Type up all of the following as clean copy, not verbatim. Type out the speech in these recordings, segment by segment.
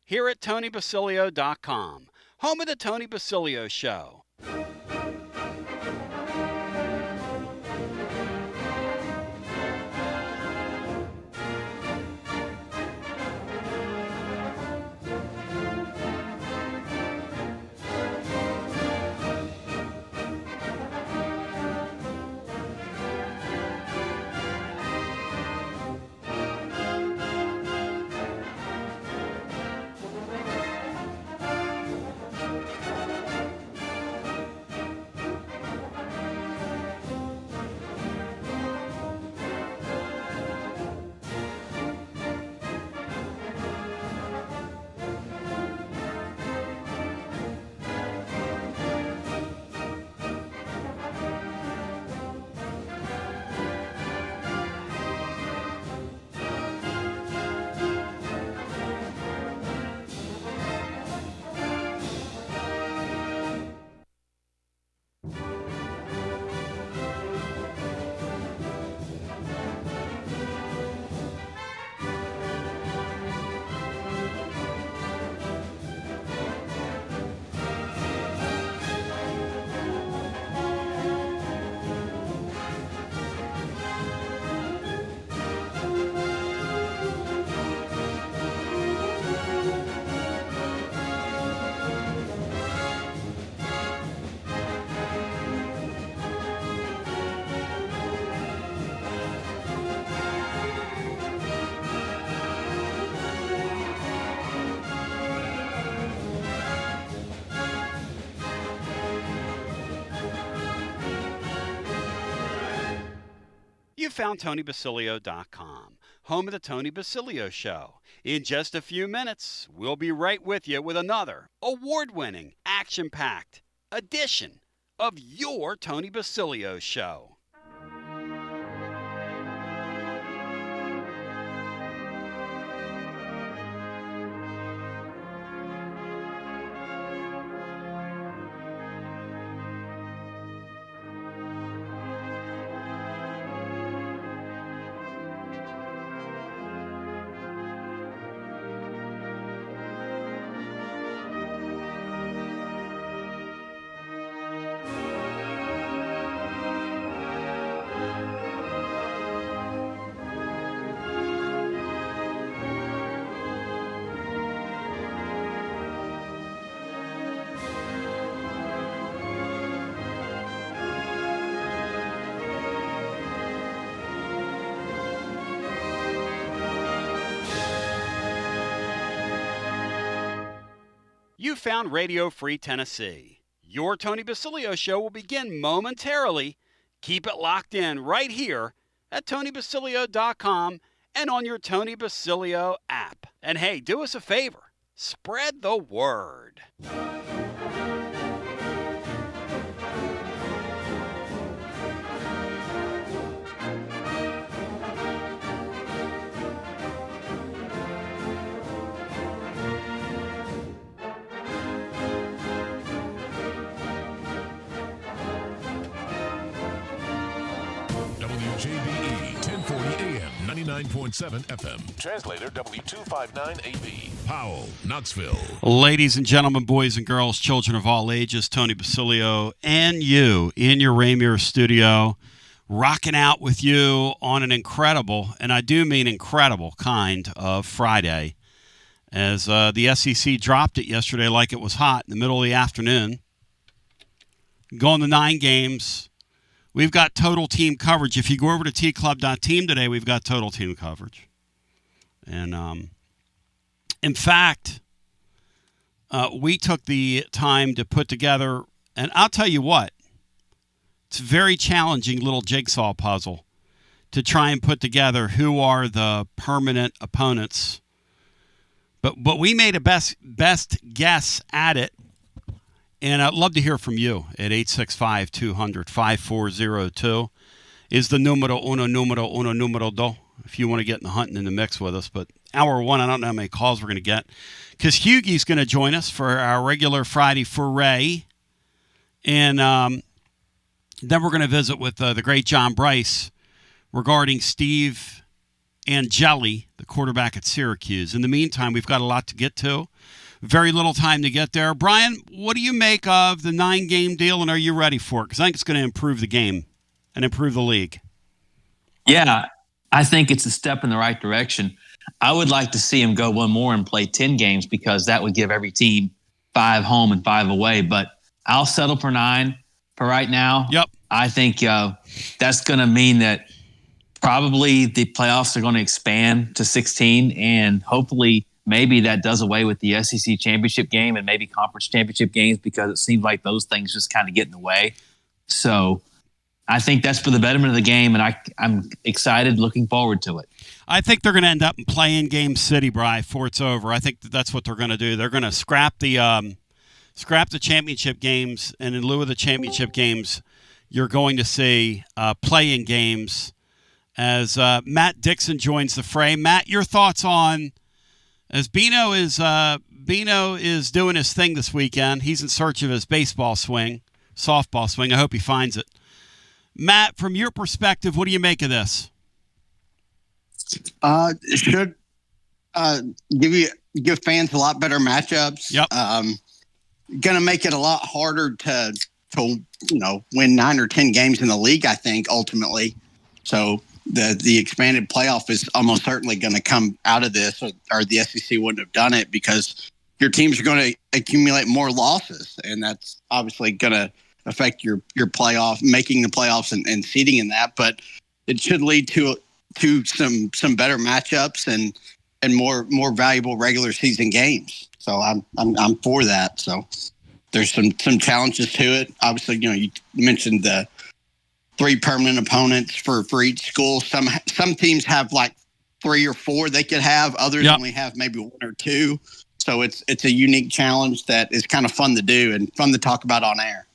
here at TonyBasilio.com, home of the Tony Basilio Show. You found TonyBasilio.com, home of the Tony Basilio Show. In just a few minutes, we'll be right with you with another award-winning, action-packed edition of your Tony Basilio Show. You found Radio Free Tennessee. Your Tony Basilio Show will begin momentarily. Keep it locked in right here at TonyBasilio.com and on your Tony Basilio app. And hey, do us a favor. Spread the word. WJBE 1040 AM, 99.7 FM. Translator W259AB. Powell, Knoxville. Ladies and gentlemen, boys and girls, children of all ages, Tony Basilio and you in your Rainier studio, rocking out with you on an incredible, and I do mean incredible, kind of Friday, as the SEC dropped it yesterday like it was hot in the middle of the afternoon. Going to 9 games. We've got total team coverage. If you go over to tclub.team today, we've got total team coverage. And in fact, we took the time to put together, and I'll tell you what, it's a very challenging little jigsaw puzzle to try and put together who are the permanent opponents. But we made a best guess at it. And I'd love to hear from you at 865-200-5402 is the numero do if you want to get in the hunting in the mix with us. But hour one, I don't know how many calls we're going to get because Hughie's going to join us for our regular Friday foray. And then we're going to visit with the great John Bryce regarding Steve Angeli, the quarterback at Syracuse. In the meantime, we've got a lot to get to. Very little time to get there. Brian, what do you make of the 9-game deal, and are you ready for it? Because I think it's going to improve the game and improve the league. Yeah, I think it's a step in the right direction. I would like to see him go one more and play 10 games because that would give every team 5 home and 5 away. But I'll settle for 9 for right now. Yep. I think that's going to mean that probably the playoffs are going to expand to 16, and hopefully maybe that does away with the SEC championship game and maybe conference championship games because it seems like those things just kind of get in the way. So I think that's for the betterment of the game, and I'm excited, looking forward to it. I think they're going to end up in play-in game city, Bri, before it's over. I think that's what they're going to do. They're going to scrap the championship games, and in lieu of the championship games, you're going to see play-in games as Matt Dixon joins the fray. Matt, your thoughts on as Bino is doing his thing this weekend. He's in search of his softball swing. I hope he finds it. Matt, from your perspective, what do you make of this? It should give fans a lot better matchups. Yep. Going to make it a lot harder to win 9 or 10 games in the league, I think, ultimately. So the expanded playoff is almost certainly going to come out of this, or the SEC wouldn't have done it because your teams are going to accumulate more losses, and that's obviously going to affect your playoff, making the playoffs and seeding in that. But it should lead to some better matchups and more valuable regular season games. So I'm for that. So there's some challenges to it. Obviously, you mentioned the 3 permanent opponents for each school. Some teams have like 3 or 4 they could have. Others only have maybe 1 or 2. So it's a unique challenge that is kind of fun to do and fun to talk about on air.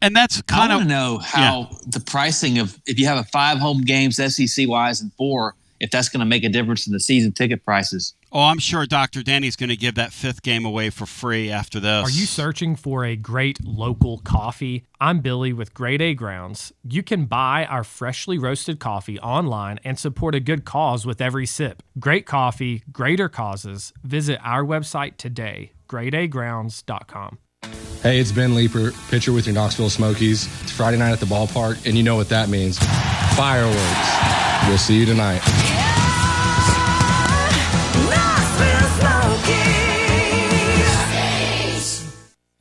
And that's kind I of want to know how the pricing of if you have a 5 home games SEC wise and 4, if that's going to make a difference in the season ticket prices. Oh, I'm sure Dr. Danny's going to give that 5th game away for free after this. Are you searching for a great local coffee? I'm Billy with Grade A Grounds. You can buy our freshly roasted coffee online and support a good cause with every sip. Great coffee, greater causes. Visit our website today, gradeagrounds.com. Hey, it's Ben Leeper, pitcher with your Knoxville Smokies. It's Friday night at the ballpark, and you know what that means. Fireworks. We'll see you tonight.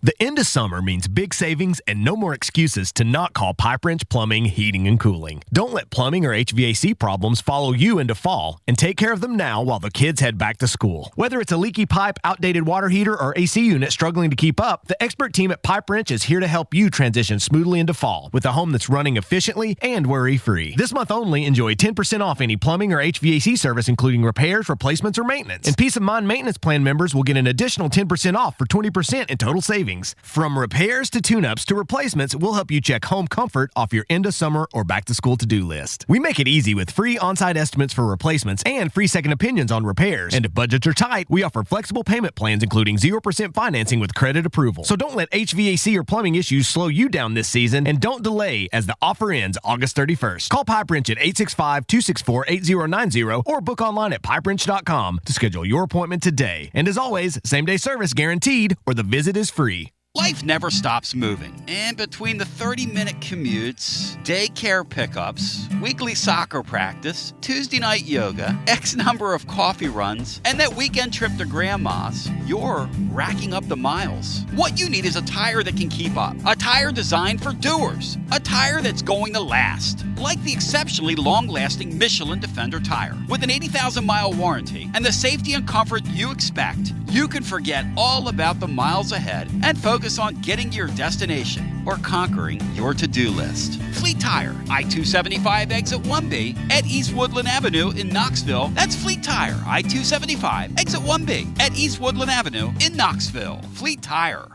The end of summer means big savings and no more excuses to not call Pipe Wrench Plumbing, Heating, and Cooling. Don't let plumbing or HVAC problems follow you into fall, and take care of them now while the kids head back to school. Whether it's a leaky pipe, outdated water heater, or AC unit struggling to keep up, the expert team at Pipe Wrench is here to help you transition smoothly into fall with a home that's running efficiently and worry-free. This month only, enjoy 10% off any plumbing or HVAC service, including repairs, replacements, or maintenance. And Peace of Mind Maintenance Plan members will get an additional 10% off for 20% in total savings. From repairs to tune-ups to replacements, we'll help you check home comfort off your end of summer or back-to-school to-do list. We make it easy with free on-site estimates for replacements and free second opinions on repairs. And if budgets are tight, we offer flexible payment plans including 0% financing with credit approval. So don't let HVAC or plumbing issues slow you down this season, and don't delay as the offer ends August 31st. Call Pipe Wrench at 865-264-8090 or book online at pipewrench.com to schedule your appointment today. And as always, same-day service guaranteed or the visit is free. Life never stops moving. And between the 30-minute commutes, daycare pickups, weekly soccer practice, Tuesday night yoga, X number of coffee runs, and that weekend trip to Grandma's, you're racking up the miles. What you need is a tire that can keep up. A tire designed for doers. A tire that's going to last. Like the exceptionally long-lasting Michelin Defender tire. With an 80,000-mile warranty and the safety and comfort you expect, you can forget all about the miles ahead and focus on getting your destination or conquering your to-do list. Fleet Tire, I-275 exit 1B at East Woodland Avenue in Knoxville. That's Fleet Tire, I-275 exit 1B at East Woodland Avenue in Knoxville. Fleet Tire.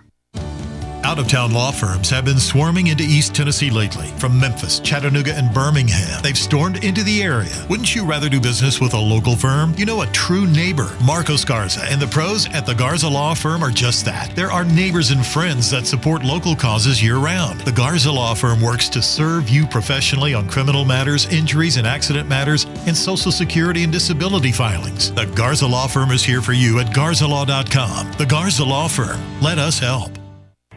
Out-of-town law firms have been swarming into East Tennessee lately. From Memphis, Chattanooga, and Birmingham, they've stormed into the area. Wouldn't you rather do business with a local firm? You know, a true neighbor. Marcos Garza and the pros at the Garza Law Firm are just that. There are neighbors and friends that support local causes year-round. The Garza Law Firm works to serve you professionally on criminal matters, injuries and accident matters, and Social Security and disability filings. The Garza Law Firm is here for you at garzalaw.com. The Garza Law Firm. Let us help.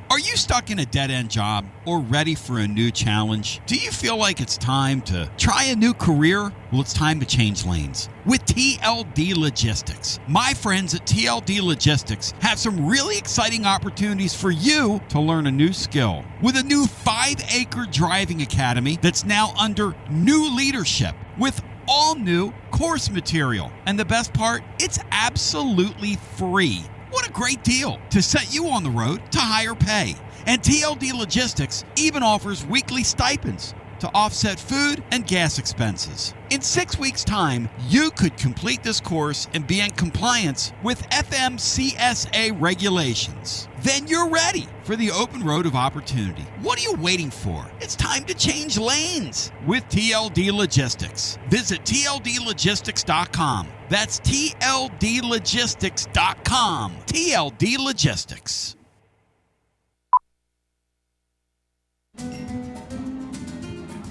Are you stuck in a dead-end job or ready for a new challenge? Do you feel like it's time to try a new career? Well, it's time to change lanes with TLD Logistics. My friends at TLD Logistics have some really exciting opportunities for you to learn a new skill. With a new 5-acre driving academy that's now under new leadership with all new course material. And the best part, it's absolutely free. What a great deal to set you on the road to higher pay. And TLD Logistics even offers weekly stipends to offset food and gas expenses. In 6 weeks' time, you could complete this course and be in compliance with FMCSA regulations. Then you're ready for the open road of opportunity. What are you waiting for? It's time to change lanes with TLD Logistics. Visit tldlogistics.com. That's tldlogistics.com. TLD Logistics.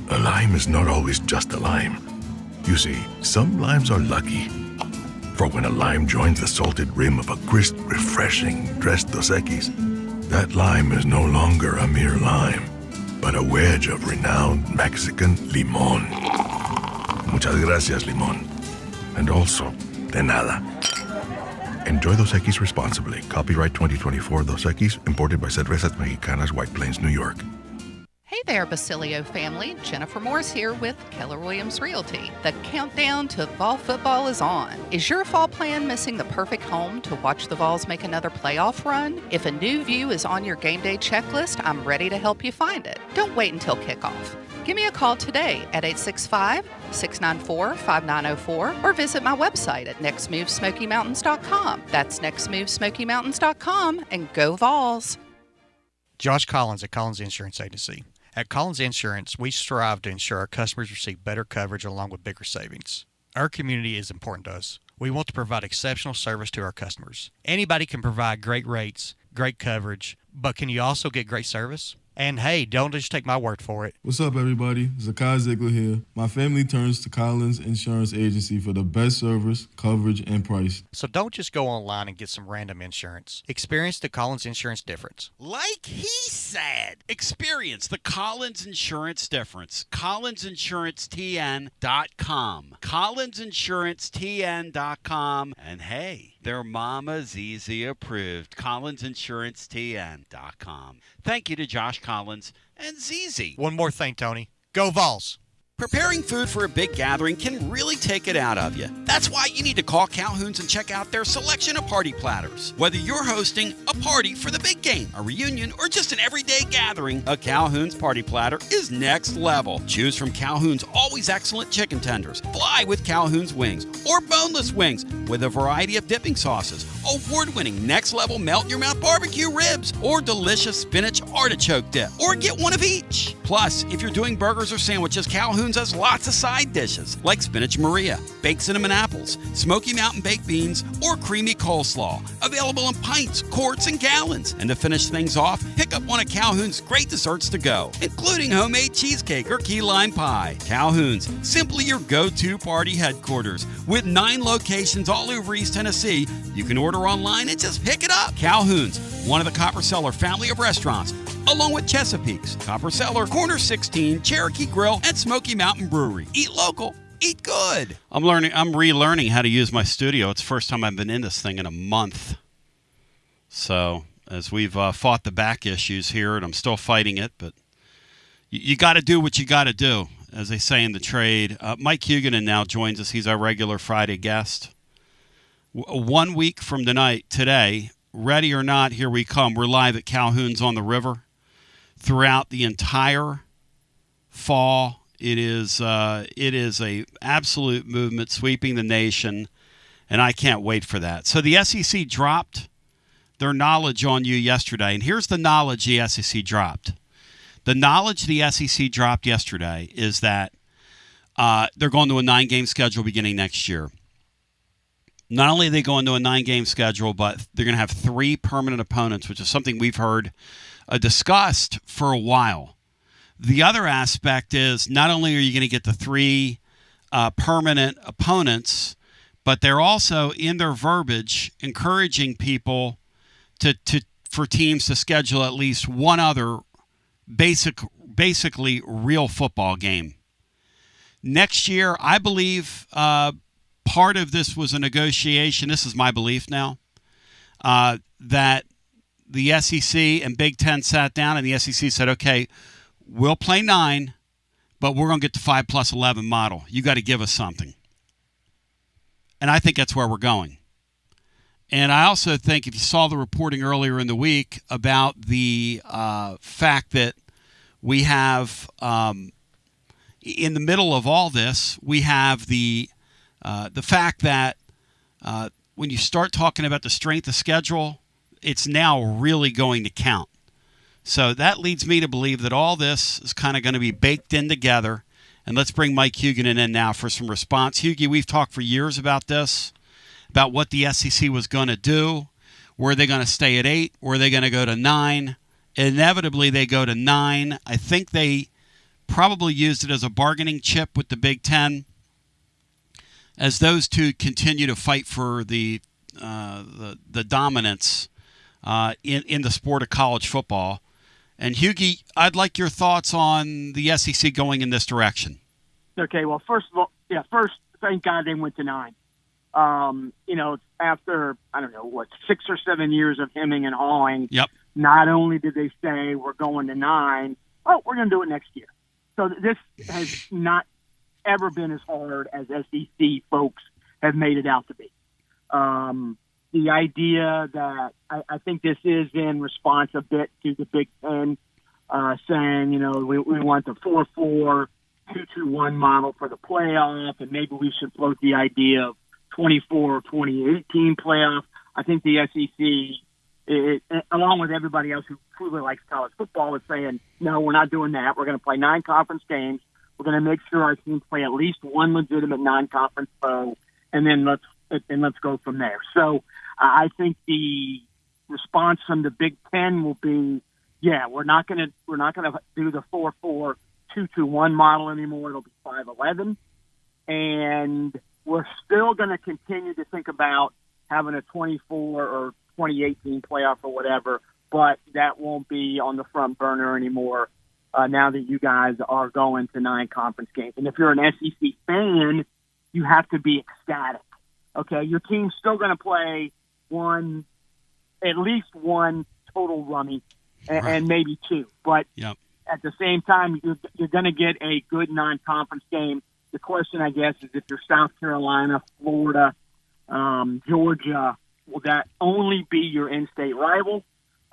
A lime is not always just a lime. You see, some limes are lucky. For when a lime joins the salted rim of a crisp, refreshing Tres Dos Equis, that lime is no longer a mere lime, but a wedge of renowned Mexican limón. Muchas gracias, limón. And also, de nada. Enjoy Dos Equis responsibly. Copyright 2024 Dos Equis, imported by Cervezas Mexicanas, White Plains, New York. Hey there, Basilio family. Jennifer Morris here with Keller Williams Realty. The countdown to fall football is on. Is your fall plan missing the perfect home to watch the Vols make another playoff run? If a new view is on your game day checklist, I'm ready to help you find it. Don't wait until kickoff. Give me a call today at 865-694-5904 or visit my website at nextmovesmokymountains.com. That's nextmovesmokymountains.com, and go Vols. Josh Collins at Collins Insurance Agency. At Collins Insurance, we strive to ensure our customers receive better coverage along with bigger savings. Our community is important to us. We want to provide exceptional service to our customers. Anybody can provide great rates, great coverage, but can you also get great service? And hey, don't just take my word for it. What's up, everybody? Zakai Ziegler here. My family turns to Collins Insurance Agency for the best service, coverage, and price. So don't just go online and get some random insurance. Experience the Collins Insurance difference. Like he said, experience the Collins Insurance difference. CollinsInsuranceTN.com. CollinsInsuranceTN.com. And hey, their Mama Zizi approved. CollinsInsuranceTN.com. Thank you to Josh Collins and Zizi. One more thing, Tony. Go Vols! Preparing food for a big gathering can really take it out of you. That's why you need to call Calhoun's and check out their selection of party platters. Whether you're hosting a party for the big game, a reunion, or just an everyday gathering, a Calhoun's party platter is next level. Choose from Calhoun's always excellent chicken tenders, fly with Calhoun's wings, or boneless wings with a variety of dipping sauces, award-winning next-level melt-in-your-mouth barbecue ribs, or delicious spinach artichoke dip, or get one of each. Plus, if you're doing burgers or sandwiches, Calhoun's has lots of side dishes like spinach Maria, baked cinnamon apples, Smoky Mountain baked beans, or creamy coleslaw. Available in pints, quarts, and gallons. And to finish things off, pick up one of Calhoun's great desserts to go, including homemade cheesecake or key lime pie. Calhoun's, simply your go-to party headquarters. With 9 locations all over East Tennessee, you can order online and just pick it up. Calhoun's, one of the Copper Cellar family of restaurants, along with Chesapeake's, Copper Cellar, Corner 16, Cherokee Grill, and Smoky Mountain Brewery. Eat local, eat good. I'm relearning how to use my studio. It's the first time I've been in this thing in a month. So, as we've fought the back issues here, and I'm still fighting it, but you got to do what you got to do, as they say in the trade. Mike Huguenin now joins us. He's our regular Friday guest. 1 week from today, ready or not, here we come. We're live at Calhoun's on the River. Throughout the entire fall, it is a absolute movement sweeping the nation, and I can't wait for that. So the SEC dropped their knowledge on you yesterday. And here's the knowledge the SEC dropped. The knowledge the SEC dropped yesterday is that they're going to a 9-game schedule beginning next year. Not only are they going to a 9-game schedule, but they're going to have 3 permanent opponents, which is something we've heard discussed for a while. The other aspect is not only are you going to get the 3 permanent opponents, but they're also in their verbiage encouraging people for teams to schedule at least one other basically real football game. Next year, I believe part of this was a negotiation. This is my belief now, that the SEC and Big Ten sat down and the SEC said, okay, we'll play 9, but we're going to get the 5+11 model. You got to give us something. And I think that's where we're going. And I also think if you saw the reporting earlier in the week about the fact that we have, in the middle of all this, we have the fact that when you start talking about the strength of schedule, it's now really going to count. So that leads me to believe that all this is kind of going to be baked in together. And let's bring Mike Huguenin in now for some response. Hughie, we've talked for years about this, about what the SEC was going to do. Were they going to stay at 8? Were they going to go to 9? Inevitably, they go to 9. I think they probably used it as a bargaining chip with the Big Ten, as those two continue to fight for the dominance in the sport of college football. And Hughie, I'd like your thoughts on the SEC going in this direction. Okay, well, first, thank God they went to 9. After, 6 or 7 years of hemming and hawing, yep. Not only did they say we're going to 9, we're going to do it next year. So this has not ever been as hard as SEC folks have made it out to be. The idea that I think this is in response a bit to the Big Ten saying, we want the 4-4, 2-2-1 model for the playoff, and maybe we should float the idea of 24 or 2018 playoff. I think the SEC, along with everybody else who truly likes college football, is saying, no, we're not doing that. We're going to play 9 conference games. We're going to make sure our teams play at least one legitimate non-conference foe, and then let's go from there. So I think the response from the Big Ten will be, we're not going to do the 4-4, 2-2-1 model anymore. It'll be 5-11, and we're still going to continue to think about having a 24 or 2018 playoff or whatever, but that won't be on the front burner anymore now that you guys are going to 9 conference games. And if you're an SEC fan, you have to be ecstatic. Okay, your team's still going to play at least one total rummy, and maybe 2. But at the same time, you're going to get a good non-conference game. The question, I guess, is if you're South Carolina, Florida, Georgia, will that only be your in-state rival,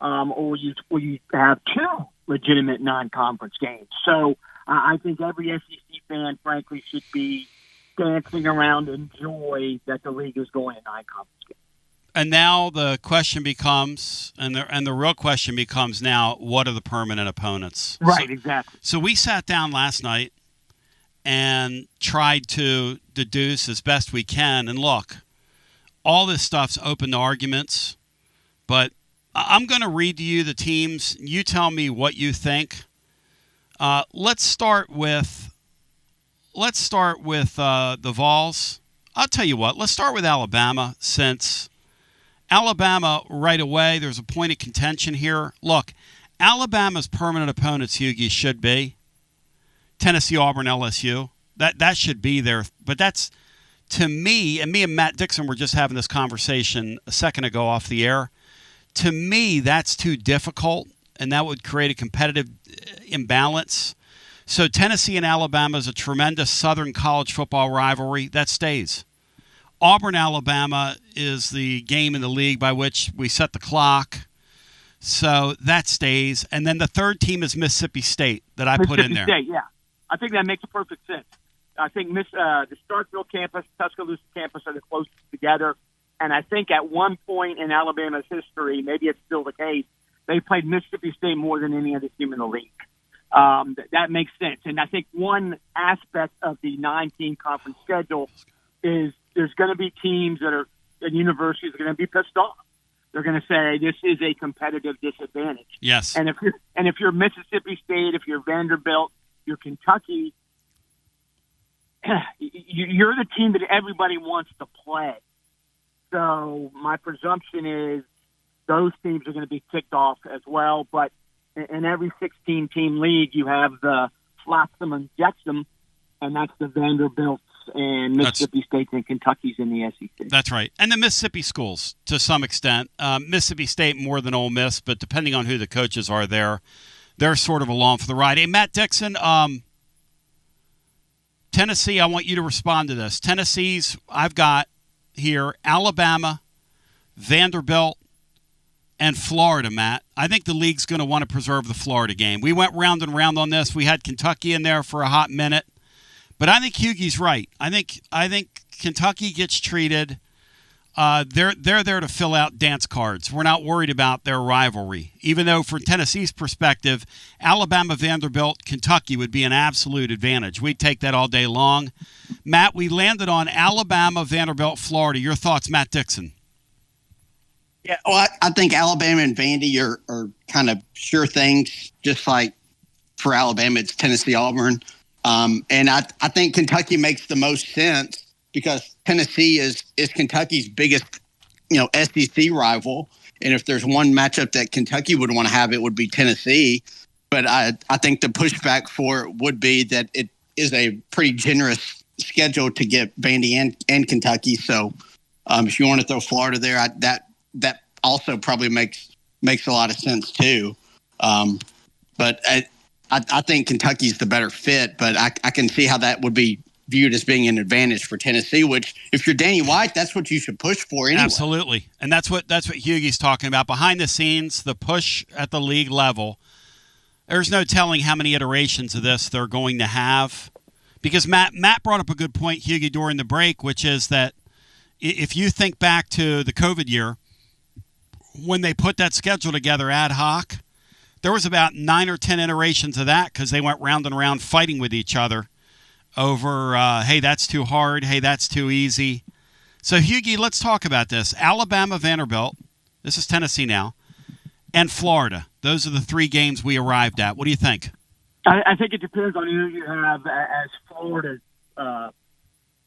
or will you have 2 legitimate non-conference games? So I think every SEC fan, frankly, should be dancing around in joy that the league is going to 9 conference games. And now the question becomes, and the real question becomes now, what are the permanent opponents? Right, exactly. So we sat down last night and tried to deduce as best we can. And look, all this stuff's open to arguments, but I'm going to read to you the teams. You tell me what you think. Let's start with the Vols. I'll tell you what. Let's start with Alabama, since Alabama right away, there's a point of contention here. Look, Alabama's permanent opponents, Hughie, should be Tennessee, Auburn, LSU. That should be there. But that's, to me, and Matt Dixon were just having this conversation a second ago off the air. To me, that's too difficult, and that would create a competitive imbalance. So Tennessee and Alabama is a tremendous Southern college football rivalry. That stays. Auburn, Alabama is the game in the league by which we set the clock. So that stays. And then the third team is Mississippi State that I put in there. Mississippi State, yeah. I think that makes perfect sense. I think the Starkville campus, Tuscaloosa campus are the closest together. And I think at one point in Alabama's history, maybe it's still the case, they played Mississippi State more than any other team in the league. That makes sense. And I think one aspect of the 9-team conference schedule is there's going to be teams and universities are going to be pissed off. They're going to say this is a competitive disadvantage. Yes. And if you're Mississippi State, if you're Vanderbilt, you're Kentucky, you're the team that everybody wants to play. So my presumption is those teams are going to be ticked off as well. But in every 16-team league, you have the flops them and jets them, and that's the Vanderbilts and Mississippi States and Kentucky's in the SEC. That's right. And the Mississippi schools, to some extent. Mississippi State more than Ole Miss, but depending on who the coaches are there, they're sort of along for the ride. Hey, Matt Dixon, Tennessee, I want you to respond to this. Tennessee's, I've got here, Alabama, Vanderbilt, and Florida, Matt. I think the league's going to want to preserve the Florida game. We went round and round on this. We had Kentucky in there for a hot minute. But I think Hughie's right. I think Kentucky gets treated. They're there to fill out dance cards. We're not worried about their rivalry. Even though from Tennessee's perspective, Alabama, Vanderbilt, Kentucky would be an absolute advantage. We'd take that all day long. Matt, we landed on Alabama, Vanderbilt, Florida. Your thoughts, Matt Dixon? Yeah, well, I think Alabama and Vandy are kind of sure things, just like for Alabama, it's Tennessee, Auburn. And I think Kentucky makes the most sense because Tennessee is Kentucky's biggest, SEC rival. And if there's one matchup that Kentucky would want to have, it would be Tennessee. But I think the pushback for it would be that it is a pretty generous schedule to get Vandy and Kentucky. So if you want to throw Florida there, that also probably makes a lot of sense too. But I think Kentucky's the better fit, but I can see how that would be viewed as being an advantage for Tennessee, which if you're Danny White, that's what you should push for anyway. Absolutely. And that's what Hughie's talking about. Behind the scenes, the push at the league level, there's no telling how many iterations of this they're going to have. Because Matt brought up a good point, Hughie, during the break, which is that if you think back to the COVID year, when they put that schedule together ad hoc, there was about 9 or 10 iterations of that because they went round and round fighting with each other over, hey, that's too hard, hey, that's too easy. So, Hughie, let's talk about this. Alabama, Vanderbilt, this is Tennessee now, and Florida. Those are the 3 games we arrived at. What do you think? I think it depends on who you have as Florida's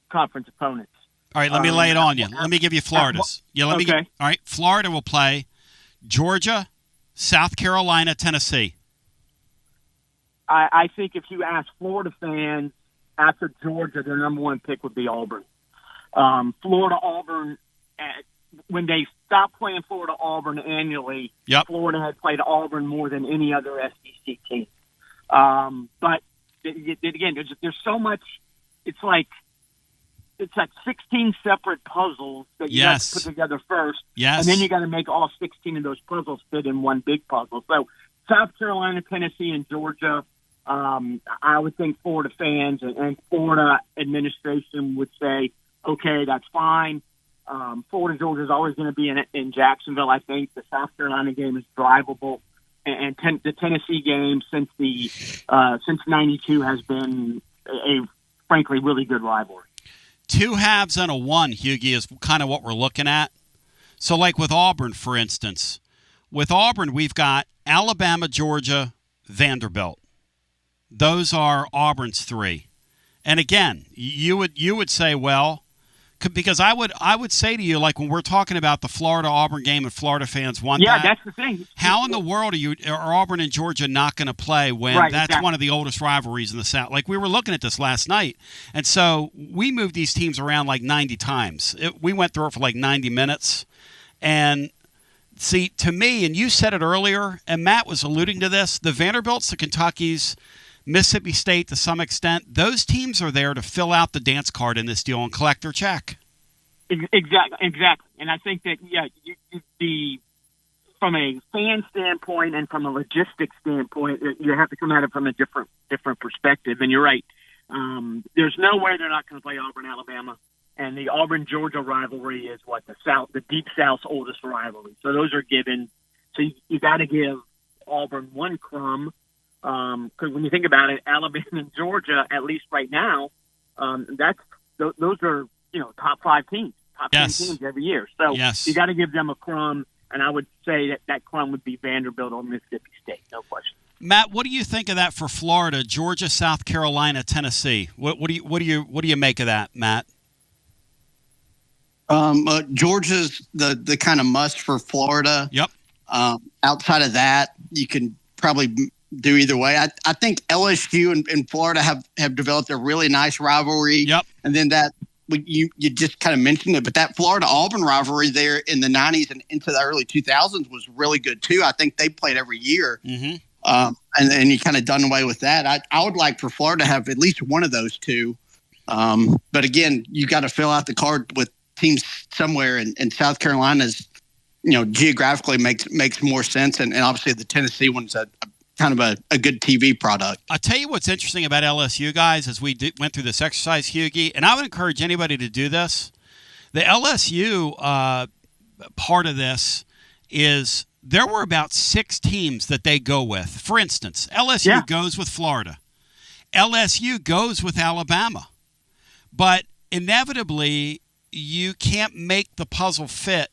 conference opponents. All right, let me lay it on you. Let me give you Florida's. Okay. All right, Florida will play Georgia, South Carolina, Tennessee. I think if you ask Florida fans after Georgia, their number one pick would be Auburn. Florida, Auburn, when they stopped playing Florida, Auburn annually, Florida had played Auburn more than any other SEC team. But again, there's so much. It's like 16 separate puzzles that you have to put together first. Yes. And then you got to make all 16 of those puzzles fit in one big puzzle. So South Carolina, Tennessee, and Georgia, I would think Florida fans and Florida administration would say, okay, that's fine. Florida, Georgia is always going to be in Jacksonville. I think the South Carolina game is drivable. And the Tennessee game since '92 has been a frankly really good rivalry. 2 halves and a 1, Hughie, is kind of what we're looking at. So like with Auburn, for instance. With Auburn, we've got Alabama, Georgia, Vanderbilt. Those are Auburn's 3. And again, you would say, well, because I would say to you, like when we're talking about the Florida-Auburn game and Florida fans want that. Yeah, that's the thing. How in the world are Auburn and Georgia not going to play when that's one of the oldest rivalries in the South? Like we were looking at this last night. And so we moved these teams around like 90 times. We went through it for like 90 minutes. And see, to me, and you said it earlier, and Matt was alluding to this, the Vanderbilts, the Kentuckys, Mississippi State to some extent, those teams are there to fill out the dance card in this deal and collect their check. Exactly. And I think that, from a fan standpoint and from a logistics standpoint, you have to come at it from a different perspective. And you're right. There's no way they're not going to play Auburn, Alabama. And the Auburn-Georgia rivalry is the Deep South's oldest rivalry. So those are given. So you got to give Auburn one crumb, because when you think about it, Alabama and Georgia, at least right now, those are top 5 teams, top 10 teams every year. So you got to give them a crumb, and I would say that crumb would be Vanderbilt or Mississippi State, no question. Matt, what do you think of that for Florida? Georgia, South Carolina, Tennessee. What do you make of that, Matt? Georgia's the kind of must for Florida. Yep. Outside of that, you can probably do either way. I think LSU and Florida have developed a really nice rivalry. Yep. And then you just kind of mentioned it, but that Florida-Auburn rivalry there in the 90s and into the early 2000s was really good too. I think they played every year. Mm-hmm. And you kind of done away with that. I would like for Florida to have at least one of those two. But again, you got to fill out the card with teams somewhere, and South Carolina's, geographically makes more sense. And obviously the Tennessee one's a kind of a good TV product. I'll tell you what's interesting about LSU, guys, as we went through this exercise, Hughie, and I would encourage anybody to do this. The LSU part of this is there were about 6 teams that they go with. For instance, LSU goes with Florida. LSU goes with Alabama. But inevitably, you can't make the puzzle fit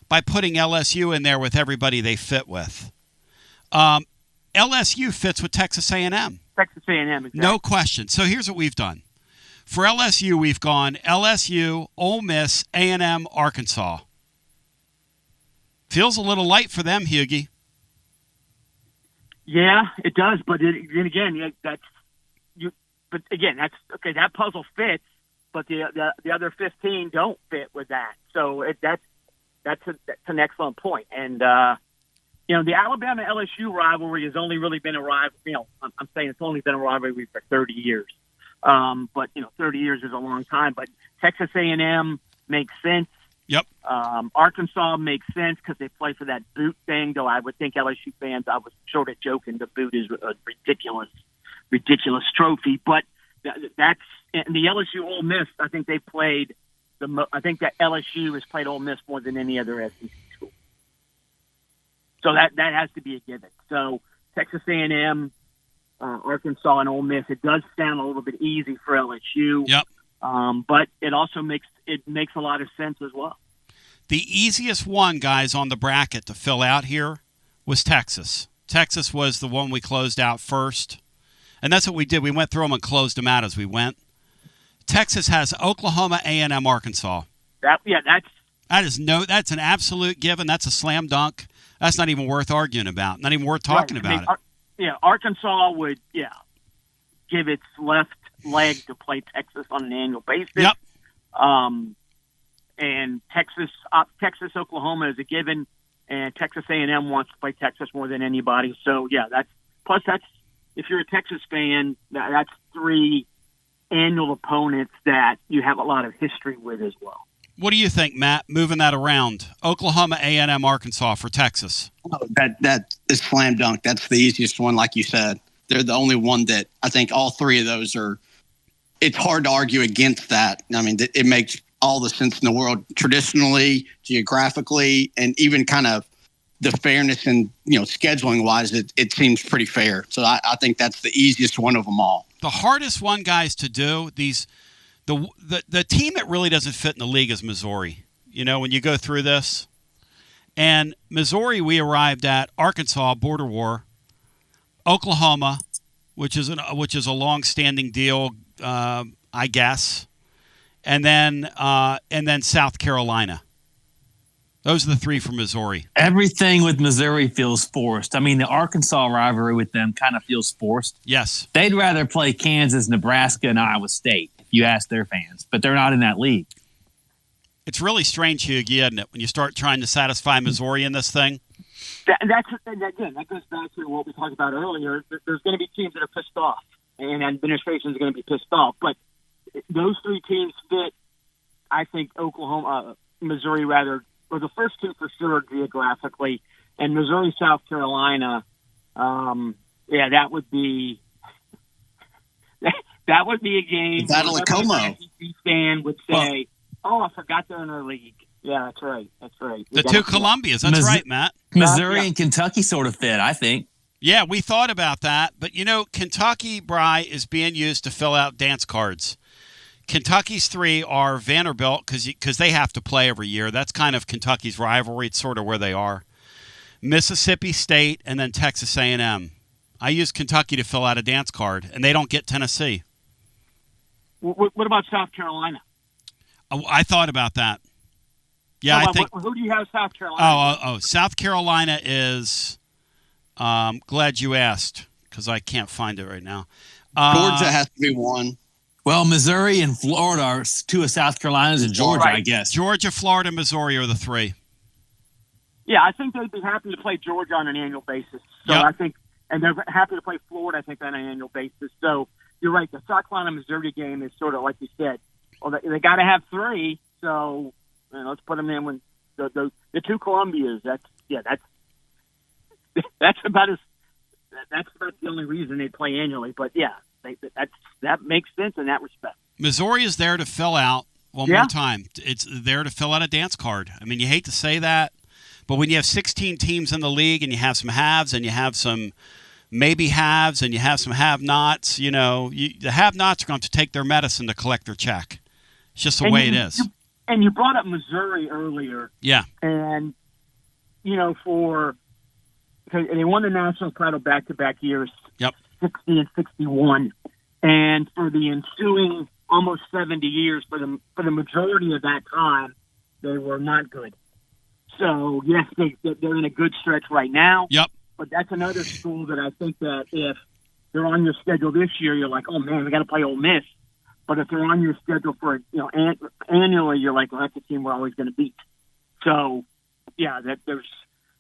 by putting LSU in there with everybody they fit with. LSU fits with Texas A&M. Texas A&M, exactly. No question. So here's what we've done. For LSU, we've gone LSU, Ole Miss, A&M, Arkansas. Feels a little light for them, Hughie. Yeah, it does. But then again, that's okay. That puzzle fits, but the other 15 don't fit with that. So that's an excellent point. And the Alabama LSU rivalry has only really been a rivalry. I'm saying it's only been a rivalry for 30 years. But 30 years is a long time. But Texas A&M makes sense. Yep. Arkansas makes sense because they play for that boot thing, though I would think LSU fans, I was sort of joking, the boot is a ridiculous trophy. But that's and the LSU Ole Miss, I think they played I think that LSU has played Ole Miss more than any other SEC school. So that has to be a given. So Texas A&M, Arkansas, and Ole Miss, it does sound a little bit easy for LSU. Yep. But it also makes a lot of sense as well. The easiest one, guys, on the bracket to fill out here was Texas. Texas was the one we closed out first. And that's what we did. We went through them and closed them out as we went. Texas has Oklahoma, A&M, Arkansas. That's an absolute given. That's a slam dunk. That's not even worth arguing about. Not even worth talking about it. Arkansas would give its left leg to play Texas on an annual basis. Yep. And Texas, Oklahoma is a given, and Texas A&M wants to play Texas more than anybody. So that's if you're a Texas fan, that's 3 annual opponents that you have a lot of history with as well. What do you think, Matt? Moving that around, Oklahoma, A&M, Arkansas for Texas. Oh, that is slam dunk. That's the easiest one, like you said. They're the only one that I think all 3 of those are. It's hard to argue against that. I mean, it makes all the sense in the world, traditionally, geographically, and even kind of the fairness and scheduling wise. It seems pretty fair. So I think that's the easiest one of them all. The hardest one, guys, to do the team that really doesn't fit in the league is Missouri. When you go through this, and Missouri, we arrived at Arkansas, border war, Oklahoma, which is a long-standing deal, I guess, and then South Carolina. Those are the 3 for Missouri. Everything with Missouri feels forced. I mean, the Arkansas rivalry with them kind of feels forced. Yes. They'd rather play Kansas, Nebraska, and Iowa State, if you ask their fans, but they're not in that league. It's really strange, Hughie, isn't it, when you start trying to satisfy Missouri in this thing? That goes back to what we talked about earlier. There's going to be teams that are pissed off, and administration is going to be pissed off. But those 3 teams fit, I think, Missouri rather, or the first 2 for sure geographically, and Missouri, South Carolina. That would be a game. Battle of Como. SEC fan would say, Oh, I forgot they're in our league. Yeah, that's right. That's right. The two Columbias. That's right, Matt. Missouri and Kentucky sort of fit, I think. Yeah, we thought about that. But, Kentucky, Bry, is being used to fill out dance cards. Kentucky's 3 are Vanderbilt because they have to play every year. That's kind of Kentucky's rivalry. It's sort of where they are. Mississippi State and then Texas A&M. I use Kentucky to fill out a dance card, and they don't get Tennessee. What about South Carolina? Oh, I thought about that. Yeah, I think. Who do you have South Carolina? Oh, South Carolina is. Glad you asked because I can't find it right now. Georgia has to be 1. Well, Missouri and Florida are 2 of South Carolina's, and Georgia, I guess. Georgia, Florida, Missouri are the 3. Yeah, I think they'd be happy to play Georgia on an annual basis. So I think, and they're happy to play Florida, I think, on an annual basis. So you're right. The South Carolina Missouri game is sort of like you said. Well, they got to have 3. So let's put them in when the 2 Columbias. That's about the only reason they play annually. But yeah, that makes sense in that respect. Missouri is there to fill out more time. It's there to fill out a dance card. I mean, you hate to say that, but when you have 16 teams in the league and you have some haves and you have some maybe haves and you have some have-nots, the have-nots are going to take their medicine to collect their check. It's just the way it is. And you brought up Missouri earlier. Yeah. And, they won the national title back-to-back years, 60 and 61. And for the ensuing almost 70 years, for the majority of that time, they were not good. So, yes, they're in a good stretch right now. Yep. But that's another school that I think that if they're on your schedule this year, you're like, oh, man, we got to play Ole Miss. But if they're on your schedule for, annually, you're like, well, that's a team we're always going to beat. So, yeah, there's,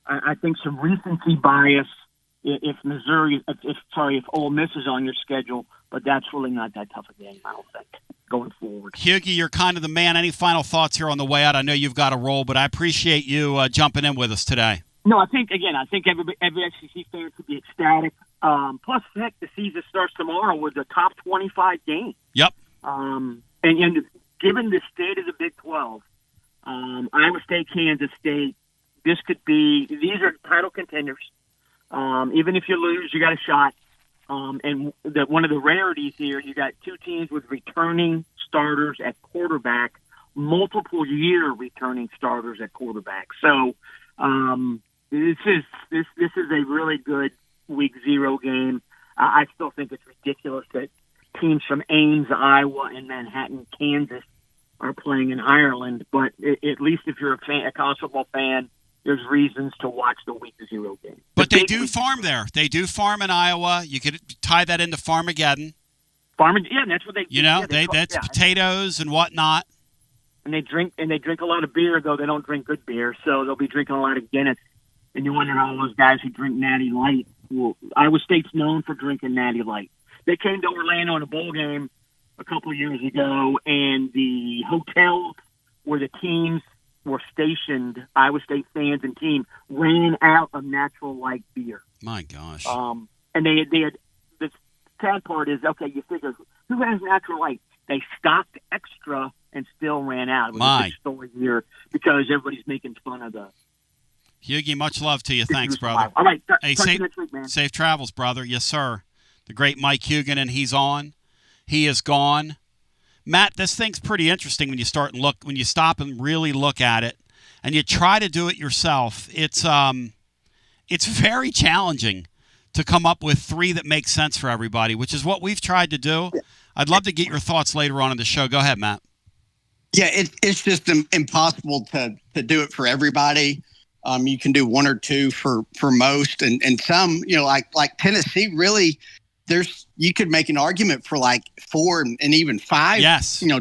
I think, some recency bias if Ole Miss is on your schedule, but that's really not that tough a game, I don't think, going forward. Hughie, you're kind of the man. Any final thoughts here on the way out? I know you've got a roll, but I appreciate you jumping in with us today. No, I think every SEC fan should be ecstatic. Plus, heck, the season starts tomorrow with the top 25 game. Yep. And given the state of the Big 12, Iowa State, Kansas State, these are title contenders. Even if you lose, you got a shot. And one of the rarities here, you got 2 teams with returning starters at quarterback, multiple year returning starters at quarterback. So this is a really good week 0 game. I still think it's ridiculous that teams from Ames, Iowa, and Manhattan, Kansas are playing in Ireland. But at least if you're a college football fan, there's reasons to watch the week 0 game. But they do farm there. They do farm in Iowa. You could tie that into Farmageddon. That's what they do. That's potatoes and whatnot. And they drink a lot of beer, though they don't drink good beer, so they'll be drinking a lot of Guinness. And you wonder how those guys who drink Natty Light. Well, Iowa State's known for drinking Natty Light. They came to Orlando in a bowl game a couple of years ago, and the hotel where the teams were stationed, Iowa State fans and team, ran out of natural light beer. My gosh. And they had, the sad part is, okay, you figure, who has natural light? They stocked extra and still ran out. It was a big story here because everybody's making fun of the... Hughie, much love to you. Thanks, brother. All right. Hey, next week, man. Safe travels, brother. Yes, sir. The great Mike Hugan, and he's on. He is gone. Matt, this thing's pretty interesting when you stop and really look at it, and you try to do it yourself. It's very challenging to come up with 3 that make sense for everybody, which is what we've tried to do. I'd love to get your thoughts later on in the show. Go ahead, Matt. Yeah, it's just impossible to do it for everybody. You can do 1 or 2 for most, and some, like Tennessee, really. You could make an argument for like 4 and even 5,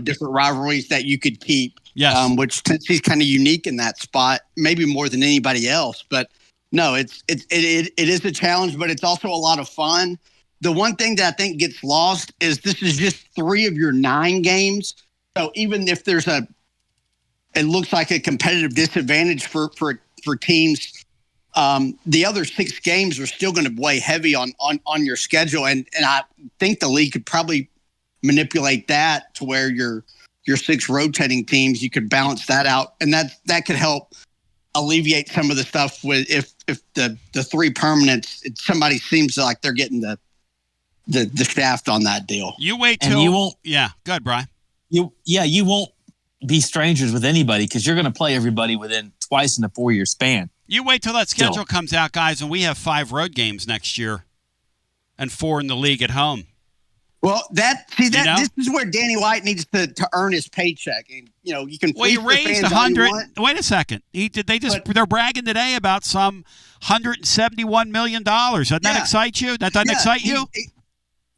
different rivalries that you could keep. Yes. Which Tennessee's kind of unique in that spot, maybe more than anybody else. But no, it is a challenge, but it's also a lot of fun. The one thing that I think gets lost is this is just 3 of your 9 games. So even if it looks like a competitive disadvantage for teams. The other 6 games are still going to weigh heavy on your schedule, and I think the league could probably manipulate that to where you're your 6 rotating teams, you could balance that out, and that could help alleviate some of the stuff with if the 3 permanents, somebody seems like they're getting the shaft on that deal. You wait till you won't. Yeah, go ahead, Brian. You won't be strangers with anybody because you're going to play everybody within twice in a 4-year span. You wait till that schedule comes out, guys, and we have 5 road games next year and 4 in the league at home. Well, this is where Danny White needs to earn his paycheck. And, you can. Well, he raised 100. Wait a second. They're bragging today about some $171 million. Doesn't that excite you? That doesn't excite you?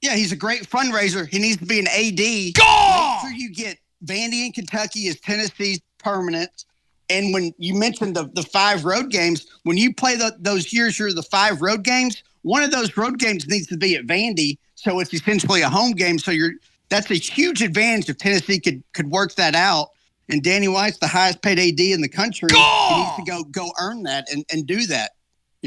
He's a great fundraiser. He needs to be an AD. Go! Make sure you get Vandy and Kentucky as Tennessee's permanent. And when you mentioned the 5 road games, when you play those years, you're the 5 road games. One of those road games needs to be at Vandy. So it's essentially a home game. So that's a huge advantage if Tennessee could work that out. And Danny White's the highest paid AD in the country. He needs to go earn that and do that.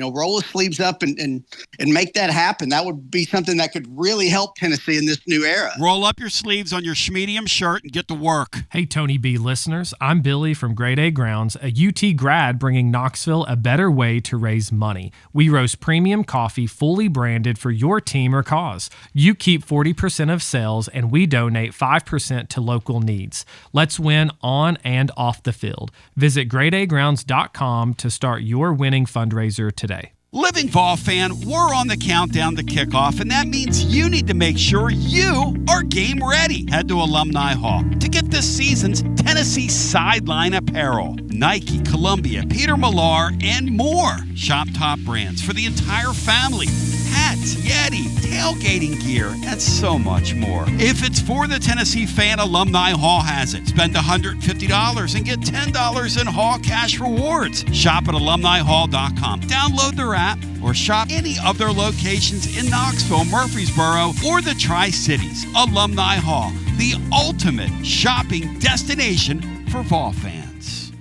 Roll his sleeves up and make that happen. That would be something that could really help Tennessee in this new era. Roll up your sleeves on your schmedium shirt and get to work. Hey, Tony B listeners, I'm Billy from Grade A Grounds, a UT grad bringing Knoxville a better way to raise money. We roast premium coffee fully branded for your team or cause. You keep 40% of sales and we donate 5% to local needs. Let's win on and off the field. Visit gradeagrounds.com to start your winning fundraiser today. Living Vol fan, we're on the countdown to kickoff, and that means you need to make sure you are game ready. Head to Alumni Hall to get this season's Tennessee sideline apparel. Nike, Columbia, Peter Millar, and more. Shop top brands for the entire family. Hats, Yeti, tailgating gear, and so much more. If it's for the Tennessee fan, Alumni Hall has it. Spend $150 and get $10 in Hall cash rewards. Shop at alumnihall.com. Download their app or shop any of their locations in Knoxville, Murfreesboro, or the Tri-Cities. Alumni Hall, the ultimate shopping destination for Vol fans.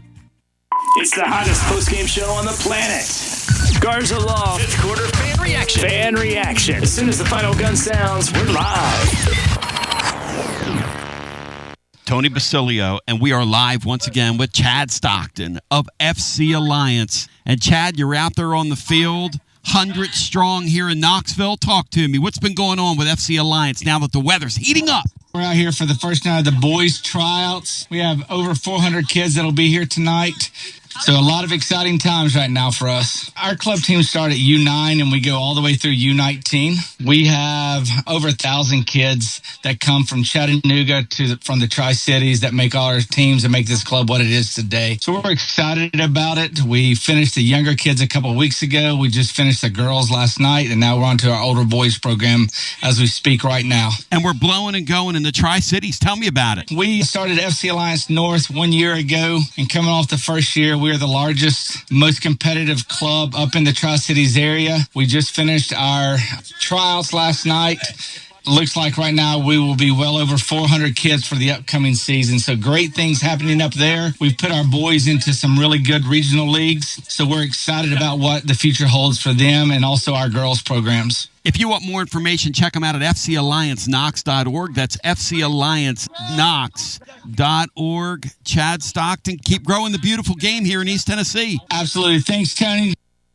It's the hottest post-game show on the planet. Garza Law. 5th quarter fan reaction. Fan reaction. As soon as the final gun sounds, we're live. Tony Basilio, and we are live once again with Chad Stockton of FC Alliance. And Chad, you're out there on the field, 100 strong here in Knoxville. Talk to me. What's been going on with FC Alliance now that the weather's heating up? We're out here for the first night of the boys' tryouts. We have over 400 kids that'll be here tonight. So a lot of exciting times right now for us. Our club team start at U9 and we go all the way through U19. We have over 1,000 kids that come from Chattanooga from the Tri-Cities that make all our teams and make this club what it is today. So we're excited about it. We finished the younger kids a couple of weeks ago. We just finished the girls last night, and now we're on to our older boys program as we speak right now. And we're blowing and going in the Tri-Cities. Tell me about it. We started FC Alliance North 1 year ago, and coming off the first year, we are the largest, most competitive club up in the Tri-Cities area. We just finished our tryouts last night. Looks like right now we will be well over 400 kids for the upcoming season. So great things happening up there. We've put our boys into some really good regional leagues. So we're excited about what the future holds for them and also our girls programs. If you want more information, check them out at fcallianceknox.org. That's fcallianceknox.org. Chad Stockton, keep growing the beautiful game here in East Tennessee. Absolutely. Thanks, Tony.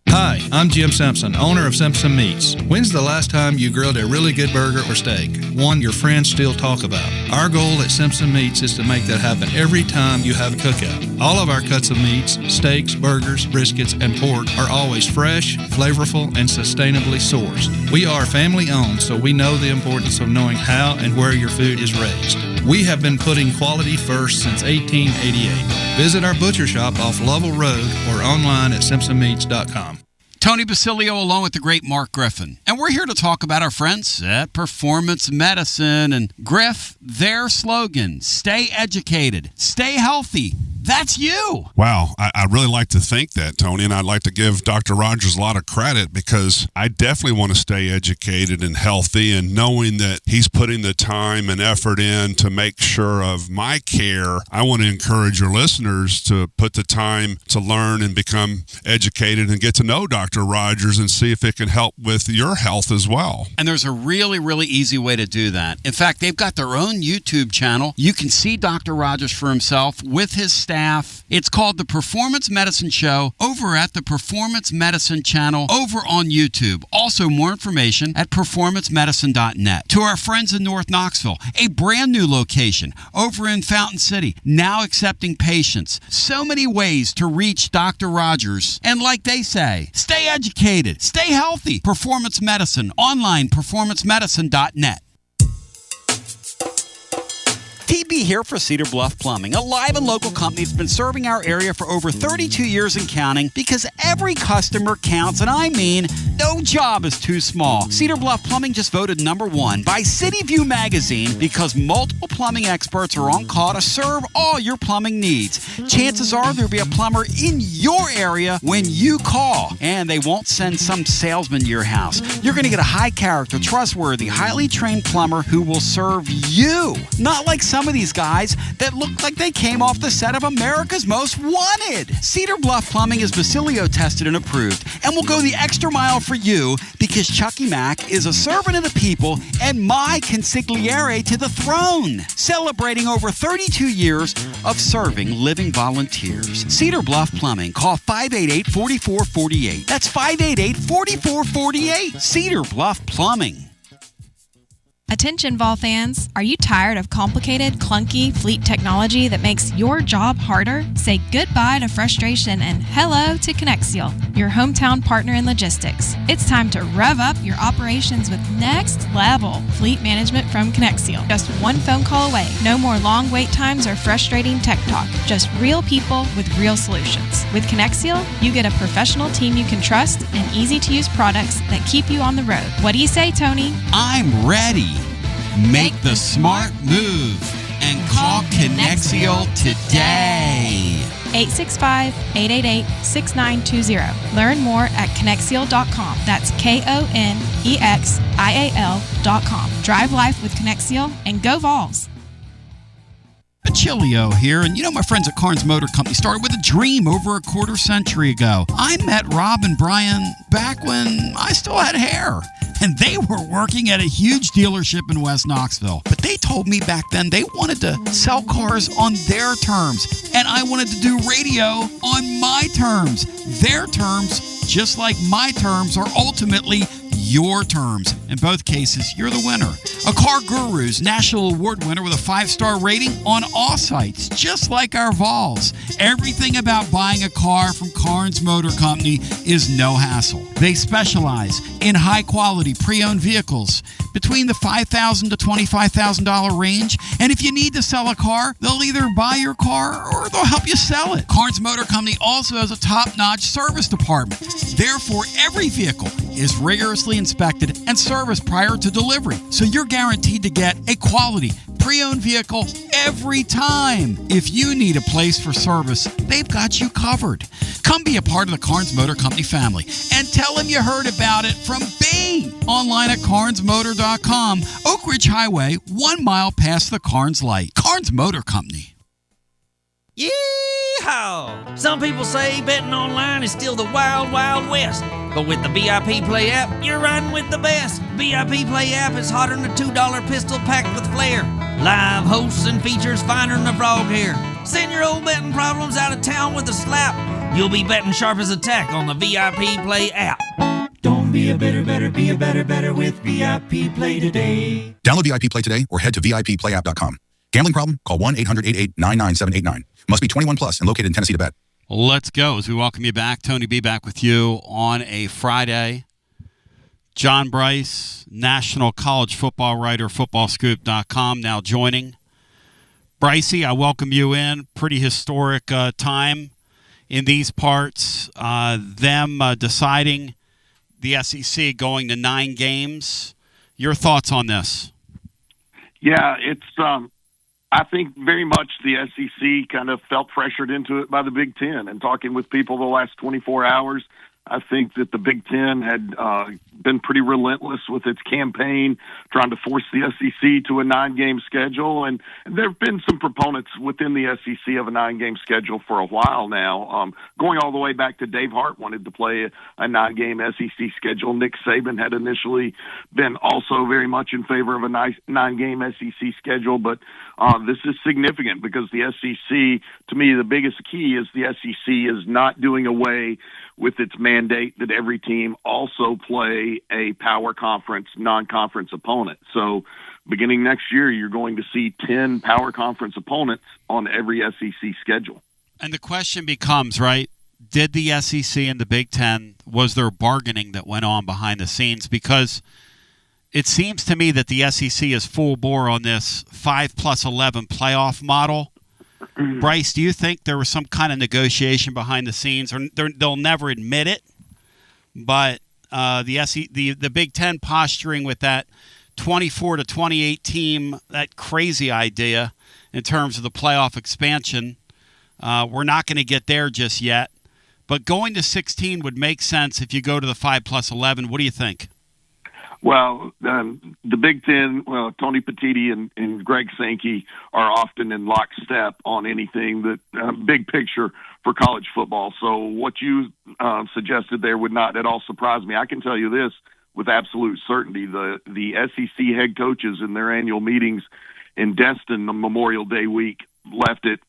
Hi, I'm Jim Simpson, owner of Simpson Meats. When's the last time you grilled a really good burger or steak? One your friends still talk about. Our goal at Simpson Meats is to make that happen every time you have a cookout. All of our cuts of meats, steaks, burgers, briskets, and pork are always fresh, flavorful, and sustainably sourced. We are family owned, so we know the importance of knowing how and where your food is raised. We have been putting quality first since 1888. Visit our butcher shop off Lovell Road or online at simpsonmeats.com. Tony Basilio along with the great Mark Griffin. And we're here to talk about our friends at Performance Medicine. And Griff, their slogan, stay educated, stay healthy, That's you. Wow, I really like to think that, Tony, and I'd like to give Dr. Rogers a lot of credit because I definitely want to stay educated and healthy, and knowing that he's putting the time and effort in to make sure of my care, I want to encourage your listeners to put the time to learn and become educated and get to know Dr. Rogers and see if it can help with your health as well. And there's a really, really easy way to do that. In fact, they've got their own YouTube channel. You can see Dr. Rogers for himself with his staff. It's called The Performance Medicine Show over at the Performance Medicine channel over on YouTube. Also, more information at performancemedicine.net. To our friends in North Knoxville, a brand new location over in Fountain City, now accepting patients. So many ways to reach Dr. Rogers. And like they say, stay educated, stay healthy. Performance Medicine, online, performancemedicine.net. TB here for Cedar Bluff Plumbing, a live and local company that's been serving our area for over 32 years and counting because every customer counts, and I mean no job is too small. Cedar Bluff Plumbing just voted #1 by City View magazine because multiple plumbing experts are on call to serve all your plumbing needs. Chances are there'll be a plumber in your area when you call, and they won't send some salesman to your house. You're going to get a high character, trustworthy, highly trained plumber who will serve you. Not like some of these guys that look like they came off the set of America's Most Wanted. Cedar Bluff Plumbing is Basilio tested and approved and will go the extra mile for you because Chucky Mack is a servant of the people and my consigliere to the throne, celebrating over 32 years of serving living volunteers. Cedar Bluff Plumbing. Call 588-4448. That's 588-4448. Cedar Bluff Plumbing. Attention Vol fans, are you tired of complicated, clunky fleet technology that makes your job harder? Say goodbye to frustration and hello to Connexial, your hometown partner in logistics. It's time to rev up your operations with next level fleet management from Connexial. Just one phone call away. No more long wait times or frustrating tech talk. Just real people with real solutions. With Connexial, you get a professional team you can trust and easy to use products that keep you on the road. What do you say, Tony? I'm ready. Make the smart move and call Connexial today. 865-888-6920. Learn more at Connexial.com. That's Konexial.com. Drive life with Connexial and go Vols. Basilio here, and you know my friends at Carnes Motor Company started with a dream over a quarter century ago. I met Rob and Brian back when I still had hair, and they were working at a huge dealership in West Knoxville. But they told me back then they wanted to sell cars on their terms, and I wanted to do radio on my terms. Their terms, just like my terms, are ultimately your terms. In both cases, you're the winner. A Car Guru's National Award winner with a 5-star rating on all sites, just like our Vols. Everything about buying a car from Carnes Motor Company is no hassle. They specialize in high-quality pre-owned vehicles between the $5,000 to $25,000 range. And if you need to sell a car, they'll either buy your car or they'll help you sell it. Carnes Motor Company also has a top-notch service department. Therefore, every vehicle is rigorously inspected and serviced prior to delivery. So you're guaranteed to get a quality pre-owned vehicle every time. If you need a place for service, they've got you covered. Come be a part of the Carnes Motor Company family and tell them you heard about it from me. Online at carnesmotor.com, Oak Ridge Highway, 1 mile past the Carnes light. Carnes Motor Company. Yeehaw! Some people say betting online is still the wild, wild west. But with the VIP Play app, you're riding with the best. VIP Play app is hotter than a $2 pistol packed with flair. Live hosts and features finer than a frog hair. Send your old betting problems out of town with a slap. You'll be betting sharp as a tack on the VIP Play app. Don't be a better, be a better with VIP Play today. Download VIP Play today or head to VIPPlayApp.com. Gambling problem? Call 1-800-88-99789. Must be 21 plus and located in Tennessee to bet. Let's go as we welcome you back. Tony B back with you on a Friday. John Bryce, national college football writer, footballscoop.com, now joining. Brycey, I welcome you in. Pretty historic time in these parts. Them deciding the SEC going to 9 games. Your thoughts on this? Yeah, it's I think very much the SEC kind of felt pressured into it by the Big Ten. And talking with people the last 24 hours, I think that the Big Ten had been pretty relentless with its campaign, trying to force the SEC to a 9-game schedule. And there have been some proponents within the SEC of a 9-game schedule for a while now, going all the way back to Dave Hart wanted to play a 9-game SEC schedule. Nick Saban had initially been also very much in favor of a 9-game SEC schedule. But this is significant because the SEC, to me, the biggest key is the SEC is not doing away with its mandate that every team also play a power conference, non-conference opponent. So beginning next year, you're going to see 10 power conference opponents on every SEC schedule. And the question becomes, right, did the SEC and the Big Ten, was there bargaining that went on behind the scenes? Because it seems to me that the SEC is full bore on this 5+11 playoff model. Bryce, do you think there was some kind of negotiation behind the scenes? Or they'll never admit it, but the Big Ten posturing with that 24-28 team, that crazy idea in terms of the playoff expansion, we're not going to get there just yet. But going to 16 would make sense if you go to the 5+11. What do you think? Well, the Big Ten, Tony Petitti and Greg Sankey are often in lockstep on anything that big picture for college football. So what you suggested there would not at all surprise me. I can tell you this with absolute certainty. The SEC head coaches in their annual meetings in Destin on Memorial Day week left it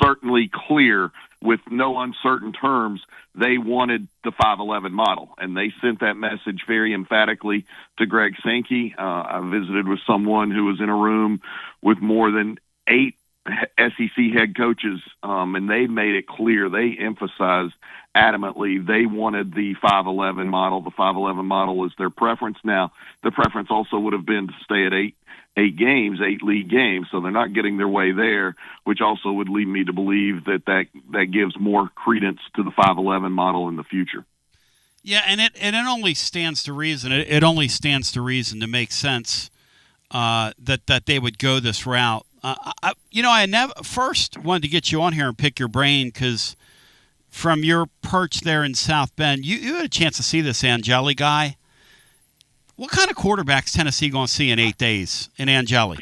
certainly clear with no uncertain terms they wanted the 5-11 model, and they sent that message very emphatically to Greg Sankey. I visited with someone who was in a room with more than 8 SEC head coaches, and they made it clear. They emphasized adamantly they wanted the 5-11 model. The 5-11 model is their preference. Now, the preference also would have been to stay at 8 league games, so they're not getting their way there, which also would lead me to believe that gives more credence to the 5-11 model in the future. Yeah, and it only stands to reason. It only stands to reason to make sense that they would go this route. I never first wanted to get you on here and pick your brain because from your perch there in South Bend, you had a chance to see this Angeli guy. What kind of quarterback's Tennessee going to see in 8 days in Angeli?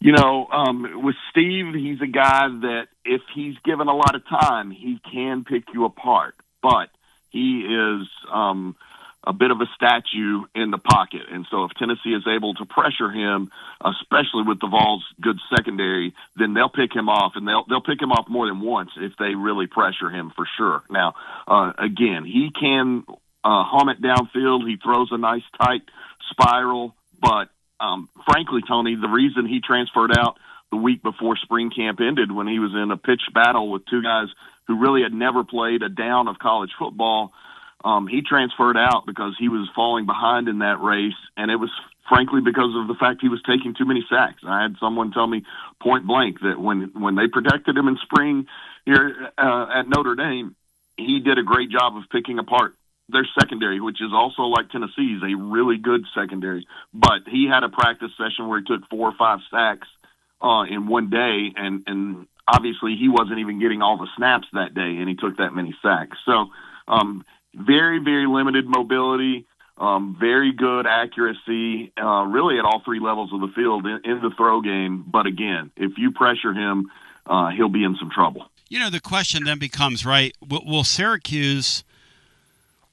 With Steve, he's a guy that if he's given a lot of time, he can pick you apart. But he is a bit of a statue in the pocket. And so if Tennessee is able to pressure him, especially with the Vols' good secondary, then they'll pick him off, and they'll pick him off more than once if they really pressure him for sure. Now, again, he can hum it downfield. He throws a nice tight spiral, but frankly, Tony, the reason he transferred out the week before spring camp ended when he was in a pitched battle with 2 guys who really had never played a down of college football, he transferred out because he was falling behind in that race, and it was frankly because of the fact he was taking too many sacks. I had someone tell me point blank that when they protected him in spring here at Notre Dame, he did a great job of picking apart their secondary, which is also like Tennessee's, a really good secondary. But he had a practice session where he took 4 or 5 sacks in one day, and obviously he wasn't even getting all the snaps that day, and he took that many sacks. So very, very limited mobility, very good accuracy, really at all 3 levels of the field in the throw game. But again, if you pressure him, he'll be in some trouble. The question then becomes, right, will Syracuse –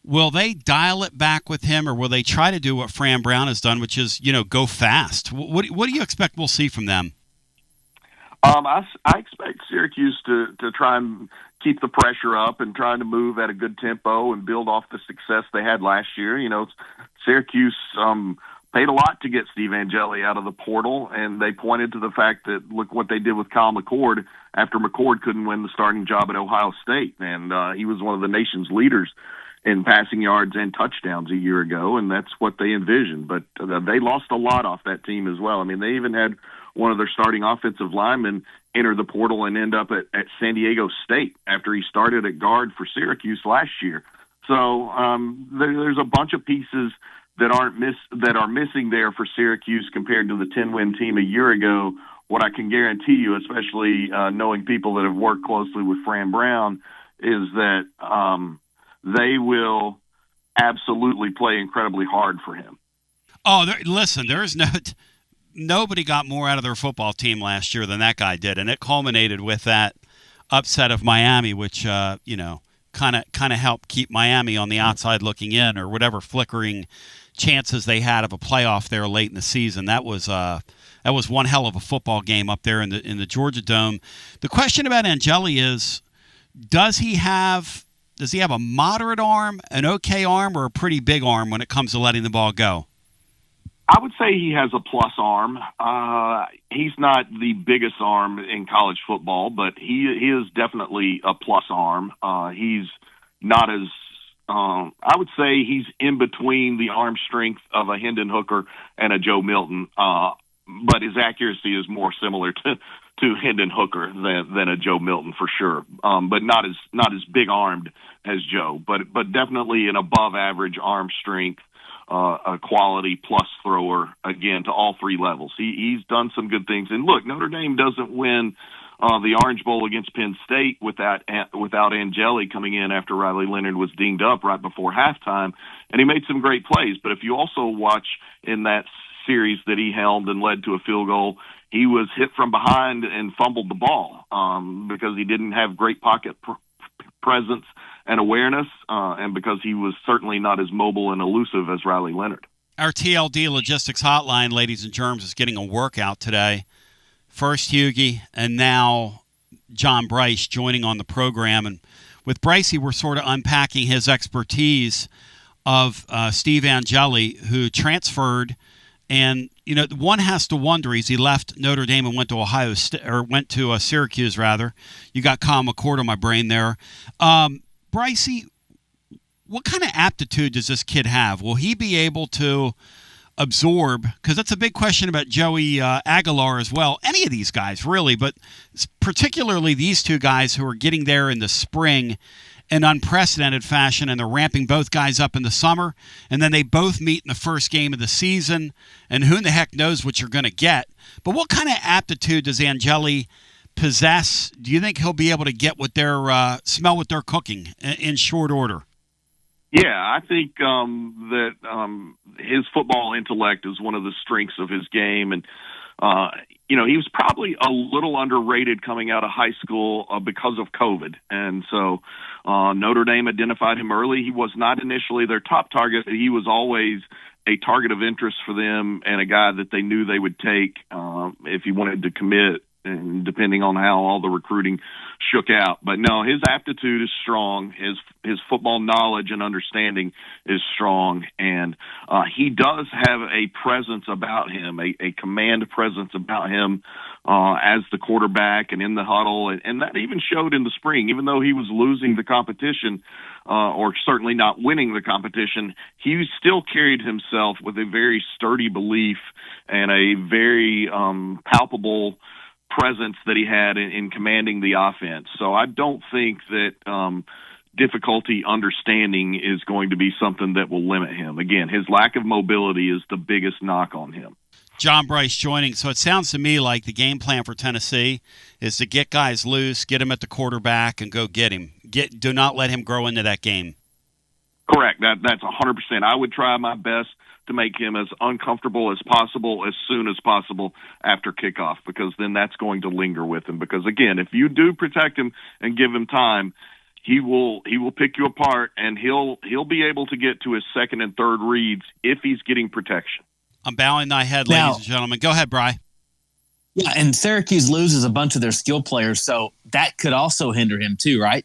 will they dial it back with him, or will they try to do what Fran Brown has done, which is, go fast? What do you expect we'll see from them? I expect Syracuse to try and keep the pressure up and trying to move at a good tempo and build off the success they had last year. Syracuse paid a lot to get Steve Angeli out of the portal, and they pointed to the fact that look what they did with Kyle McCord after McCord couldn't win the starting job at Ohio State, and he was one of the nation's leaders in passing yards and touchdowns a year ago, and that's what they envisioned. But they lost a lot off that team as well. I mean, they even had one of their starting offensive linemen enter the portal and end up at San Diego State after he started at guard for Syracuse last year. So there's a bunch of pieces that are missing there for Syracuse compared to the 10-win team a year ago. What I can guarantee you, especially knowing people that have worked closely with Fran Brown, is that they will absolutely play incredibly hard for him. Oh, listen, there's nobody got more out of their football team last year than that guy did, and it culminated with that upset of Miami, which kind of helped keep Miami on the outside looking in, or whatever flickering chances they had of a playoff there late in the season. That was one hell of a football game up there in the Georgia Dome. The question about Angeli is, does he have a moderate arm, an okay arm, or a pretty big arm when it comes to letting the ball go? I would say he has a plus arm. He's not the biggest arm in college football, but he is definitely a plus arm. He's not as I would say he's in between the arm strength of a Hendon Hooker and a Joe Milton, but his accuracy is more similar to Hendon Hooker than a Joe Milton for sure, but not as big armed as Joe, but definitely an above average arm strength. A quality plus thrower, again, to all three levels. He's done some good things. And look, Notre Dame doesn't win the Orange Bowl against Penn State without Angeli coming in after Riley Leonard was dinged up right before halftime, and he made some great plays. But if you also watch in that series that he held and led to a field goal, he was hit from behind and fumbled the ball because he didn't have great pocket presence and awareness, and because he was certainly not as mobile and elusive as Riley Leonard. Our TLD Logistics Hotline, ladies and germs, is getting a workout today. First Hughie, and now John Bryce joining on the program. And with Brycey, we're sort of unpacking his expertise of Steve Angeli, who transferred. And, one has to wonder, he left Notre Dame and went to Syracuse, rather. You got Kyle McCord on my brain there. Brycey, what kind of aptitude does this kid have? Will he be able to absorb? Because that's a big question about Joey Aguilar as well. Any of these guys, really, but particularly these two guys who are getting there in the spring in unprecedented fashion, and they're ramping both guys up in the summer, and then they both meet in the first game of the season, and who in the heck knows what you're going to get. But what kind of aptitude does Angeli possess? Do you think he'll be able to get what they're smell what they're cooking in short order? Yeah, I think that his football intellect is one of the strengths of his game, and he was probably a little underrated coming out of high school because of COVID, and so Notre Dame identified him early. He was not initially their top target, but he was always a target of interest for them and a guy that they knew they would take if he wanted to commit, and depending on how all the recruiting shook out. But no, his aptitude is strong. His football knowledge and understanding is strong, and he does have a presence about him, a command presence about him as the quarterback and in the huddle, and that even showed in the spring. Even though he was losing the competition, or certainly not winning the competition, he still carried himself with a very sturdy belief and a very palpable presence that he had in commanding the offense. So I don't think that difficulty understanding is going to be something that will limit him. Again, his lack of mobility is the biggest knock on him. John Bryce joining. So it sounds to me like the game plan for Tennessee is to get guys loose, get him at the quarterback, and go get him. Do not let him grow into that game. Correct. That's 100%. I would try my best to make him as uncomfortable as possible as soon as possible after kickoff, because then that's going to linger with him. Because, again, if you do protect him and give him time, he will pick you apart, and he'll be able to get to his second and third reads if he's getting protection. I'm bowing my head, ladies and gentlemen. Go ahead, Bri. Yeah, and Syracuse loses a bunch of their skill players, so that could also hinder him too, right?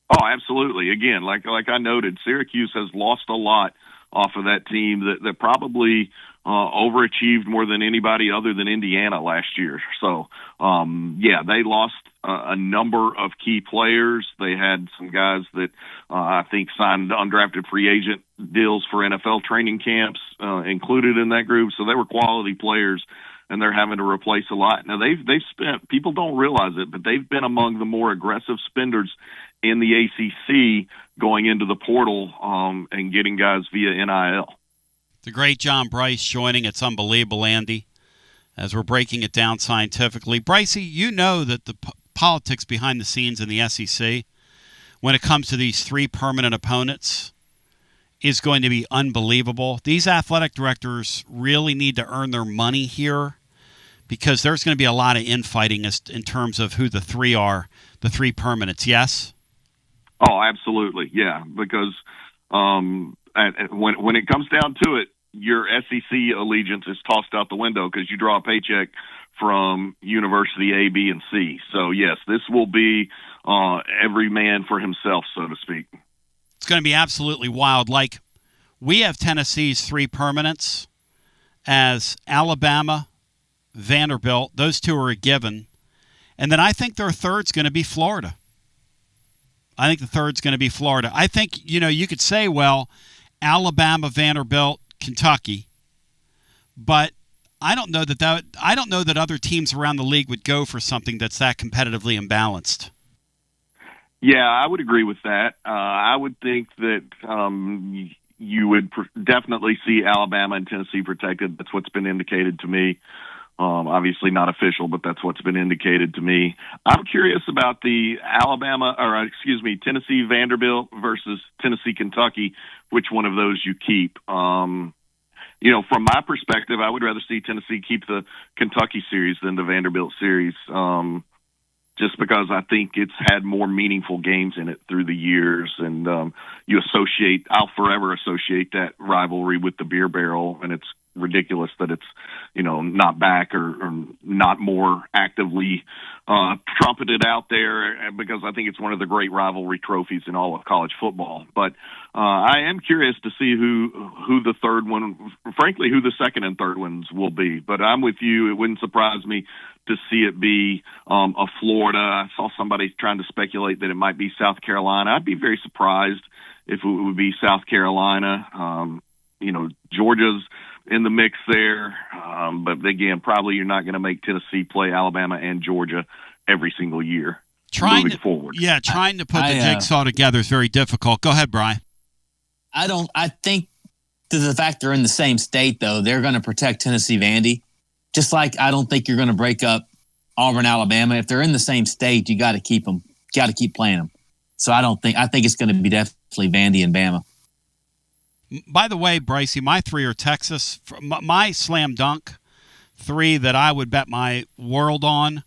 Oh, absolutely. Again, like I noted, Syracuse has lost a lot off of that team that probably overachieved more than anybody other than Indiana last year. So, they lost a number of key players. They had some guys that I think signed undrafted free agent deals for NFL training camps included in that group. So they were quality players, and they're having to replace a lot. Now, they've spent, people don't realize it, but they've been among the more aggressive spenders in the ACC going into the portal and getting guys via NIL. The great John Bryce joining. It's unbelievable, Andy, as we're breaking it down scientifically. Brycey, you know that the politics behind the scenes in the SEC, when it comes to these 3 permanent opponents, is going to be unbelievable. These athletic directors really need to earn their money here, because there's going to be a lot of infighting in terms of who the 3 are, the 3 permanents. Yes? Oh, absolutely. Yeah, because when it comes down to it, your SEC allegiance is tossed out the window because you draw a paycheck from University A, B, and C. So, yes, this will be every man for himself, so to speak. It's going to be absolutely wild. Like, we have Tennessee's 3 permanents as Alabama, Vanderbilt. Those 2 are a given. And then I think their third's going to be Florida. I think, you could say, well, Alabama, Vanderbilt, Kentucky. But I don't know that other teams around the league would go for something that's that competitively imbalanced. Yeah, I would agree with that. I would think that you would definitely see Alabama and Tennessee protected. That's what's been indicated to me. Obviously not official, but that's what's been indicated to me. I'm curious about the Tennessee Vanderbilt versus Tennessee Kentucky, which one of those you keep. From my perspective, I would rather see Tennessee keep the Kentucky series than the Vanderbilt series, just because I think it's had more meaningful games in it through the years. And I'll forever associate that rivalry with the beer barrel, and it's ridiculous that it's not back or not more actively trumpeted out there, because I think it's one of the great rivalry trophies in all of college football. But I am curious to see who the third one, frankly, who the second and third ones will be. But I'm with you. It wouldn't surprise me to see it be a Florida. I saw somebody trying to speculate that it might be South Carolina. I'd be very surprised if it would be South Carolina. Georgia's in the mix there. But again, probably you're not going to make Tennessee play Alabama and Georgia every single year moving forward. Yeah, trying to put the jigsaw together is very difficult. Go ahead, Brian. I think to the fact they're in the same state, though, they're going to protect Tennessee Vandy. Just like I don't think you're going to break up Auburn, Alabama. If they're in the same state, you got to keep them. Got to keep playing them. So I think it's going to be definitely Vandy and Bama. By the way, Brycey, my 3 are Texas. My slam dunk 3 that I would bet my world on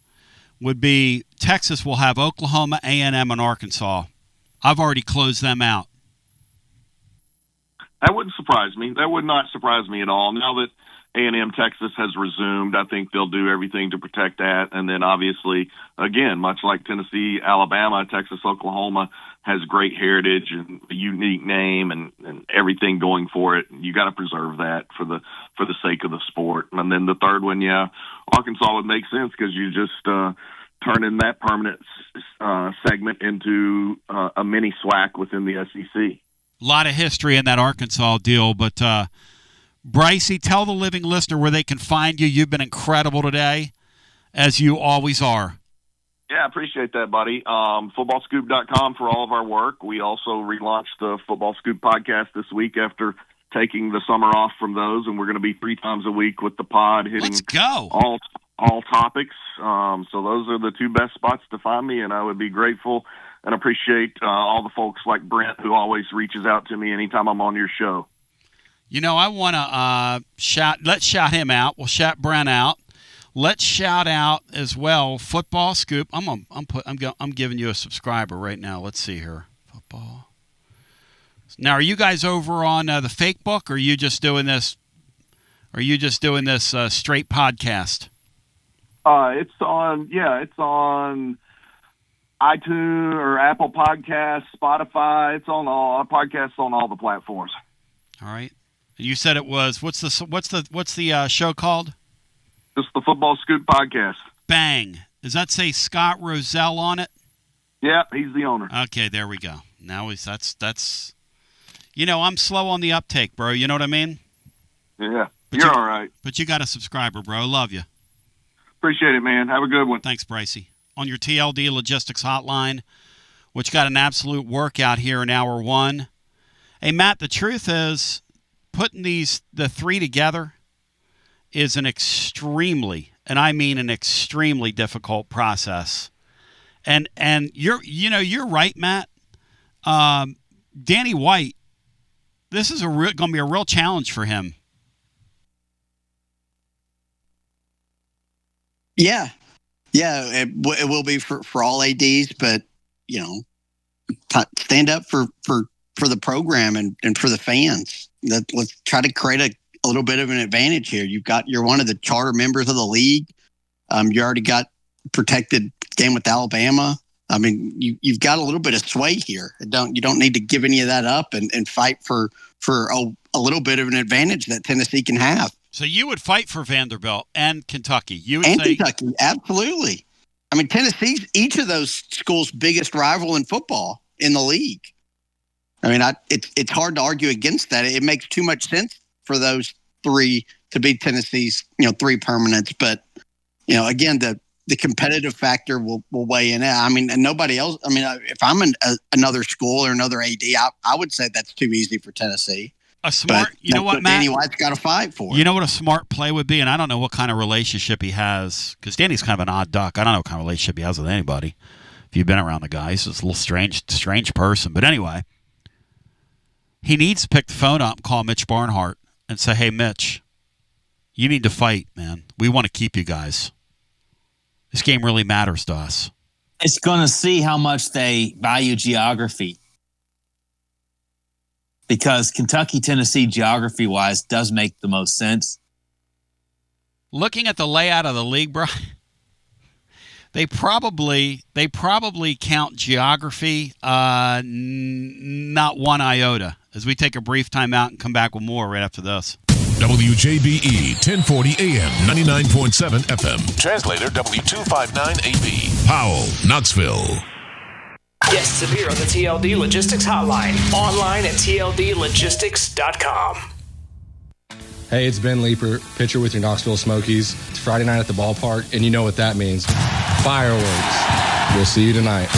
would be Texas will have Oklahoma, A&M, and Arkansas. I've already closed them out. That wouldn't surprise me. That would not surprise me at all. Now that A&M Texas has resumed, I think they'll do everything to protect that. And then obviously, again, much like Tennessee, Alabama, Texas, Oklahoma has great heritage and a unique name and everything going for it. You got to preserve that for the sake of the sport. And then the third one, Arkansas would make sense because you just turning that permanent segment into a mini SWAC within the SEC. A lot of history in that Arkansas deal, but Brycey, tell the living listener where they can find you. You've been incredible today, as you always are. Yeah, I appreciate that, buddy. Footballscoop.com for all of our work. We also relaunched the Football Scoop podcast this week after taking the summer off from those, and we're going to be 3 times a week with the pod hitting all topics. So those are the 2 best spots to find me, and I would be grateful and appreciate all the folks like Brent who always reaches out to me anytime I'm on your show. I want to let's shout him out. We'll shout Brent out. Let's shout out as well Football Scoop. I'm giving you a subscriber right now. Let's see here. Football. Now, are you guys over on the fake book, or are you just doing this? Straight podcast? It's on iTunes or Apple Podcasts, Spotify. It's on all podcasts on all the platforms. All right. You said it was what's the show called? It's the Football Scoop podcast. Bang. Does that say Scott Rozelle on it? Yeah, he's the owner. Okay, there we go. Now that's I'm slow on the uptake, bro. You know what I mean? Yeah. You're all right. But you got a subscriber, bro. Love you. Appreciate it, man. Have a good one. Thanks, Brycey. On your TLD Logistics Hotline, which got an absolute workout here in hour 1. Hey, Matt, the truth is putting the three together is an extremely, and I mean an extremely difficult process. And you're right, Matt. Danny White, this is going to be a real challenge for him. Yeah, it will be for all ADs, but stand up for the program and for the fans. Let's try to create a little bit of an advantage here. You're one of the charter members of the league. You already got protected game with Alabama. I mean, you've got a little bit of sway here. You don't need to give any of that up and fight for a little bit of an advantage that Tennessee can have. So you would fight for Vanderbilt and Kentucky. Kentucky, absolutely. I mean, Tennessee's each of those schools' biggest rival in football in the league. I mean, it's hard to argue against that. It makes too much sense for those three to be Tennessee's, three permanents. But, again, the competitive factor will weigh in. I mean, and nobody else. I mean, if I'm another school or another AD, I would say that's too easy for Tennessee. A smart, what, Matt? Danny White's got to fight for. You know what a smart play would be? And I don't know what kind of relationship he has, because Danny's kind of an odd duck. I don't know what kind of relationship he has with anybody. If you've been around the guy, he's just a little strange person. But anyway, he needs to pick the phone up and call Mitch Barnhart and say, hey, Mitch, you need to fight, man. We want to keep you guys. This game really matters to us. It's going to see how much they value geography. Because Kentucky, Tennessee, geography-wise, does make the most sense. Looking at the layout of the league, bro, they probably count geography not one iota. As we take a brief timeout and come back with more right after this. WJBE 1040 AM 99.7 FM. Translator W259AB. Powell, Knoxville. Guests appear on the TLD Logistics Hotline. Online at tldlogistics.com. Hey, it's Ben Leeper, pitcher with your Knoxville Smokies. It's Friday night at the ballpark, and you know what that means. Fireworks. We'll see you tonight.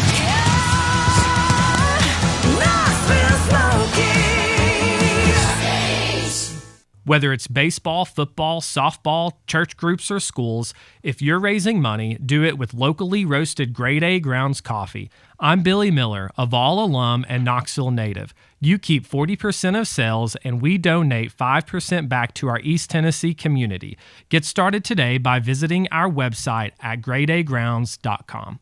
Whether it's baseball, football, softball, church groups, or schools, if you're raising money, do it with locally roasted Grade A Grounds coffee. I'm Billy Miller, a Vol alum and Knoxville native. You keep 40% of sales, and we donate 5% back to our East Tennessee community. Get started today by visiting our website at gradeagrounds.com.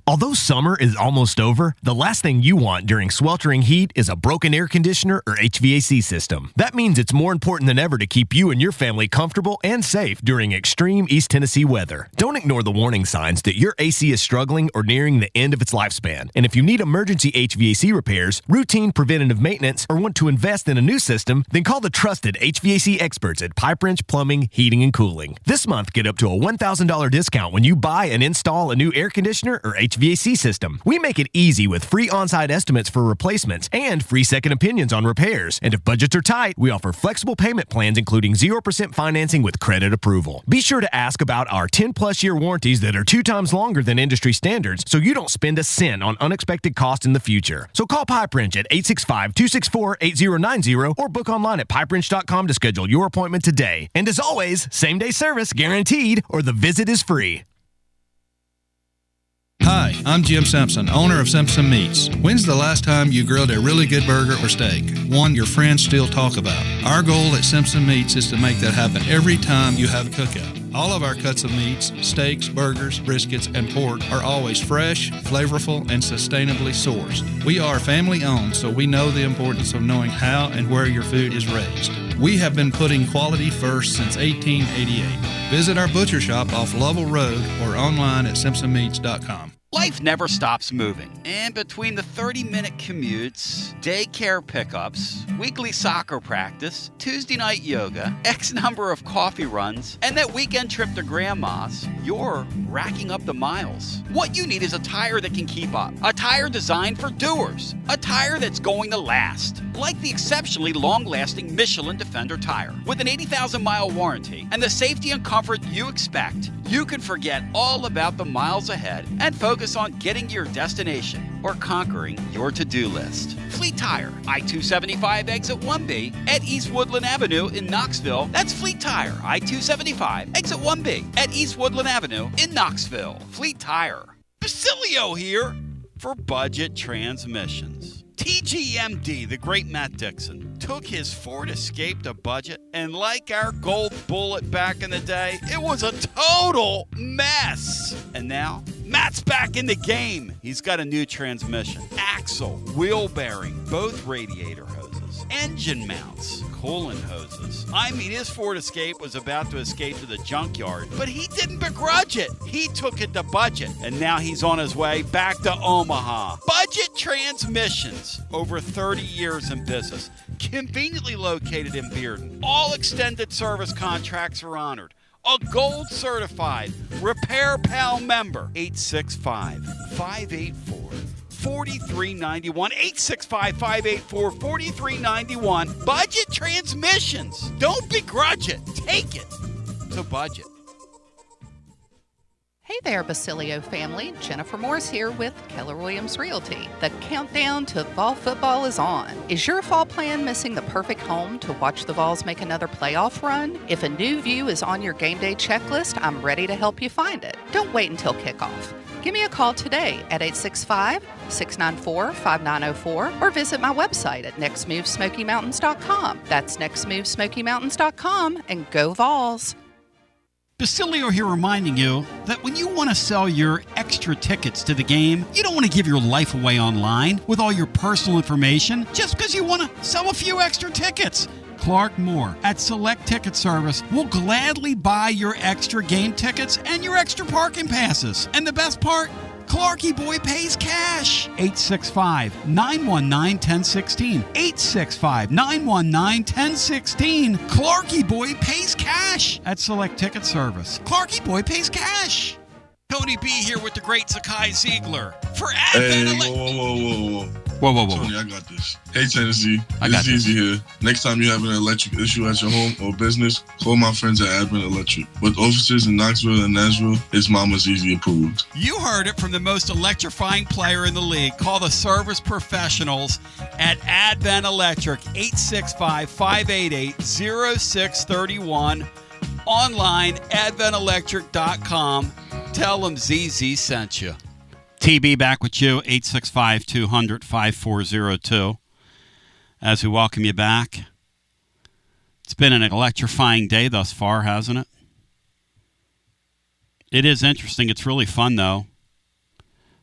Although summer is almost over, the last thing you want during sweltering heat is a broken air conditioner or HVAC system. That means it's more important than ever to keep you and your family comfortable and safe during extreme East Tennessee weather. Don't ignore the warning signs that your AC is struggling or nearing the end of its lifespan. And if you need emergency HVAC repairs, routine preventative maintenance, or want to invest in a new system, then call the trusted HVAC experts at Pipe Wrench Plumbing, Heating, and Cooling. This month, get up to a $1,000 discount when you buy and install a new air conditioner or HVAC system. We make it easy with free on-site estimates for replacements and free second opinions on repairs. And if budgets are tight, we offer flexible payment plans including 0% financing with credit approval. Be sure to ask about our 10-plus year warranties that are 2 times longer than industry standards so you don't spend a cent on unexpected costs in the future. So call Pipe Wrench at 865-264-8090 or book online at pipewrench.com to schedule your appointment today. And as always, same-day service guaranteed or the visit is free. Hi, I'm Jim Simpson, owner of Simpson Meats. When's the last time you grilled a really good burger or steak? One your friends still talk about. Our goal at Simpson Meats is to make that happen every time you have a cookout. All of our cuts of meats, steaks, burgers, briskets, and pork are always fresh, flavorful, and sustainably sourced. We are family owned, so we know the importance of knowing how and where your food is raised. We have been putting quality first since 1888. Visit our butcher shop off Lovell Road or online at simpsonmeats.com. Life never stops moving. And between the 30-minute commutes, daycare pickups, weekly soccer practice, Tuesday night yoga, X number of coffee runs, and that weekend trip to Grandma's, you're racking up the miles. What you need is a tire that can keep up. A tire designed for doers. A tire that's going to last. Like the exceptionally long-lasting Michelin Defender tire. With an 80,000-mile warranty and the safety and comfort you expect, you can forget all about the miles ahead and focus on getting your destination or conquering your to-do list. Fleet Tire, I-275 exit 1B at East Woodland Avenue in Knoxville. That's Fleet Tire, I-275 exit 1B at East Woodland Avenue in Knoxville. Fleet Tire. Basilio here for Budget Transmissions. TGMD, the great Matt Dixon, took his Ford Escape to budget, and like our gold bullet back in the day, it was a total mess. And now, Matt's back in the game. He's got a new transmission, axle, wheel bearing, both radiator hoses, engine mounts, coolant hoses. I mean, his Ford Escape was about to escape to the junkyard, but he didn't begrudge it. He took it to budget, and now he's on his way back to Omaha. Budget Transmissions, over 30 years in business, conveniently located in Bearden. All extended service contracts are honored. A gold certified Repair Pal member. 865-584-4391. 865-584-4391. Budget Transmissions. Don't begrudge it. Take it to budget. Hey there, Basilio family. Jennifer Morris here with Keller Williams Realty. The countdown to fall football is on. Is your fall plan missing the perfect home to watch the Vols make another playoff run? If a new view is on your game day checklist, I'm ready to help you find it. Don't wait until kickoff. Give me a call today at 865-694-5904 or visit my website at nextmovesmokymountains.com. That's nextmovesmokymountains.com, and go Vols. Basilio here reminding you that when you want to sell your extra tickets to the game, you don't want to give your life away online with all your personal information just because you want to sell a few extra tickets. Clark Moore at Select Ticket Service will gladly buy your extra game tickets and your extra parking passes. And the best part? Clarky Boy pays cash. 865-919-1016. 865-919-1016. Clarky Boy pays cash at Select Ticket Service. Clarky Boy pays cash. Tony B here with the great Zakai Ziegler for Advent. Whoa. Tony, I got this. Hey, Tennessee. It's Easy here. Next time you have an electric issue at your home or business, call my friends at Advent Electric. With offices in Knoxville and Nashville, it's Mama's Easy approved. You heard it from the most electrifying player in the league. Call the service professionals at Advent Electric, 865-588-0631. Online, adventelectric.com. Tell them ZZ sent you. TB back with you, 865-200-5402. As we welcome you back. It's been an electrifying day thus far, hasn't it? It is interesting. It's really fun, though.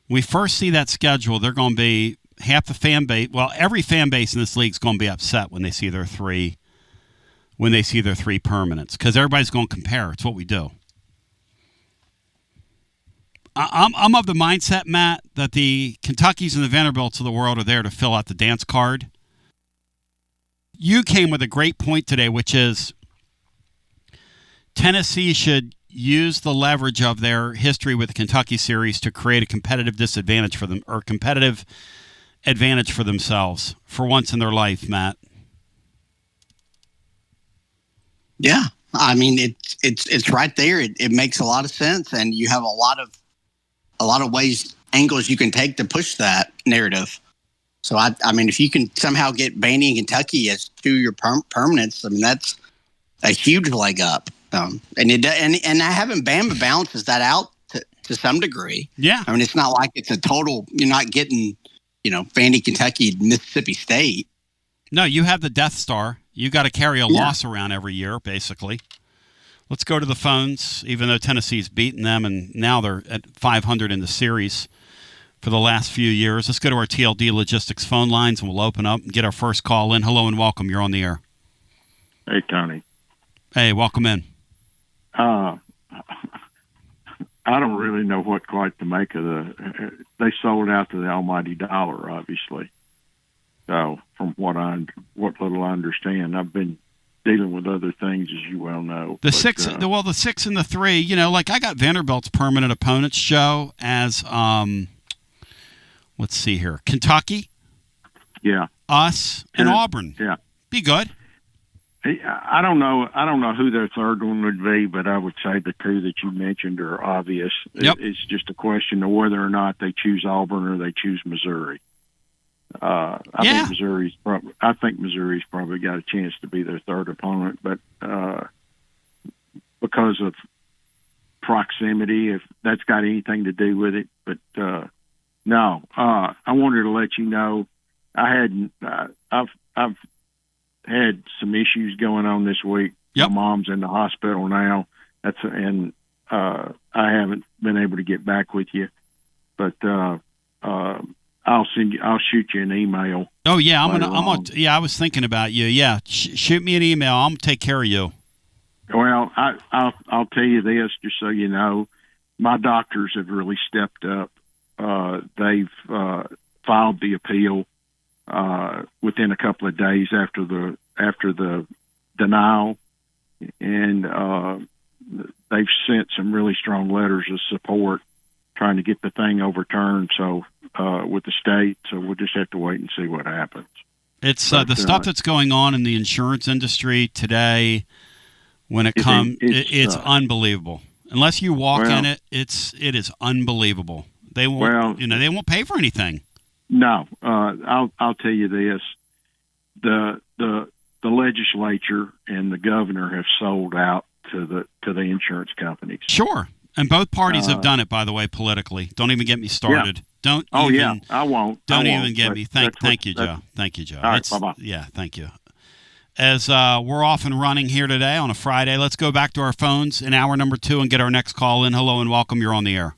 When we first see that schedule, they're going to be half the fan base. Well, every fan base in this league is going to be upset when they see their three permanents, because everybody's going to compare. It's what we do. I'm of the mindset, Matt, that the Kentuckys and the Vanderbilts of the world are there to fill out the dance card. You came with a great point today, which is Tennessee should use the leverage of their history with the Kentucky series to create a competitive disadvantage for them, or competitive advantage for themselves for once in their life, Matt. Yeah, I mean it's right there. It makes a lot of sense, and you have a lot of angles you can take to push that narrative. So I mean, if you can somehow get Vandy and Kentucky as two of your permanents, I mean that's a huge leg up. And having Bama balances that out to some degree. Yeah, I mean it's not like it's a total. You're not getting Vandy, Kentucky, Mississippi State. No, you have the Death Star. You got to carry a loss around every year, basically. Let's go to the phones, even though Tennessee's beaten them, and now they're at 500 in the series for the last few years. Let's go to our TLD Logistics phone lines, and we'll open up and get our first call in. Hello and welcome. You're on the air. Hey, Tony. Hey, welcome in. I don't really know what quite to make of they sold out to the almighty dollar, obviously. So from what little I understand, I've been dealing with other things, as you well know. The 6 and the 3, like I got Vanderbilt's permanent opponents, Joe, as, let's see here, Kentucky, yeah, us, and Auburn. Yeah. Be good. I don't know. I don't know who their third one would be, but I would say the two that you mentioned are obvious. Yep. It's just a question of whether or not they choose Auburn or they choose Missouri. I think Missouri's probably got a chance to be their third opponent, but because of proximity, if that's got anything to do with it. But no, I wanted to let you know I've had some issues going on this week. Yep. My mom's in the hospital now. I haven't been able to get back with you, but I'll shoot you an email. Oh yeah, I was thinking about you. Yeah, shoot me an email. I'm gonna take care of you. Well, I'll tell you this, just so you know, my doctors have really stepped up. They've filed the appeal within a couple of days after the denial, and they've sent some really strong letters of support trying to get the thing overturned. So with the state, so we'll just have to wait and see what happens. It's the stuff that's going on in the insurance industry today. When it comes, it's unbelievable. Unless you walk in it, it is unbelievable. They won't, they won't pay for anything. No, I'll tell you this: the legislature and the governor have sold out to the insurance companies. Sure, and both parties have done it. By the way, politically, don't even get me started. Yeah. Don't. Oh even, yeah, I won't. Don't even get me. Thank you, Joe. Thank you, Joe. All right, bye-bye. Yeah, thank you. As we're off and running here today on a Friday, let's go back to our phones in hour number 2 and get our next call in. Hello and welcome. You're on the air.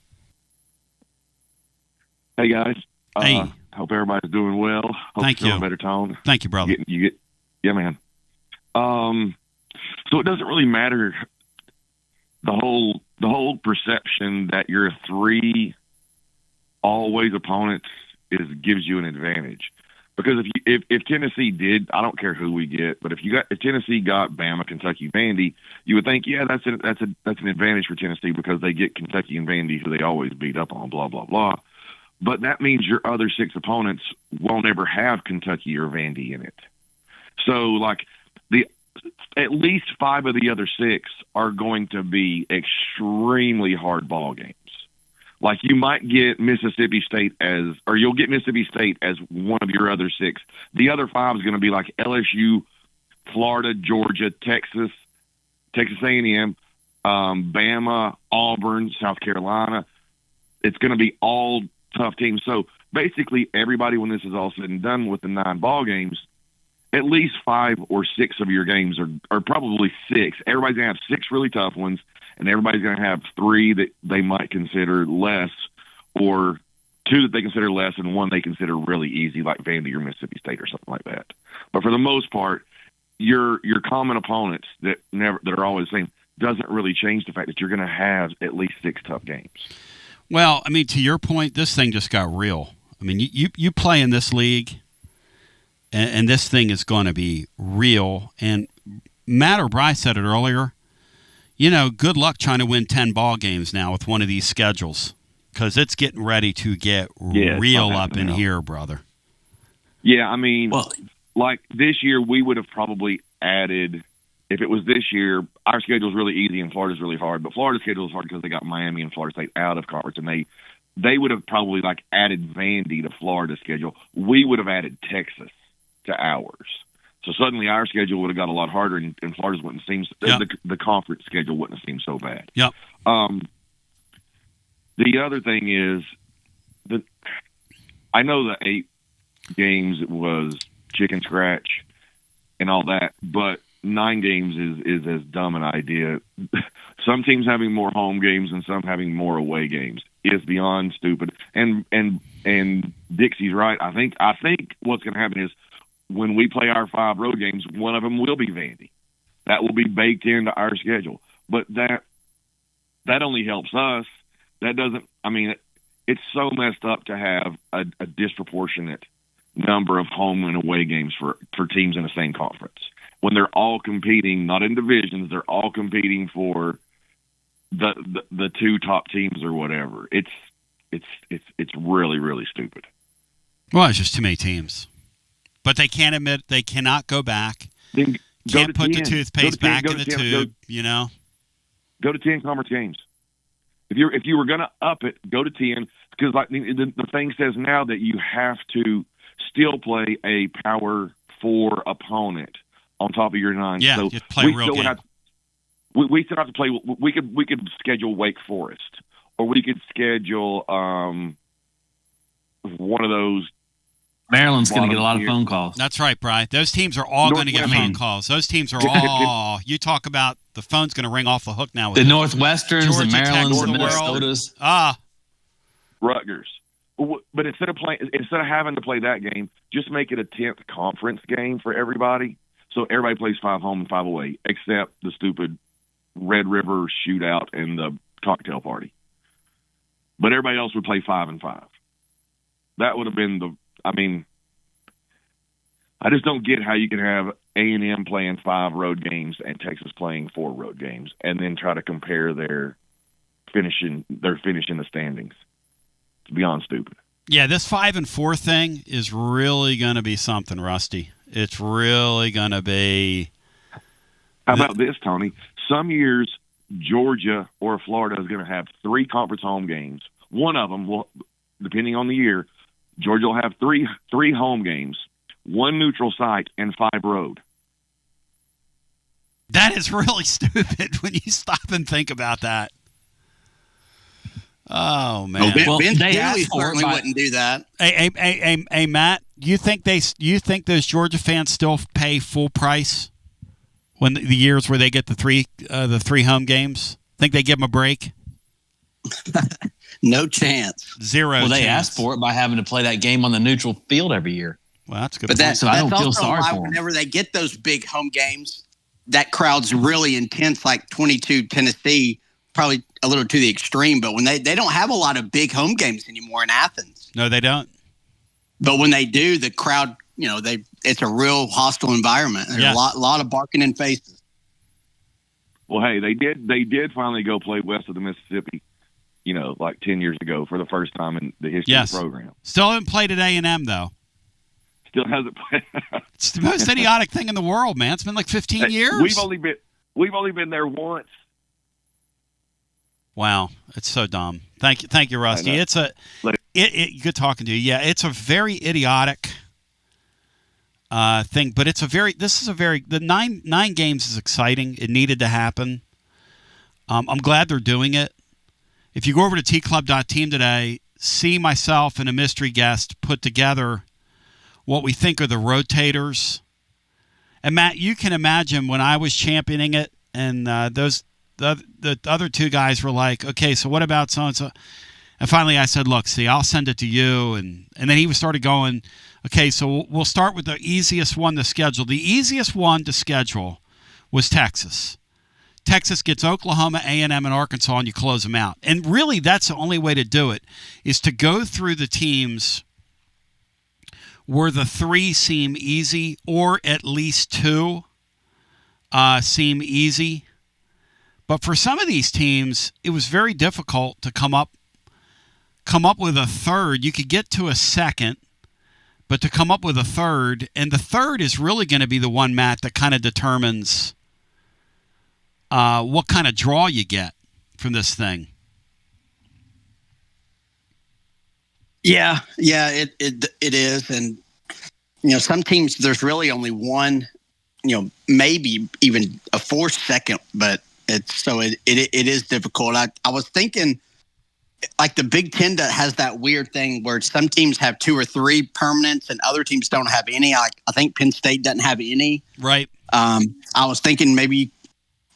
Hey, guys. Hey. Hope everybody's doing well. Hope Thank you're you. feeling better, Tone. Thank you, brother. Yeah, man. So it doesn't really matter the whole perception that your 3 always opponents gives you an advantage. Because if Tennessee did, I don't care who we get, but if Tennessee got Bama, Kentucky, Vandy, you would think, yeah, that's an advantage for Tennessee because they get Kentucky and Vandy, who they always beat up on, blah blah blah. But that means your other 6 opponents won't ever have Kentucky or Vandy in it. So like at least 5 of the other 6 are going to be extremely hard ball games. Like you might get Mississippi State you'll get Mississippi State as one of your other 6. The other 5 is going to be like LSU, Florida, Georgia, Texas A&M, Bama, Auburn, South Carolina. It's going to be all tough teams. So basically everybody, when this is all said and done with the 9 ball games, at least 5 or 6 of your games are probably 6. Everybody's going to have 6 really tough ones, and everybody's going to have 3 that they might consider less, or 2 that they consider less, and 1 they consider really easy, like Vandy or Mississippi State or something like that. But for the most part, your common opponents that are always the same doesn't really change the fact that you're going to have at least 6 tough games. Well, I mean, to your point, this thing just got real. I mean, you play in this league, and this thing is going to be real. And Matt or Bryce said it earlier. Good luck trying to win 10 ball games now with one of these schedules, because it's getting ready to get real up in here, brother. Yeah, I mean, like this year, we would have probably added, if it was this year, our schedule is really easy and Florida's really hard. But Florida's schedule is hard because they got Miami and Florida State out of conference, and they would have probably like added Vandy to Florida's schedule. We would have added Texas to ours. So suddenly our schedule would have got a lot harder, and Florida's wouldn't seem the conference schedule wouldn't have seemed so bad. Yep. The other thing is that I know the 8 games was chicken scratch and all that, but 9 games is as dumb an idea. Some teams having more home games and some having more away games is beyond stupid. And Dixie's right. I think what's going to happen is, when we play our 5 road games, one of them will be Vandy. That will be baked into our schedule. But that only helps us. That doesn't – I mean, it's so messed up to have a disproportionate number of home and away games for teams in the same conference. When they're all competing, not in divisions, they're all competing for the 2 top teams or whatever. It's really, really stupid. Well, it's just too many teams. But they can't admit, they cannot go back, Can't put the toothpaste back in the tube, you know? Go to 10 conference games. If you were going to up it, go to 10, because like the thing says now that you have to still play a Power 4 opponent on top of your 9. Yeah, so you play a real game. We still have to play. We could schedule Wake Forest, or we could schedule one of those. Maryland's going to get a lot of phone calls. That's right, Bri. Those teams are all going to get phone calls. Those teams are all. You talk about the phone's going to ring off the hook now. With the Northwesterns, Georgia, the Marylands, Texas, the Minnesotas. Rutgers. But instead of having to play that game, just make it a 10th conference game for everybody. So everybody plays 5 home and 5 away, except the stupid Red River shootout and the cocktail party. But everybody else would play 5 and 5. That would have been I just don't get how you can have A&M playing 5 road games and Texas playing 4 road games, and then try to compare their finish in the standings. It's beyond stupid. Yeah, this 5 and 4 thing is really going to be something, Rusty. It's really going to be. How about this, Tony? Some years, Georgia or Florida is going to have 3 conference home games. One of them will, depending on the year, Georgia will have three home games, 1 neutral site, and 5 road. That is really stupid when you stop and think about that. Oh man! Well, Ben Staley certainly wouldn't do that. Hey, Matt, you think those Georgia fans still pay full price when the years where they get the 3 home games? Think they give them a break? No chance. Zero. Well, they chance. asked for it by having to play that game on the neutral field every year. Well, that's good. But so I don't feel sorry for them. Whenever they get those big home games, that crowd's really intense, like 22 Tennessee, probably a little to the extreme. But when they don't have a lot of big home games anymore in Athens. No, they don't. But when they do, the crowd, it's a real hostile environment. There's a lot of barking in faces. Well, hey, they did finally go play west of the Mississippi, like 10 years ago for the first time in the history of the program. Still haven't played at A&M, though. Still hasn't played. It's the most idiotic thing in the world, man. It's been like 15 years. We've only been there once. Wow, it's so dumb. Thank you, Rusty. It's good talking to you. Yeah, it's a very idiotic thing, but the nine games is exciting. It needed to happen. I'm glad they're doing it. If you go over to tclub.team today, see myself and a mystery guest put together what we think are the rotators. And Matt, you can imagine when I was championing it, and the other 2 guys were like, okay, so what about so-and-so? And finally I said, look, see, I'll send it to you. And then he started going, okay, so we'll start with the easiest one to schedule. The easiest one to schedule was Texas. Texas gets Oklahoma, A&M, and Arkansas, and you close them out. And really, that's the only way to do it, is to go through the teams where the 3 seem easy, or at least 2 seem easy. But for some of these teams, it was very difficult to come up with a third. You could get to a second, but to come up with a third, and the third is really going to be the one, Matt, that kind of determines what kind of draw you get from this thing. Yeah, it is, and some teams there's really only one, maybe even a 4th second, but it is difficult. I was thinking, like the Big Ten has that weird thing where some teams have 2 or 3 permanents and other teams don't have any. I think Penn State doesn't have any. Right. I was thinking maybe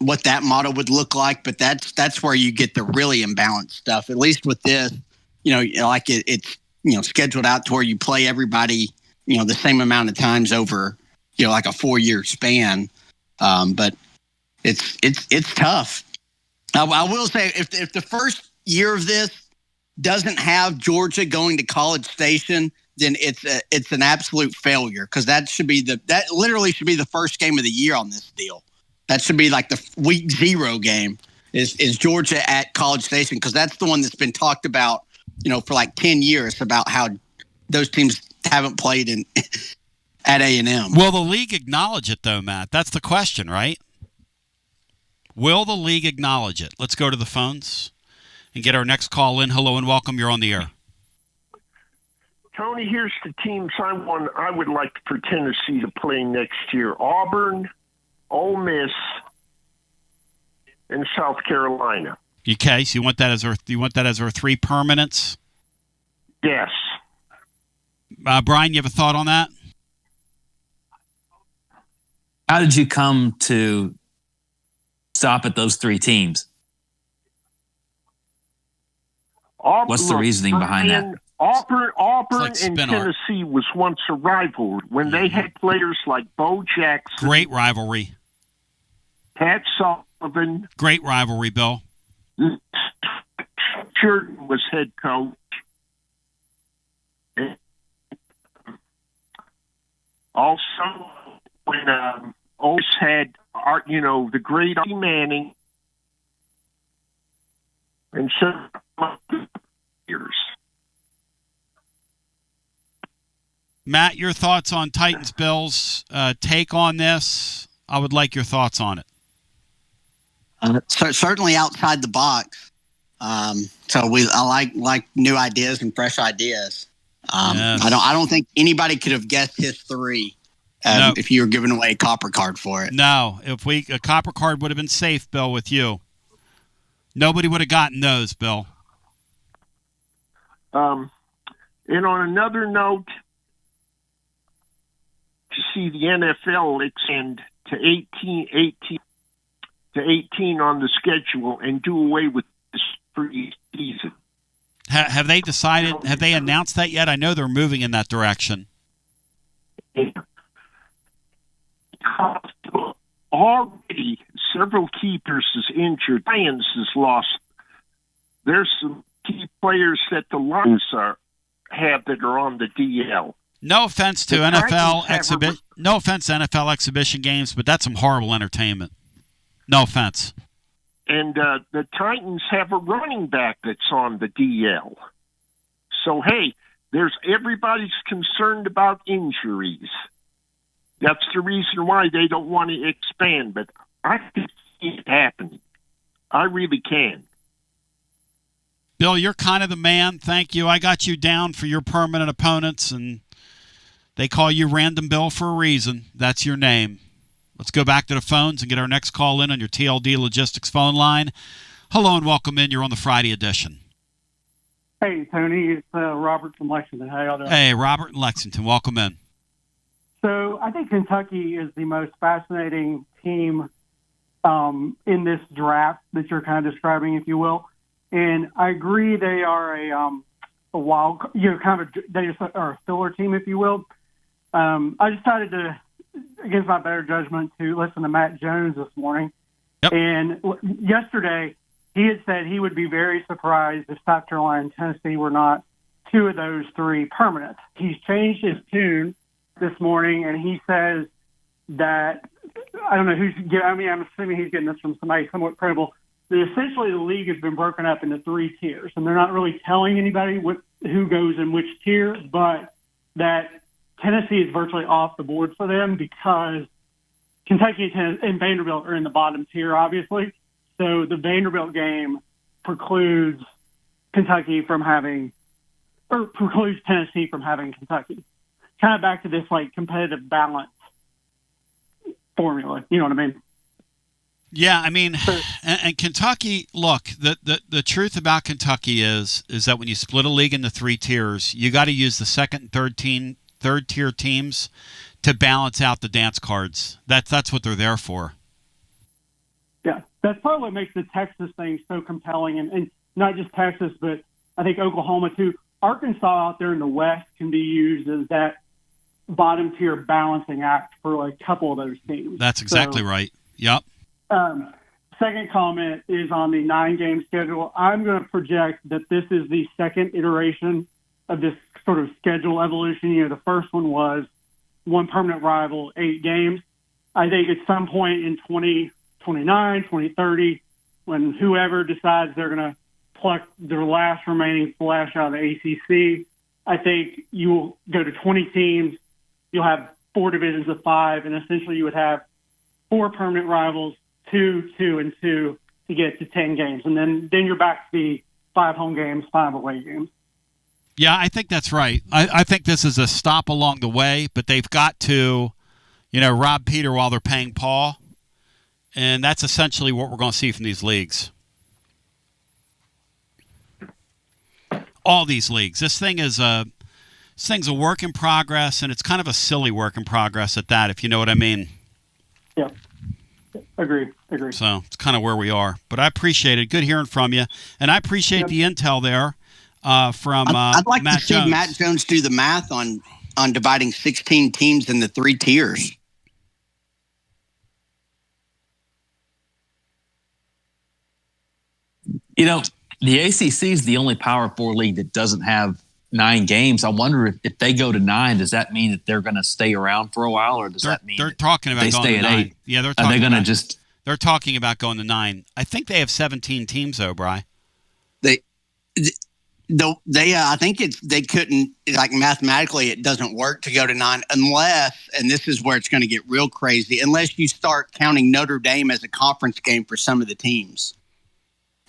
what that model would look like, but that's where you get the really imbalanced stuff. At least with this, like it's scheduled out to where you play everybody, the same amount of times over, like a 4-year span. But it's tough. I will say if the first year of this doesn't have Georgia going to College Station, then it's an absolute failure, because that literally should be the first game of the year on this deal. That should be like the week 0 game is Georgia at College Station, because that's the one that's been talked about, for like 10 years about how those teams haven't played at A&M. Will the league acknowledge it, though, Matt? That's the question, right? Will the league acknowledge it? Let's go to the phones and get our next call in. Hello and welcome. You're on the air. Tony, here's the teams I would like for Tennessee to play next year: Auburn, Ole Miss, and South Carolina. Okay, so you want that as our three permanents? Yes. Brian, you have a thought on that? How did you come to stop at those three teams? What's the reasoning behind that? Auburn like and Tennessee was once a rivalry when they had players like Bo Jackson. Great rivalry. Pat Sullivan. Great rivalry, Bill. Jordan was head coach. Also, when Oaks had, the great Archie Manning and some years. Matt, your thoughts on Titans-Bills take on this? I would like your thoughts on it. Certainly outside the box. I like new ideas and fresh ideas. Yes. I don't think anybody could have guessed his three if you were giving away a copper card for it. No, a copper card would have been safe, Bill, with you. Nobody would have gotten those, Bill. And on another note, to see the NFL extend to 18 on the schedule and do away with this preseason. Have they decided? Have they announced that yet? I know they're moving in that direction. Already, several keepers is injured. Lions has lost. There's some key players that the Lions have that are on the DL. No offense to NFL exhibition games, but that's some horrible entertainment. No offense. And the Titans have a running back that's on the DL. So, hey, everybody's concerned about injuries. That's the reason why they don't want to expand, but I can see it happening. I really can. Bill, you're kind of the man. Thank you. I got you down for your permanent opponents, and they call you Random Bill for a reason. That's your name. Let's go back to the phones and get our next call in on your TLD Logistics phone line. Hello and welcome in. You're on the Friday edition. Hey, Tony. It's Robert from Lexington. How y'all doing? Hey, Robert in Lexington. Welcome in. So I think Kentucky is the most fascinating team in this draft that you're kind of describing, if you will. And I agree they are a wild, they just are a filler team, if you will. I decided to, against my better judgment, to listen to Matt Jones this morning. Yep. And yesterday, he had said he would be very surprised if South Carolina and Tennessee were not two of those three permanent. He's changed his tune this morning, and he says that, I don't know I'm assuming he's getting this from somebody somewhat credible, that essentially the league has been broken up into three tiers, and they're not really telling anybody who goes in which tier, but that Tennessee is virtually off the board for them because Kentucky and Vanderbilt are in the bottom tier, obviously. So the Vanderbilt game precludes Tennessee from having Kentucky. Kind of back to this competitive balance formula. You know what I mean? Yeah, I mean, and Kentucky. Look, the truth about Kentucky is that when you split a league into three tiers, you got to use the second and third tier teams to balance out the dance cards. That's what they're there for. Yeah, that's part of what makes the Texas thing so compelling, and not just Texas, but I think Oklahoma too. Arkansas out there in the West can be used as that bottom tier balancing act for a couple of those teams. That's exactly right. Yep. Second comment is on the 9-game schedule. I'm going to project that this is the second iteration of this sort of schedule evolution. The first one was one permanent rival, 8 games. I think at some point in 2029, 2030, when whoever decides they're going to pluck their last remaining flesh out of the ACC, I think you will go to 20 teams. You'll have 4 divisions of 5, and essentially you would have 4 permanent rivals, 2, 2, and 2 to get to 10 games. And then you're back to the 5 home games, 5 away games. Yeah, I think that's right. I think this is a stop along the way, but they've got to, rob Peter while they're paying Paul. And that's essentially what we're going to see from these leagues. All these leagues. This thing's a work in progress, and it's kind of a silly work in progress at that, if you know what I mean. Yeah. Agree. So it's kind of where we are. But I appreciate it. Good hearing from you. And I appreciate the intel there from I'd like Matt to see Jones. Matt Jones do the math on dividing 16 teams into 3 tiers. The ACC is the only Power 4 league that doesn't have 9 games. I wonder if they go to 9, does that mean that they're going to stay around for a while, or does that mean they're talking about they going stay to at 9? 8? Yeah, they're Are talking they going to about, just? They're talking about going to 9. I think they have 17 teams though, Bri. I think they couldn't, like, mathematically it doesn't work to go to 9 unless, and this is where it's going to get real crazy, unless you start counting Notre Dame as a conference game for some of the teams,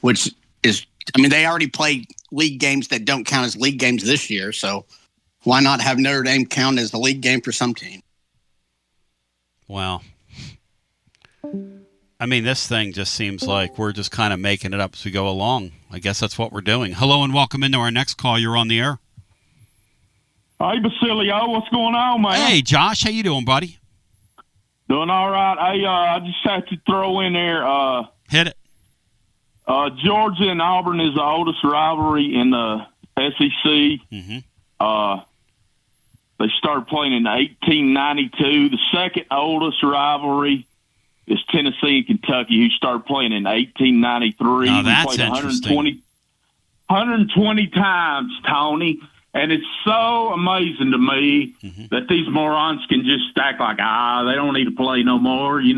which is, they already played league games that don't count as league games this year, so why not have Notre Dame count as a league game for some team? Wow. This thing just seems like we're just kind of making it up as we go along. I guess that's what we're doing. Hello and welcome into our next call. You're on the air. Hey, Basilio, what's going on, man? Hey, Josh, how you doing, buddy? Doing all right. Hey, I just had to throw in there. Hit it. Georgia and Auburn is the oldest rivalry in the SEC. Mm-hmm. They started playing in 1892. The second oldest rivalry is Tennessee and Kentucky, who started playing in 1893. Now that's we played interesting. 120 times, Tony. And it's so amazing to me that these morons can just act like, they don't need to play no more, just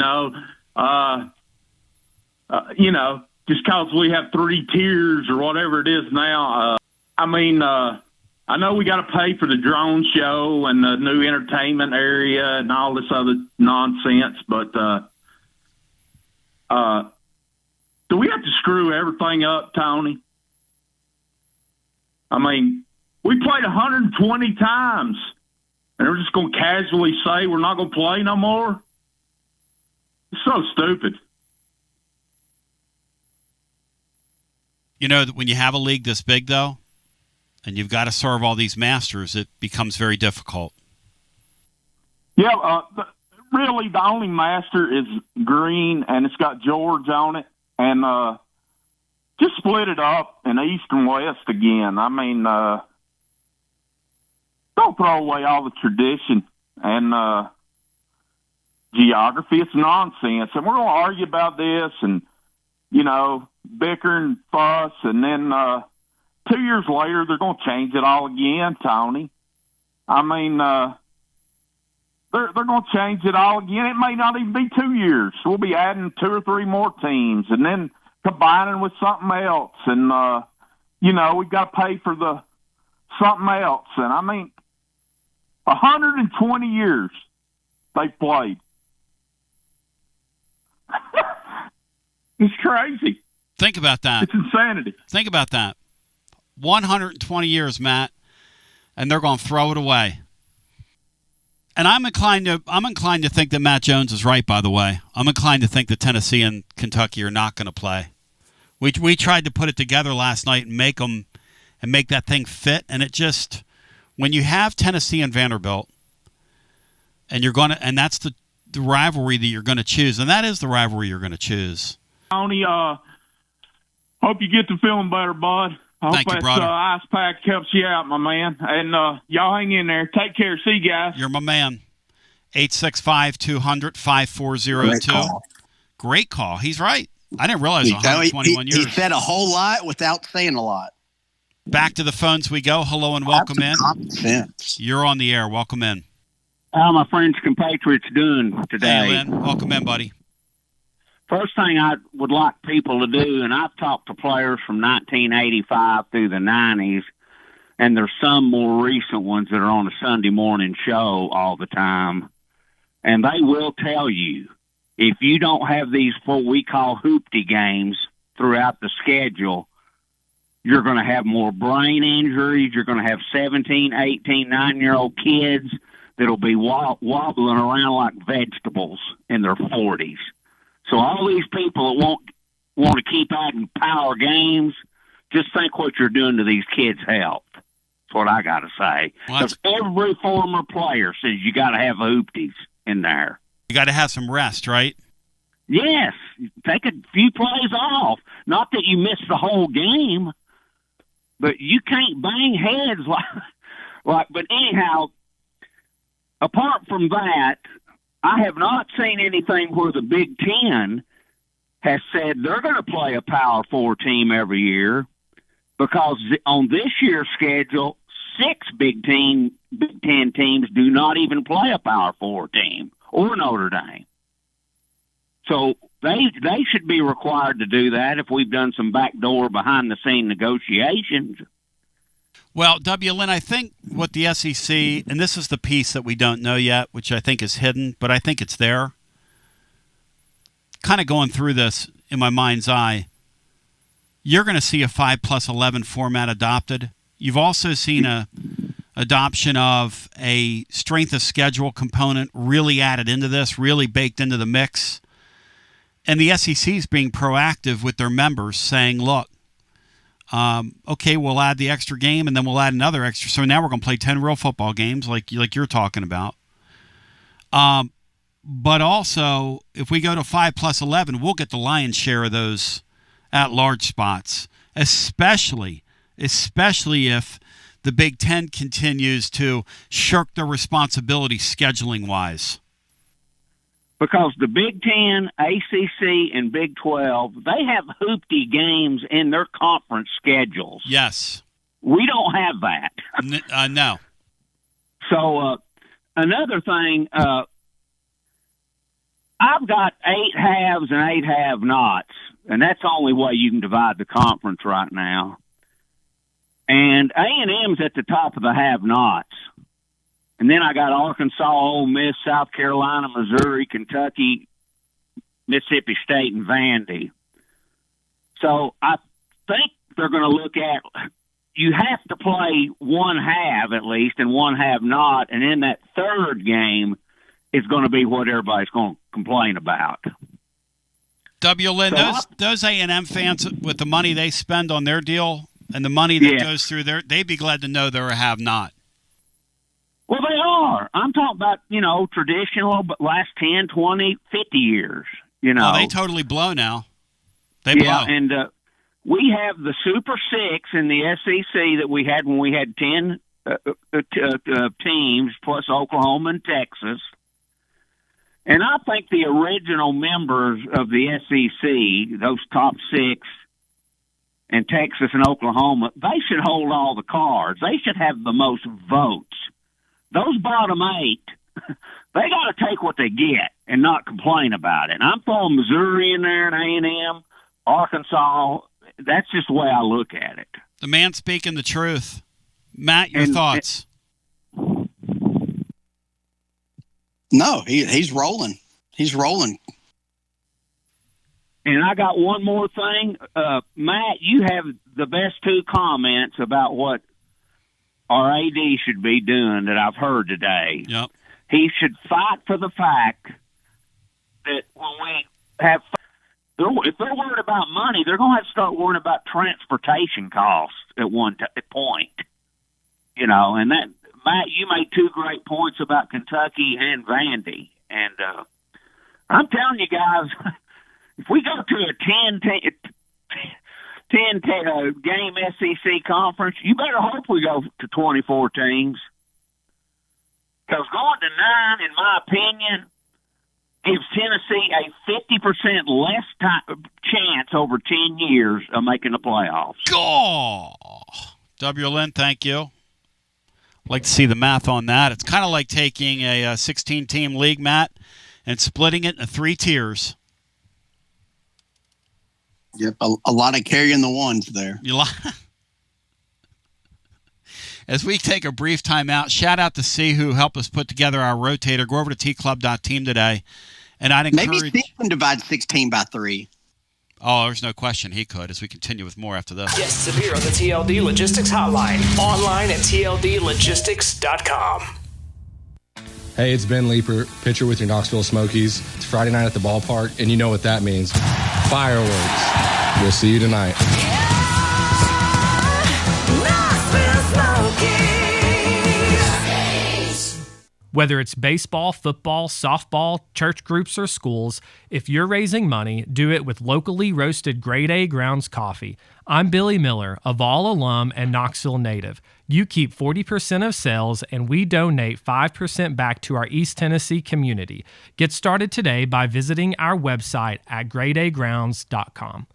because we have 3 tiers or whatever it is now. I know we got to pay for the drone show and the new entertainment area and all this other nonsense, but do we have to screw everything up, Tony? We played 120 times, and we're just going to casually say we're not going to play no more? It's so stupid. That when you have a league this big, though, and you've got to serve all these masters, it becomes very difficult. Yeah, really the only master is green, and it's got George on it. And just split it up in East and West again. Don't throw away all the tradition and geography. It's nonsense. And we're going to argue about this and, bicker and fuss, and then 2 years later they're going to change it all again, Tony. They're going to change it all again. It may not even be 2 years. We'll be adding 2 or 3 more teams and then combining with something else. And, we've got to pay for the something else. And 120 years they've played. It's crazy. Think about that. It's insanity. Think about that. 120 years, Matt, and they're going to throw it away. And I'm inclined to think that Matt Jones is right, by the way. I'm inclined to think that Tennessee and Kentucky are not going to play. We tried to put it together last night and make that thing fit, and it just, when you have Tennessee and Vanderbilt, and that's the rivalry that you're going to choose, and that is the rivalry you're going to choose. Tony, hope you get to feeling better, bud. I Thank hope you, brother. ice pack helps you out, my man. And y'all hang in there. Take care. See you guys. You're my man. 865-200-5402. Great call. He's right. I didn't realize 121 years. He said a whole lot without saying a lot. Back to the phones we go. Hello and welcome in. Common sense. You're on the air. Welcome in. How my French compatriots doing today? Hey, Lynn. Welcome in, buddy. First thing I would like people to do, and I've talked to players from 1985 through the 90s, and there's some more recent ones that are on a Sunday morning show all the time, and they will tell you if you don't have these what we call hoopty games throughout the schedule, you're going to have more brain injuries. You're going to have 17, 18, 9-year-old kids that'll be wobbling around like vegetables in their 40s. So all these people that want to keep adding power games, just think what you're doing to these kids' health. That's what I got to say. Because every former player says you got to have hoopties in there. You got to have some rest, right? Yes. Take a few plays off. Not that you miss the whole game, but you can't bang heads like. But anyhow, apart from that, I have not seen anything where the Big Ten has said they're going to play a Power 4 team every year, because on this year's schedule, 6 Big Ten teams do not even play a Power 4 team, or Notre Dame. So they should be required to do that if we've done some backdoor behind-the-scene negotiations. Well, Lynn, I think what the SEC, and this is the piece that we don't know yet, which I think is hidden, but I think it's there. Kind of going through this in my mind's eye, you're going to see a 5+11 format adopted. You've also seen a adoption of a strength of schedule component really added into this, really baked into the mix. And the SEC is being proactive with their members, saying, look, okay, we'll add the extra game, and then we'll add another extra. So now we're going to play 10 real football games like you're talking about. But also, if we go to 5+11, we'll get the lion's share of those at-large spots, especially if the Big Ten continues to shirk their responsibility scheduling-wise. Because the Big Ten, ACC, and Big 12, they have hoopty games in their conference schedules. Yes. We don't have that. No. So another thing, I've got 8 haves and 8 have-nots, and that's the only way you can divide the conference right now. And A&M's at the top of the have-nots. And then I got Arkansas, Ole Miss, South Carolina, Missouri, Kentucky, Mississippi State, and Vandy. So I think they're going to look at, you have to play one have at least and one have not, and in that third game is going to be what everybody's going to complain about. Lynn, So those A&M fans, with the money they spend on their deal and the money that goes through there, they'd be glad to know they're a have-not. Well, they are. I'm talking about, traditional, but last 10, 20, 50 years, Oh, they totally blow now. They blow. Yeah, and we have the Super Six in the SEC that we had when we had 10 teams, plus Oklahoma and Texas. And I think the original members of the SEC, those top 6, and Texas and Oklahoma, they should hold all the cards. They should have the most votes. Those bottom 8, they got to take what they get and not complain about it. And I'm throwing Missouri in there and A&M, Arkansas. That's just the way I look at it. The man speaking the truth. Matt, your thoughts? No, he's rolling. He's rolling. And I got one more thing. Matt, you have the best 2 comments about what our AD should be doing that I've heard today. Yep. He should fight for the fact that when we have, if they're worried about money, they're going to have to start worrying about transportation costs at one point. And that, Matt, you made 2 great points about Kentucky and Vandy. And I'm telling you guys, if we go to a 10 game SEC conference, you better hope we go to 24 teams. Because going to 9, in my opinion, gives Tennessee a 50% less chance over 10 years of making the playoffs. Lynn, thank you. I'd like to see the math on that. It's kind of like taking a 16-team league, Matt, and splitting it into 3 tiers. Yep, a lot of carrying the ones there. As we take a brief time out, shout out to C who helped us put together our rotator. Go over to tclub.team today. And I'd encourage... Maybe Steve can divide 16 by 3. Oh, there's no question he could as we continue with more after this. Guests appear on the TLD Logistics Hotline. Online at tldlogistics.com. Hey, it's Ben Leeper, pitcher with your Knoxville Smokies. It's Friday night at the ballpark, and you know what that means. Fireworks. We'll see you tonight. Whether it's baseball, football, softball, church groups, or schools, if you're raising money, do it with locally roasted Grade A Grounds coffee. I'm Billy Miller, a Vol alum and Knoxville native. You keep 40% of sales, and we donate 5% back to our East Tennessee community. Get started today by visiting our website at gradeagrounds.com.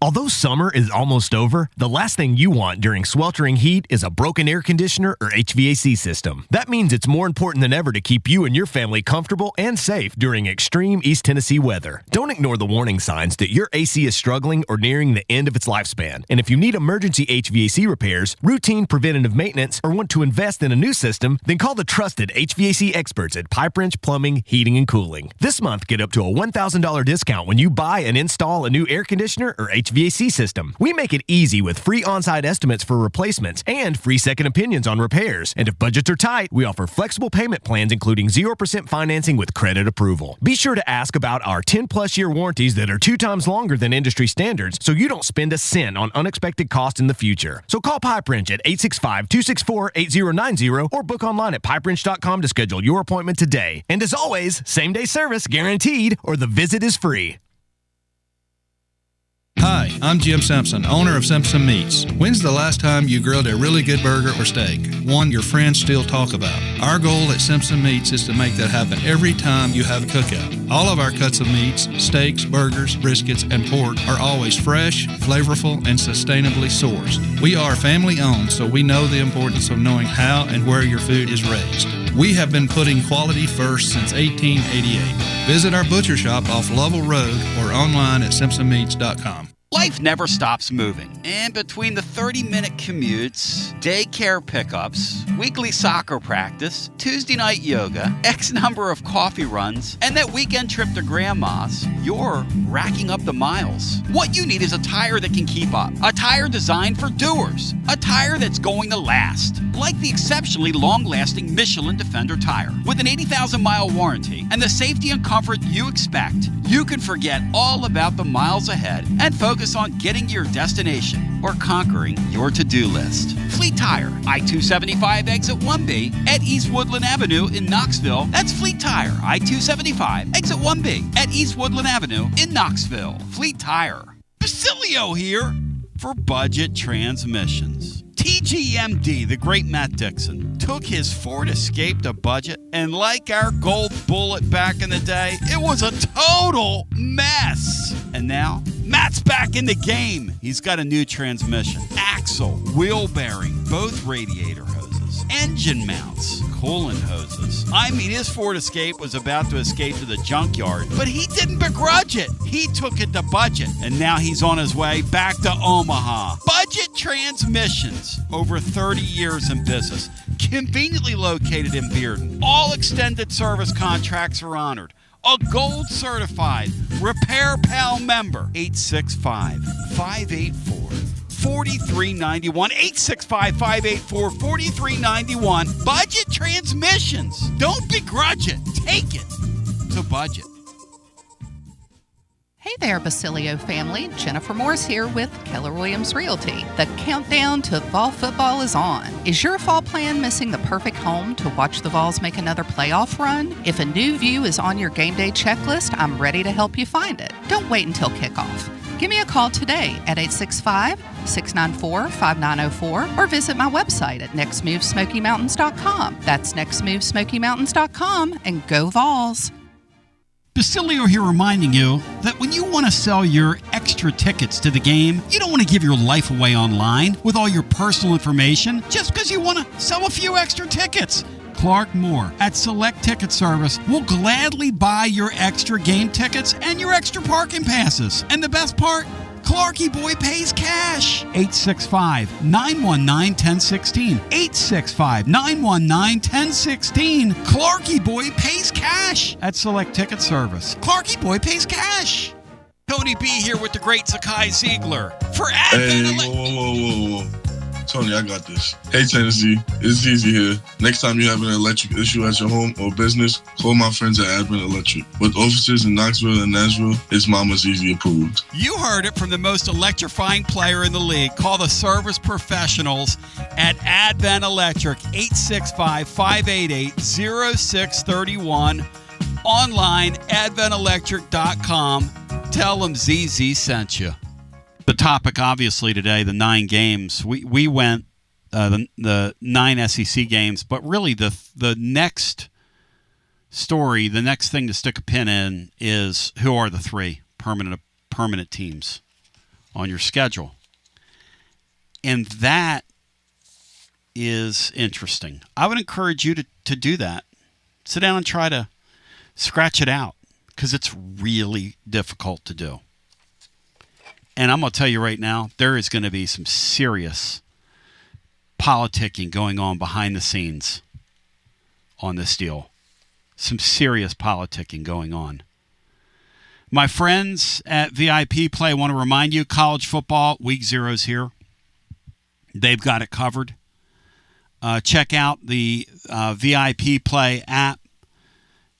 Although summer is almost over, the last thing you want during sweltering heat is a broken air conditioner or HVAC system. That means it's more important than ever to keep you and your family comfortable and safe during extreme East Tennessee weather. Don't ignore the warning signs that your AC is struggling or nearing the end of its lifespan. And if you need emergency HVAC repairs, routine preventative maintenance, or want to invest in a new system, then call the trusted HVAC experts at Pipe Wrench Plumbing, Heating, and Cooling. This month, get up to a $1,000 discount when you buy and install a new air conditioner or HVAC system. We make it easy with free on-site estimates for replacements and free second opinions on repairs. And if budgets are tight, we offer flexible payment plans including 0% financing with credit approval. Be sure to ask about our 10-plus year warranties that are 2 times longer than industry standards so you don't spend a cent on unexpected costs in the future. So call Pipe Wrench at 865-264-8090 or book online at pipewrench.com to schedule your appointment today. And as always, same-day service guaranteed or the visit is free. Hi, I'm Jim Simpson, owner of Simpson Meats. When's the last time you grilled a really good burger or steak? One your friends still talk about. Our goal at Simpson Meats is to make that happen every time you have a cookout. All of our cuts of meats, steaks, burgers, briskets, and pork are always fresh, flavorful, and sustainably sourced. We are family owned, so we know the importance of knowing how and where your food is raised. We have been putting quality first since 1888. Visit our butcher shop off Lovell Road or online at simpsonmeats.com. Life never stops moving, and between the 30-minute commutes, daycare pickups, weekly soccer practice, Tuesday night yoga, X number of coffee runs, and that weekend trip to Grandma's, you're racking up the miles. What you need is a tire that can keep up, a tire designed for doers, a tire that's going to last, like the exceptionally long-lasting Michelin Defender tire. With an 80,000-mile warranty and the safety and comfort you expect, you can forget all about the miles ahead and focus on getting to your destination or conquering your to-do list. Fleet Tire, I-275 exit 1B at East Woodland Avenue in Knoxville. That's Fleet Tire, I-275 exit 1B at East Woodland Avenue in Knoxville. Fleet Tire. Basilio here for Budget Transmissions. TGMD, the great Matt Dixon, took his Ford Escape to budget, and like our Gold Bullet back in the day, it was a total mess. And now, Matt's back in the game. He's got a new transmission, axle, wheel bearing, both radiator hoses, engine mounts, coolant hoses. I mean, his Ford Escape was about to escape to the junkyard, but he didn't begrudge it. He took it to budget, and now he's on his way back to Omaha. Budget Transmissions, over 30 years in business, conveniently located in Bearden. All extended service contracts are honored. A gold certified Repair Pal member. 865-584-4391. 865-584-4391. Budget Transmissions. Don't begrudge it. Take it to budget. Hey there, Basilio family. Jennifer Morse here with Keller Williams Realty. The countdown to fall football is on. Is your fall plan missing the perfect home to watch the Vols make another playoff run? If a new view is on your game day checklist, I'm ready to help you find it. Don't wait until kickoff. Give me a call today at 865-694-5904 or visit my website at nextmovesmokymountains.com. That's nextmovesmokymountains.com, and go Vols. Basilio here reminding you that when you want to sell your extra tickets to the game, you don't want to give your life away online with all your personal information just because you want to sell a few extra tickets. Clark Moore at Select Ticket Service will gladly buy your extra game tickets and your extra parking passes. And the best part, Clarkie Boy pays cash. 865-919-1016. 865-919-1016. Clarkie Boy pays cash at Select Ticket Service. Clarkie Boy pays cash. Tony B here with the great Zakai Ziegler for Advent. Whoa. Tony, I got this. Hey, Tennessee, it's easy here. Next time you have an electric issue at your home or business, call my friends at Advent Electric. With offices in Knoxville and Nashville, it's Mama's Easy approved. You heard it from the most electrifying player in the league. Call the service professionals at Advent Electric, 865-588-0631. Online, adventelectric.com. Tell them ZZ sent you. The topic, obviously, today, the 9 games. We went the 9 SEC games, but really the next story, the next thing to stick a pin in is who are the 3 permanent teams on your schedule. And that is interesting. I would encourage you to do that. Sit down and try to scratch it out because it's really difficult to do. And I'm going to tell you right now, there is going to be some serious politicking going on behind the scenes on this deal. Some serious politicking going on. My friends at VIP Play, I want to remind you, college football, week 0 is here. They've got it covered. Check out the VIP Play app.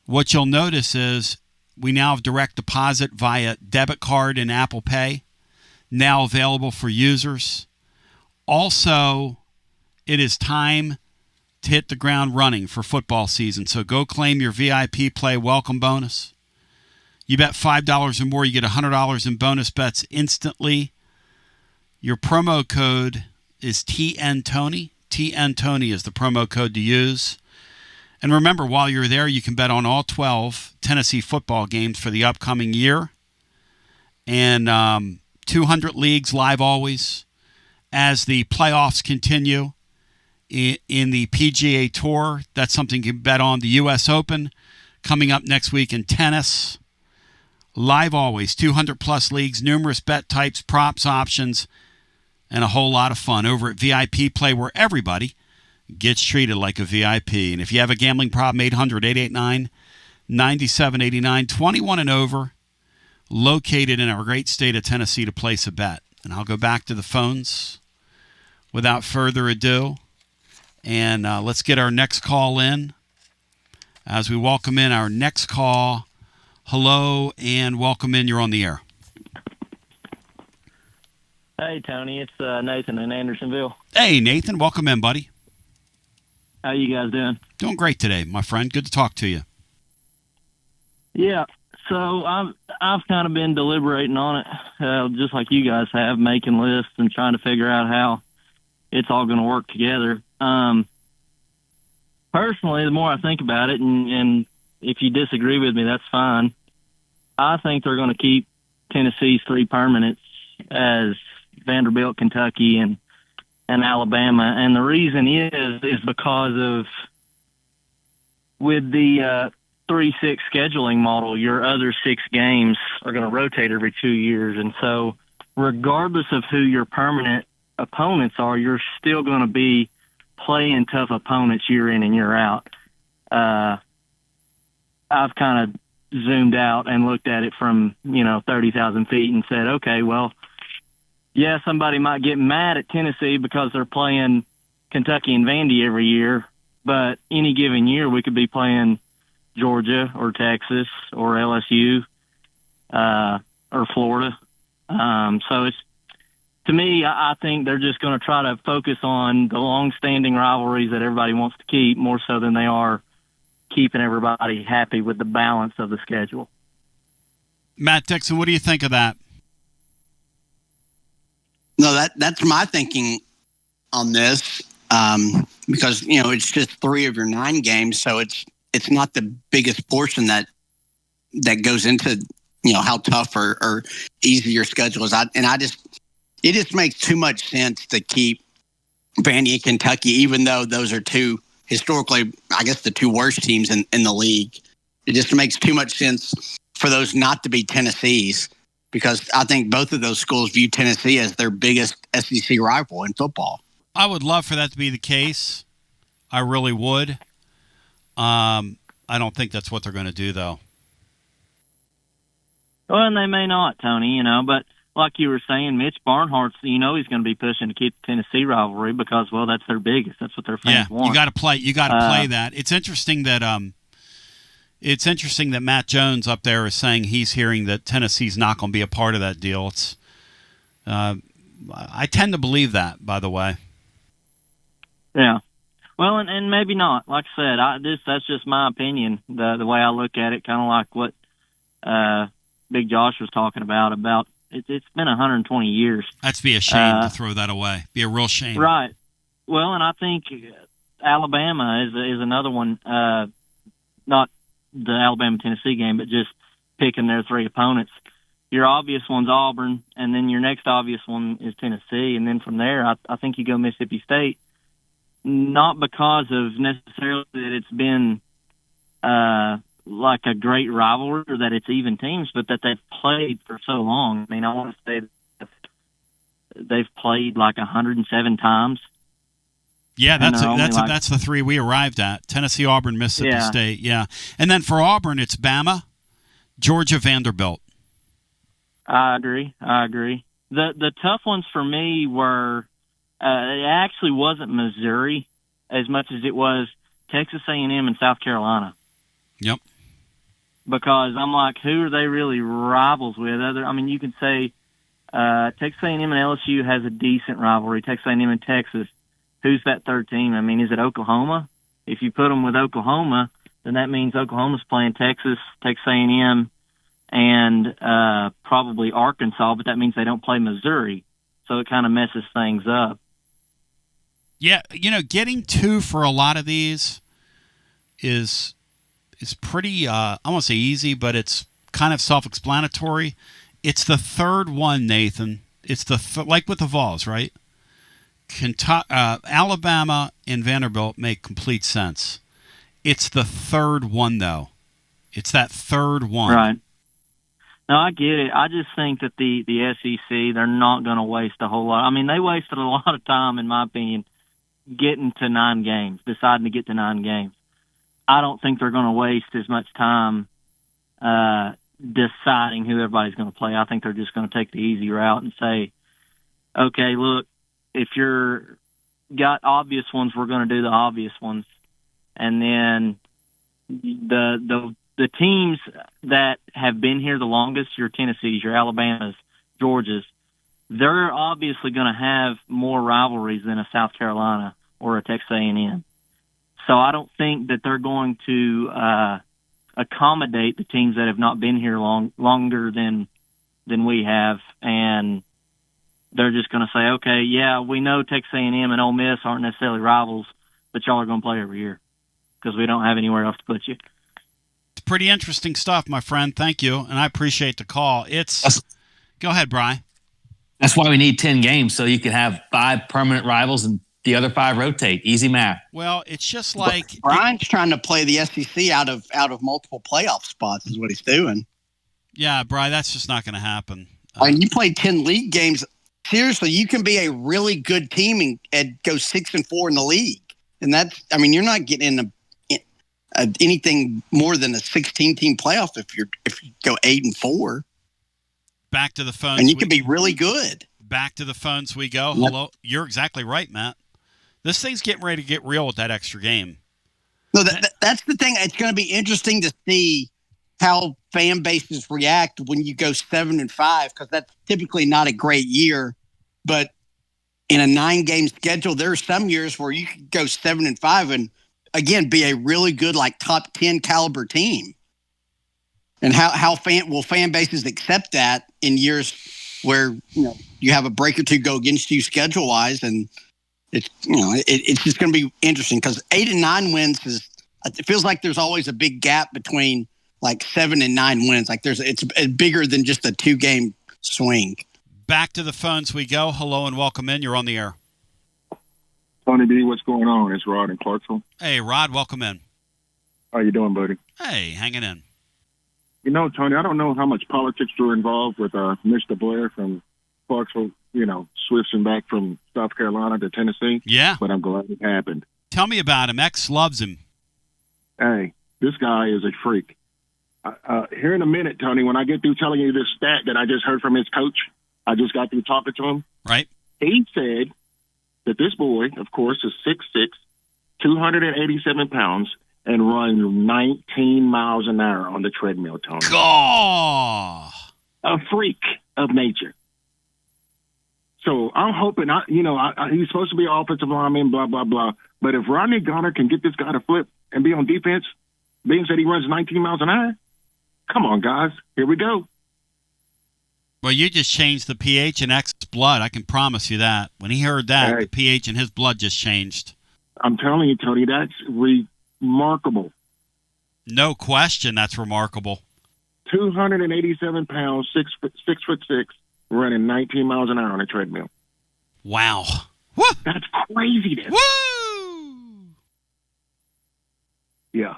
What you'll notice is we now have direct deposit via debit card and Apple Pay. Now available for users. Also, it is time to hit the ground running for football season. So go claim your VIP Play welcome bonus. You bet $5 or more, you get $100 in bonus bets instantly. Your promo code is TNTony. TNTony is the promo code to use. And remember, while you're there, you can bet on all 12 Tennessee football games for the upcoming year. And 200 leagues live always as the playoffs continue in the PGA Tour. That's something you can bet on. The U.S. Open coming up next week in tennis. Live always, 200-plus leagues, numerous bet types, props, options, and a whole lot of fun over at VIP Play, where everybody gets treated like a VIP. And if you have a gambling problem, 800-889-9789, 21 and over. Located in our great state of Tennessee to place a bet. And I'll go back to the phones without further ado. And let's get our next call in. As we welcome in our next call, hello and welcome in. You're on the air. Hey, Tony. It's Nathan in Andersonville. Hey, Nathan. Welcome in, buddy. How you guys doing? Doing great today, my friend. Good to talk to you. Yeah. So I've kind of been deliberating on it, just like you guys have, making lists and trying to figure out how it's all going to work together. Personally, the more I think about it, and if you disagree with me, that's fine. I think they're going to keep Tennessee's 3 permanents as Vanderbilt, Kentucky, and Alabama. And the reason is because of with the 3-6 scheduling model, your other 6 games are going to rotate every 2 years. And so regardless of who your permanent opponents are, you're still going to be playing tough opponents year in and year out. I've kind of zoomed out and looked at it from, 30,000 feet and said, okay, well, yeah, somebody might get mad at Tennessee because they're playing Kentucky and Vandy every year, but any given year we could be playing Georgia or Texas or LSU or Florida. So it's, to me, I think they're just going to try to focus on the long-standing rivalries that everybody wants to keep more so than they are keeping everybody happy with the balance of the schedule. Matt Dixon, what do you think of that? No, that's my thinking on this, because it's just 3 of your 9 games, so it's not the biggest portion that goes into how tough or easy your schedule is. It just makes too much sense to keep Vandy and Kentucky, even though those are historically, I guess, the 2 worst teams in the league. It just makes too much sense for those not to be Tennessee's. because I think both of those schools view Tennessee as their biggest SEC rival in football. I would love for that to be the case. I really would. I don't think that's what they're going to do, though. Well, and they may not, Tony, but like you were saying, Mitch Barnhart's, he's going to be pushing to keep the Tennessee rivalry because, well, that's their biggest. That's what their fans want. You got to play. You got to play that. It's interesting that Matt Jones up there is saying he's hearing that Tennessee's not going to be a part of that deal. I tend to believe that, by the way. Yeah. Well, and maybe not. Like I said, that's just my opinion. The way I look at it, kind of like what Big Josh was talking about it's been 120 years. That's be a shame to throw that away. Be a real shame. Right. Well, and I think Alabama is another one. Not the Alabama-Tennessee game, but just picking their three opponents. Your obvious one's Auburn, and then your next obvious one is Tennessee, and then from there, I think you go Mississippi State. Not because of necessarily that it's been like a great rivalry or that it's even teams, but that they've played for so long. I mean, I want to say that they've played like 107 times. Yeah, that's the three we arrived at: Tennessee, Auburn, Mississippi State. Yeah, and then for Auburn, it's Bama, Georgia, Vanderbilt. I agree. The tough ones for me were it actually wasn't Missouri as much as it was Texas A&M and South Carolina. Yep. Because I'm like, who are they really rivals with? You can say Texas A&M and LSU has a decent rivalry. Texas A&M and Texas. Who's that third team? I mean, is it Oklahoma? If you put them with Oklahoma, then that means Oklahoma's playing Texas, Texas A&M, and probably Arkansas, but that means they don't play Missouri. So it kind of messes things up. Yeah, getting two for a lot of these is pretty, I won't say easy, but it's kind of self-explanatory. It's the third one, Nathan. It's like with the Vols, right? Alabama and Vanderbilt make complete sense. It's the third one, though. It's that third one. Right. No, I get it. I just think that the SEC, they're not going to waste a whole lot. I mean, they wasted a lot of time, in my opinion, getting to 9 games, deciding to get to 9 games. I don't think they're going to waste as much time deciding who everybody's going to play. I think they're just going to take the easy route and say, okay, look, if you're got obvious ones, we're going to do the obvious ones. And then the teams that have been here the longest, your Tennessees, your Alabamas, Georgias, they're obviously going to have more rivalries than a South Carolina or a Texas A&M. So I don't think that they're going to accommodate the teams that have not been here longer than we have, and they're just going to say, okay, yeah, we know Texas A&M and Ole Miss aren't necessarily rivals, but y'all are going to play every year because we don't have anywhere else to put you. It's pretty interesting stuff, my friend. Thank you, and I appreciate the call. Go ahead, Brian. That's why we need 10 games, so you can have 5 permanent rivals and the other 5 rotate. Easy math. Well, it's just like Brian's trying to play the SEC out of multiple playoff spots is what he's doing. Yeah, Brian, that's just not going to happen. You play 10 league games. Seriously, you can be a really good team and go 6-4 in the league, and you're not getting anything more than a 16-team playoff if you go 8-4. Back to the phones, and you can be really good. Back to the phones we go. Hello, you're exactly right, Matt. This thing's getting ready to get real with that extra game. No, that's the thing. It's going to be interesting to see how fan bases react when you go 7-5, because that's typically not a great year. But in a 9-game schedule, there are some years where you could go 7-5 and again be a really good, like top 10 caliber team. And how fan bases accept that in years where you have a break or two go against you schedule wise, and it's just going to be interesting because 8 and 9 wins it feels like there's always a big gap between like 7 and 9 wins. Like it's bigger than just a 2-game swing. Back to the phones we go. Hello and welcome in. You're on the air. Tony B, what's going on? It's Rod in Clarksville. Hey, Rod, welcome in. How you doing, buddy? Hey, hanging in. Tony, I don't know how much politics were involved with Mr. Blair from Clarksville, switching back from South Carolina to Tennessee. Yeah. But I'm glad it happened. Tell me about him. X loves him. Hey, this guy is a freak. Here in a minute, Tony, when I get through telling you this stat that I just heard from his coach, I just got through talking to him. Right. He said that this boy, of course, is 6'6", 287 pounds, and runs 19 miles an hour on the treadmill, Tony. Oh! A freak of nature. So I'm hoping, he's supposed to be an offensive lineman, blah, blah, blah. But if Rodney Garner can get this guy to flip and be on defense, being said he runs 19 miles an hour, come on, guys. Here we go. Well, you just changed the pH in X's blood. I can promise you that. When he heard that, the pH in his blood just changed. I'm telling you, Tony, that's remarkable. No question, that's remarkable. 287 pounds, 6'6", running 19 miles an hour on a treadmill. Wow. Woo! That's craziness. Woo! Yeah.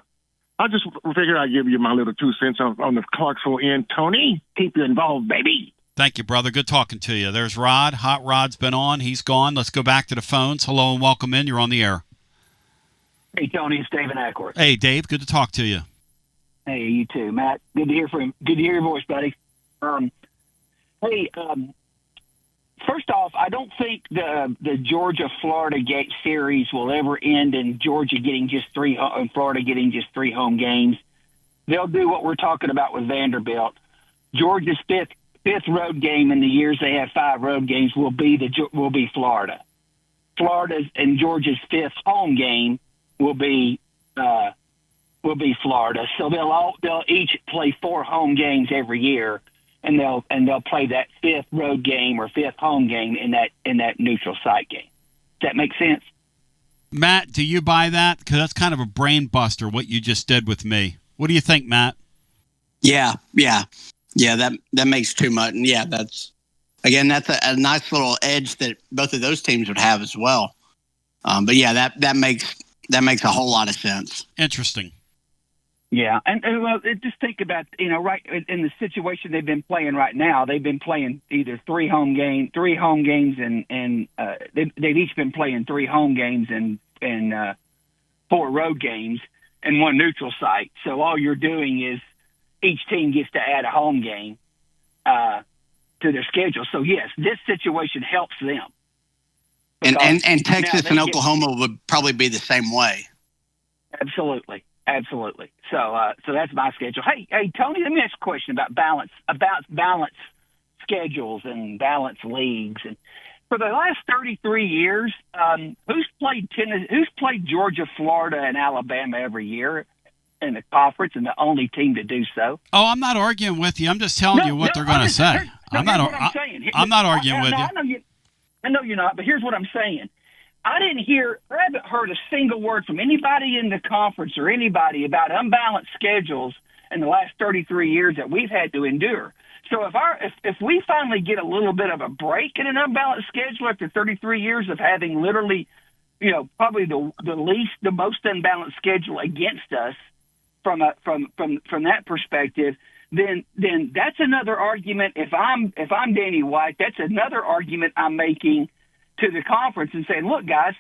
I just figured I'd give you my little 2 cents on the Clarksville end. Tony, keep you involved, baby. Thank you, brother. Good talking to you. There's Rod. Hot Rod's been on. He's gone. Let's go back to the phones. Hello and welcome in. You're on the air. Hey, Tony, it's Dave in Ackworth. Hey, Dave. Good to talk to you. Hey, you too, Matt. Good to hear from him. Good to hear your voice, buddy. First off, I don't think the Georgia-Florida gate series will ever end in Georgia getting just three and Florida getting just 3 home games. They'll do what we're talking about with Vanderbilt. Georgia's fifth road game in the years they have 5 road games will be Florida. Florida's and Georgia's 5th home game will be Florida. So they'll each play 4 home games every year. And they'll play that 5th road game or 5th home game in that neutral site game. Does that make sense? Matt, do you buy that? Because that's kind of a brain buster, what you just did with me. What do you think, Matt? Yeah. That makes too much. And yeah, that's a nice little edge that both of those teams would have as well. But yeah, that makes a whole lot of sense. Interesting. Yeah, and well, just think about right in the situation they've been playing right now. They've been playing either 3 home games, and they've each been playing 3 home games and 4 road games and 1 neutral site. So all you're doing is each team gets to add a home game to their schedule. So yes, this situation helps them. And Texas and Oklahoma would probably be the same way. Absolutely. So that's my schedule. Hey, Tony, let me ask a question about balance schedules and balance leagues. And for the last 33 years, who's played Georgia, Florida, and Alabama every year in the conference, and the only team to do so? Oh, I'm not arguing with you. I'm just telling you what they're going to say. I'm not arguing with you. I know you're not, but here's what I'm saying. I haven't heard a single word from anybody in the conference or anybody about unbalanced schedules in the last 33 years that we've had to endure. So if we finally get a little bit of a break in an unbalanced schedule after 33 years of having literally, probably the most unbalanced schedule against us from that perspective, then that's another argument. If I'm Danny White, that's another argument I'm making to the conference and saying, look, guys,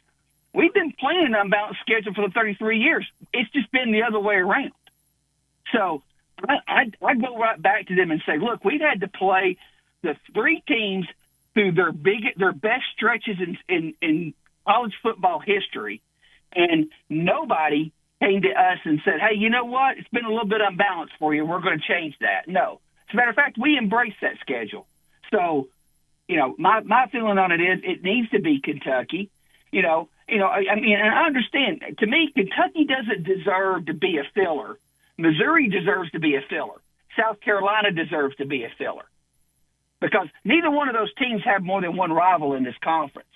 we've been playing an unbalanced schedule for the 33 years. It's just been the other way around. So I go right back to them and say, look, we've had to play the 3 teams through their best stretches in college football history, and nobody came to us and said, hey, you know what? It's been a little bit unbalanced for you. We're going to change that. No. As a matter of fact, we embrace that schedule. So, my feeling on it is it needs to be Kentucky. And I understand. To me, Kentucky doesn't deserve to be a filler. Missouri deserves to be a filler. South Carolina deserves to be a filler. Because neither one of those teams have more than one rival in this conference.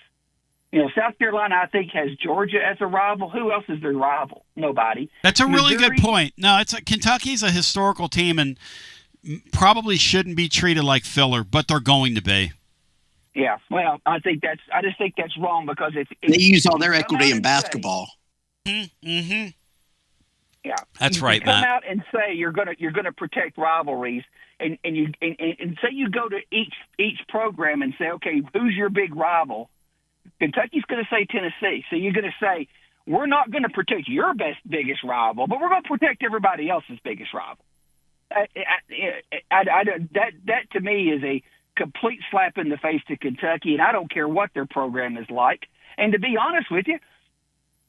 South Carolina, I think, has Georgia as a rival. Who else is their rival? Nobody. That's a really good point. No, Kentucky's a historical team and probably shouldn't be treated like filler, but they're going to be. Yeah, well, I just think that's wrong because they use all their equity in basketball. Mm-hmm. Yeah, That's you right, come Matt. out and say you're gonna protect rivalries, and say you go to each program and say, okay, who's your big rival? Kentucky's going to say Tennessee, so you're going to say we're not going to protect your biggest rival, but we're going to protect everybody else's biggest rival. That to me is a complete slap in the face to Kentucky, and I don't care what their program is like. And to be honest with you,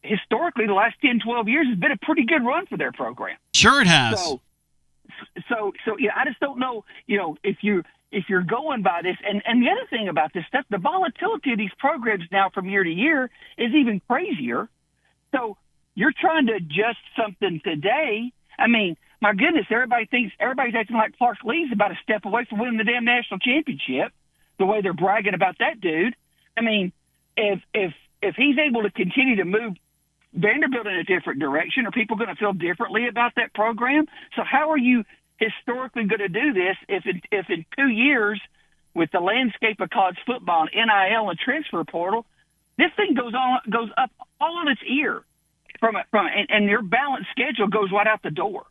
historically, the last 10, 12 years has been a pretty good run for their program. Sure it has. So yeah, I just don't know, if you're going by this. And the other thing about this stuff, the volatility of these programs now from year to year is even crazier. So you're trying to adjust something today. I mean, my goodness, everybody's acting like Clark Lee's about a step away from winning the damn national championship, the way they're bragging about that dude. I mean, if he's able to continue to move Vanderbilt in a different direction, are people going to feel differently about that program? So how are you historically going to do this if in 2 years, with the landscape of college football and NIL and transfer portal, this thing goes up all on its ear and your balanced schedule goes right out the door.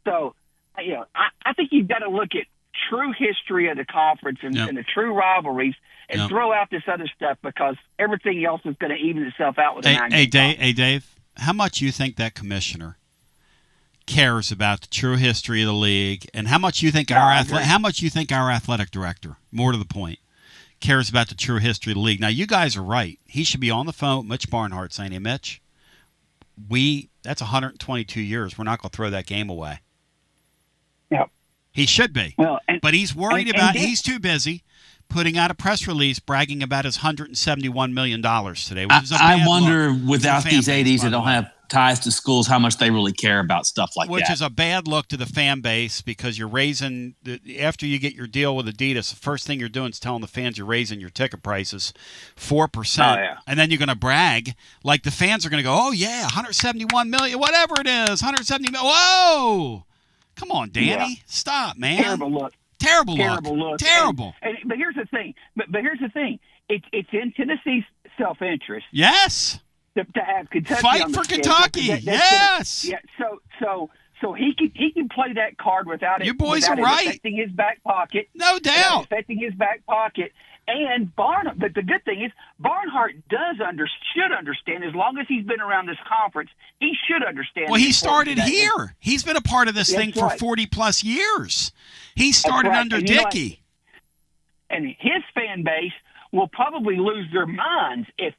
So, I think you've got to look at true history of the conference and the true rivalries and throw out this other stuff, because everything else is going to even itself out with a 9-game Hey, Dave, how much you think that commissioner cares about the true history of the league, and how much you think our athletic director, more to the point, cares about the true history of the league? Now, you guys are right. He should be on the phone with Mitch Barnhart saying, "Hey, Mitch, that's 122 years. We're not going to throw that game away." Yep. He should be. Well, but he's worried he's too busy putting out a press release bragging about his $171 million today. Which is a I bad wonder, look without to the these fan base, ADs by that the don't way. have ties to schools, how much they really care about stuff like Which that. is a bad look to the fan base, because you're raising after you get your deal with Adidas, the first thing you're doing is telling the fans you're raising your ticket prices 4%. And then you're going to brag like the fans are going to go, "Oh yeah, 171 million, whatever it is, 170 million. Whoa, come on, Danny, stop, man. Terrible look. Terrible look. Terrible. But here's the thing. But here's the thing. It's in Tennessee's self-interest. Yes. To have Kentucky Fight on the for schedule, Kentucky. Yes. So he can play that card without it. You boys without are it right. affecting his back pocket. No doubt. Affecting his back pocket. And Barnhart, but the good thing is Barnhart should understand, as long as he's been around this conference, he should understand. Well, he started here. He's been a part of this thing for 40 plus years. He started under Dickey. And his fan base will probably lose their minds if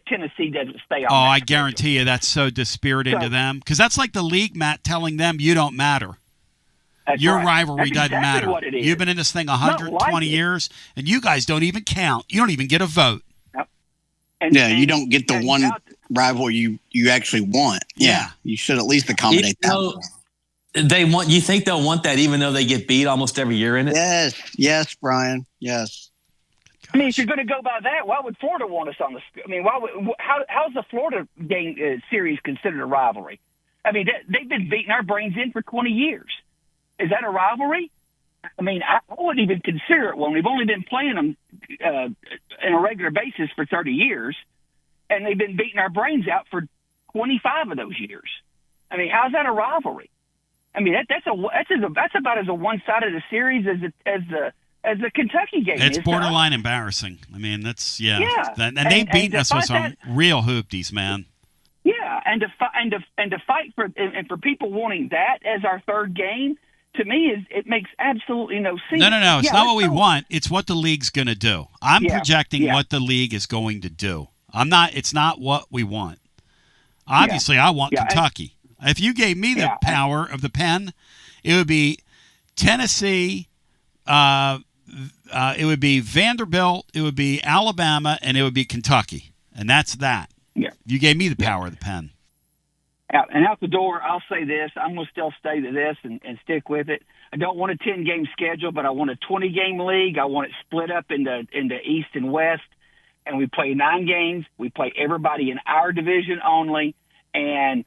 Tennessee doesn't stay on. Oh, I guarantee you that's so dispiriting to them, because that's like the league, Matt, telling them you don't matter. Your rivalry doesn't matter. What it is. You've been in this thing 120 years, and you guys don't even count. You don't even get a vote. You don't get the one rival you actually want. Yeah, you should at least accommodate that. You think they'll want that, even though they get beat almost every year in it? Yes, Brian. Yes. I mean, if you're going to go by that, why would Florida want us on the? I mean, how's the Florida game series considered a rivalry? I mean, they've been beating our brains in for 20 years. Is that a rivalry? I mean, I wouldn't even consider it one. We've only been playing them on a regular basis for 30 years, and they've been beating our brains out for 25 of those years. I mean, how's that a rivalry? I mean, that's about as a one-sided a series as the Kentucky game. It's borderline embarrassing. I mean, that's and they've beaten us with some real hoopties, man. Yeah, and to fight for people wanting that as our third game, to me, it makes absolutely no sense. No. It's not what we want. It's what the league's going to do. I'm projecting what the league is going to do. It's not what we want. Obviously, I want Kentucky. If you gave me the power of the pen, it would be Tennessee, it would be Vanderbilt, it would be Alabama, and it would be Kentucky. And that's that. Yeah. You gave me the power of the pen. Out the door, I'll say this. I'm going to still stay to this and stick with it. I don't want a 10-game schedule, but I want a 20-game league. I want it split up into East and West, and we play 9 games. We play everybody in our division only, and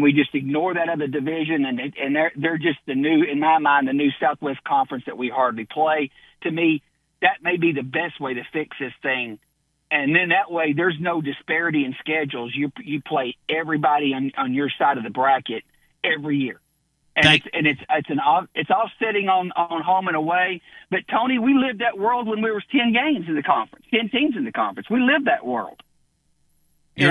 we just ignore that other division, and they're just in my mind, the new Southwest Conference that we hardly play. To me, that may be the best way to fix this thing. And then that way, there's no disparity in schedules. You play everybody on your side of the bracket every year. And it's all sitting on home and away. But Tony, we lived that world when we was 10 games in the conference, 10 teams in the conference. We lived that world. We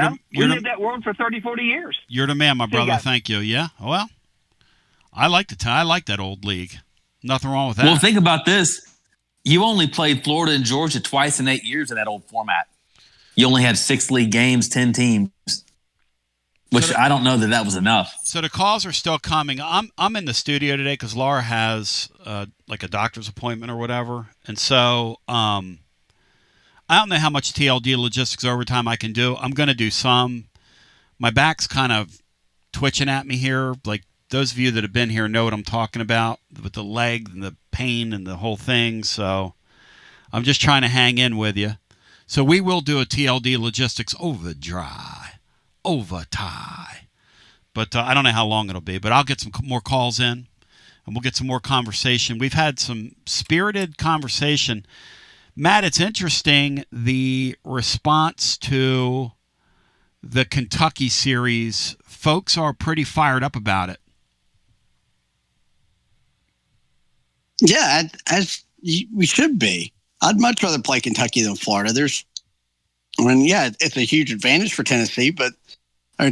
lived that world for 30, 40 years. You're the man, my brother. Thank you. Yeah. Well, I like I like that old league. Nothing wrong with that. Well, think about this. You only played Florida and Georgia twice in 8 years in that old format. You only had 6 league games, 10 teams. Which I don't know that was enough. So the calls are still coming. I'm in the studio today because Laura has like a doctor's appointment or whatever, and so I don't know how much TLD logistics overtime I can do. I'm going to do some. My back's kind of twitching at me here. Like those of you that have been here know what I'm talking about with the leg and the pain and the whole thing. So I'm just trying to hang in with you. So we will do a TLD logistics overtime. But I don't know how long it'll be, but I'll get some more calls in and we'll get some more conversation. We've had some spirited conversation. Matt, it's interesting, the response to the Kentucky series. Folks are pretty fired up about it. Yeah, as we should be. I'd much rather play Kentucky than Florida. It's a huge advantage for Tennessee, but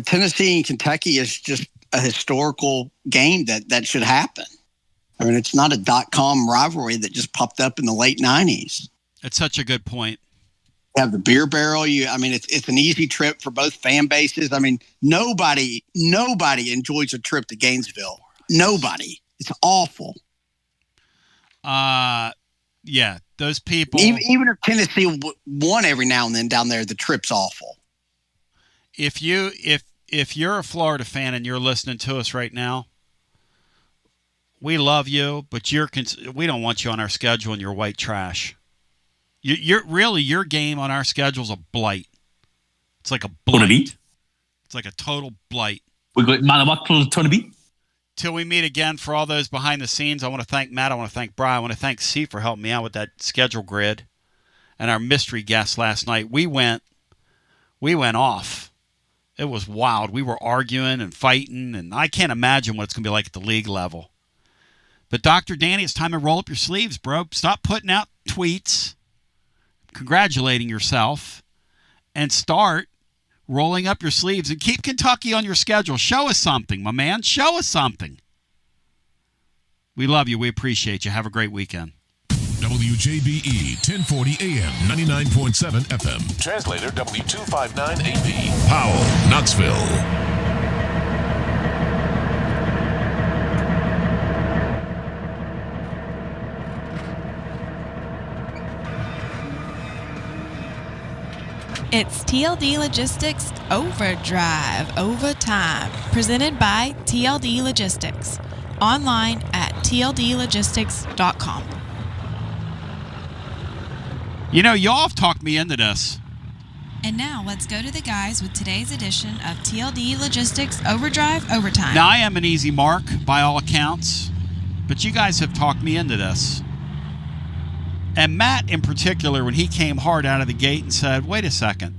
Tennessee and Kentucky is just a historical game that should happen. I mean, it's not a .com rivalry that just popped up in the late 90s. It's such a good point. You have the beer barrel. It's an easy trip for both fan bases. I mean, nobody enjoys a trip to Gainesville. Nobody. It's awful. Yeah, those people. Even if Tennessee won every now and then down there, the trip's awful. If you're a Florida fan and you're listening to us right now, we love you, but we don't want you on our schedule and you're white trash. Your game on our schedule is a blight. It's like a blight. It's like a total blight. Till we meet again, for all those behind the scenes, I want to thank Matt. I want to thank Brian. I want to thank C for helping me out with that schedule grid. And our mystery guest last night, we went off. It was wild. We were arguing and fighting, and I can't imagine what it's going to be like at the league level. But Dr. Danny, it's time to roll up your sleeves, bro. Stop putting out tweets, congratulating yourself, and start rolling up your sleeves and keep Kentucky on your schedule. Show us something, my man. Show us something. We love you. We appreciate you. Have a great weekend. WJBE 1040 AM 99.7 FM. Translator W259 AP. Powell, Knoxville. It's TLD Logistics Overdrive Overtime, presented by TLD Logistics. Online at tldlogistics.com. You know, y'all have talked me into this. And now let's go to the guys with today's edition of TLD Logistics Overdrive Overtime. Now, I am an easy mark by all accounts, but you guys have talked me into this. And Matt in particular, when he came hard out of the gate and said, wait a second,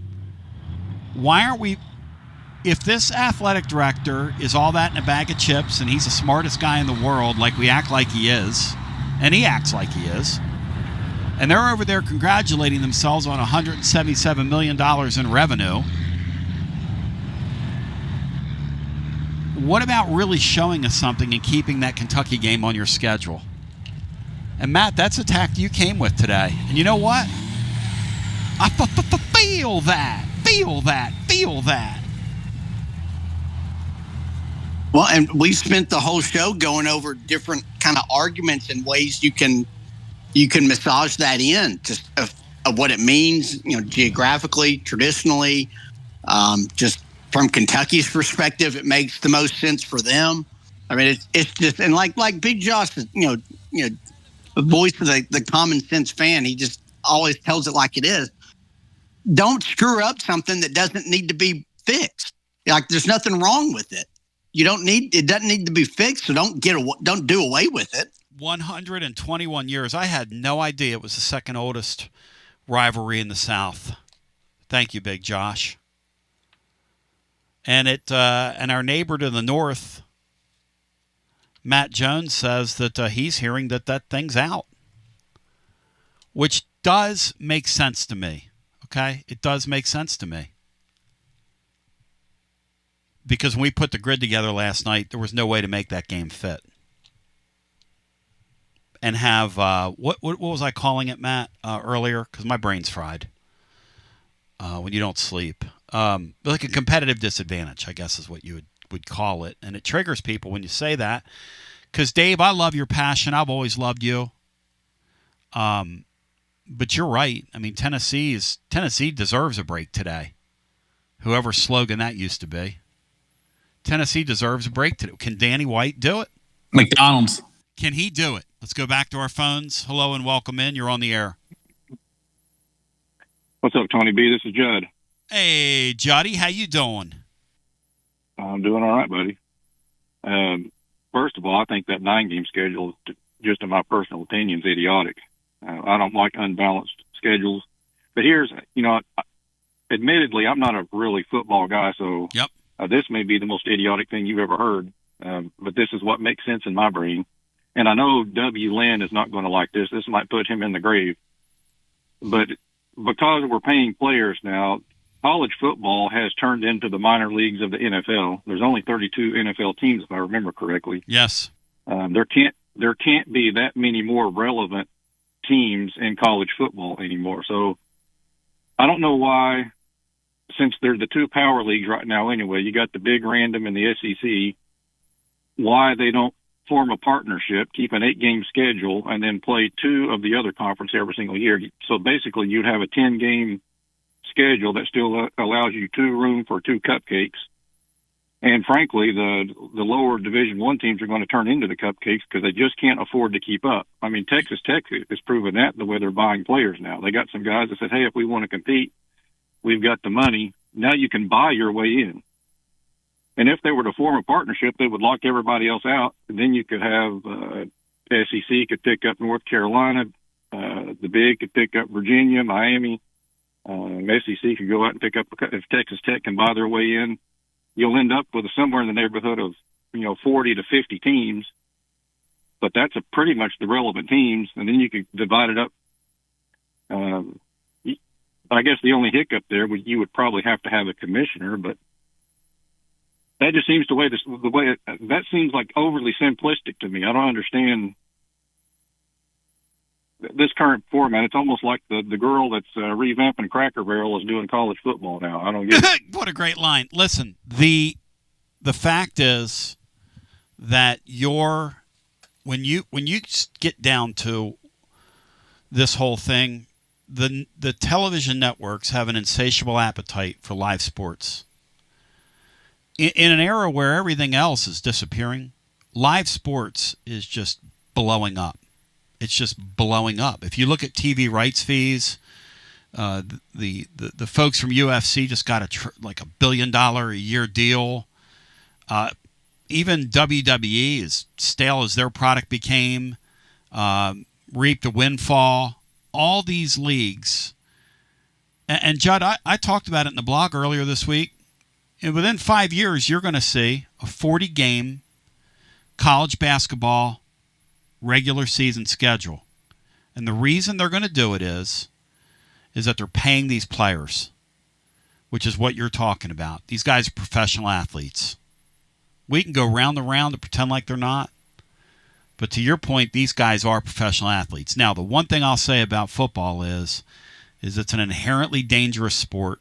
why aren't we, if this athletic director is all that in a bag of chips and he's the smartest guy in the world like we act like he is, and he acts like he is, and they're over there congratulating themselves on $177 million in revenue, what about really showing us something and keeping that Kentucky game on your schedule? And Matt, that's a tact you came with today. And you know what? I feel that. Well, and we spent the whole show going over different kind of arguments and ways you can massage that in of what it means, geographically, traditionally, just from Kentucky's perspective, it makes the most sense for them. I mean, it's just, and like Big Josh, the voice of the common sense fan, he just always tells it like it is. Don't screw up something that doesn't need to be fixed. Like there's nothing wrong with it. It doesn't need to be fixed, so don't do away with it. 121 years. I had no idea it was the second oldest rivalry in the South. Thank you, Big Josh. And and our neighbor to the north Matt Jones says that he's hearing that thing's out, which does make sense to me. Okay? It does make sense to me. Because when we put the grid together last night, there was no way to make that game fit. And have, what was I calling it, Matt, earlier? Because my brain's fried when you don't sleep. Like a competitive disadvantage, I guess is what you would call it. And it triggers people when you say that. Because, Dave, I love your passion. I've always loved you. But you're right. I mean, Tennessee deserves a break today. Whoever's slogan that used to be. Tennessee deserves a break today. Can Danny White do it? McDonald's. Can he do it? Let's go back to our phones. Hello and welcome in. You're on the air. What's up, Tony B? This is Judd. Hey, Juddy. How you doing? I'm doing all right, buddy. First of all, I think that 9-game schedule, just in my personal opinion, is idiotic. I don't like unbalanced schedules. But here's, admittedly, I'm not a really football guy, so yep. This may be the most idiotic thing you've ever heard, but this is what makes sense in my brain. And I know W. Lynn is not going to like this. This might put him in the grave. But because we're paying players now, college football has turned into the minor leagues of the NFL. There's only 32 NFL teams, if I remember correctly. Yes. There can't be that many more relevant teams in college football anymore. So I don't know why, since they're the two power leagues right now anyway, you got the big random and the SEC, why they don't form a partnership, keep an 8-game schedule, and then play 2 of the other conference every single year. So basically you'd have a 10-game schedule that still allows you room for 2 cupcakes. And frankly, the lower Division I teams are going to turn into the cupcakes because they just can't afford to keep up. I mean, Texas Tech has proven that the way they're buying players now. They got some guys that said, hey, if we want to compete, we've got the money. Now you can buy your way in. And if they were to form a partnership, they would lock everybody else out. And then you could have SEC could pick up North Carolina. The Big could pick up Virginia, Miami. SEC could go out and pick up, if Texas Tech can buy their way in, you'll end up with somewhere in the neighborhood of, 40 to 50 teams. But that's pretty much the relevant teams. And then you could divide it up. I guess the only hiccup there would you would probably have to have a commissioner, but that just seems that seems like overly simplistic to me. I don't understand this current format. It's almost like the girl that's revamping Cracker Barrel is doing college football now. I don't get it. What a great line. Listen, the fact is that when you get down to this whole thing, the television networks have an insatiable appetite for live sports. In an era where everything else is disappearing, live sports is just blowing up. It's just blowing up. If you look at TV rights fees, the folks from UFC just got like $1 billion a year deal. Even WWE, as stale as their product became, reaped a windfall. All these leagues, and Judd, I talked about it in the blog earlier this week. And within 5 years, you're going to see a 40-game college basketball regular season schedule. And the reason they're going to do it is that they're paying these players, which is what you're talking about. These guys are professional athletes. We can go round and round and pretend like they're not. But to your point, these guys are professional athletes. Now, the one thing I'll say about football is it's an inherently dangerous sport.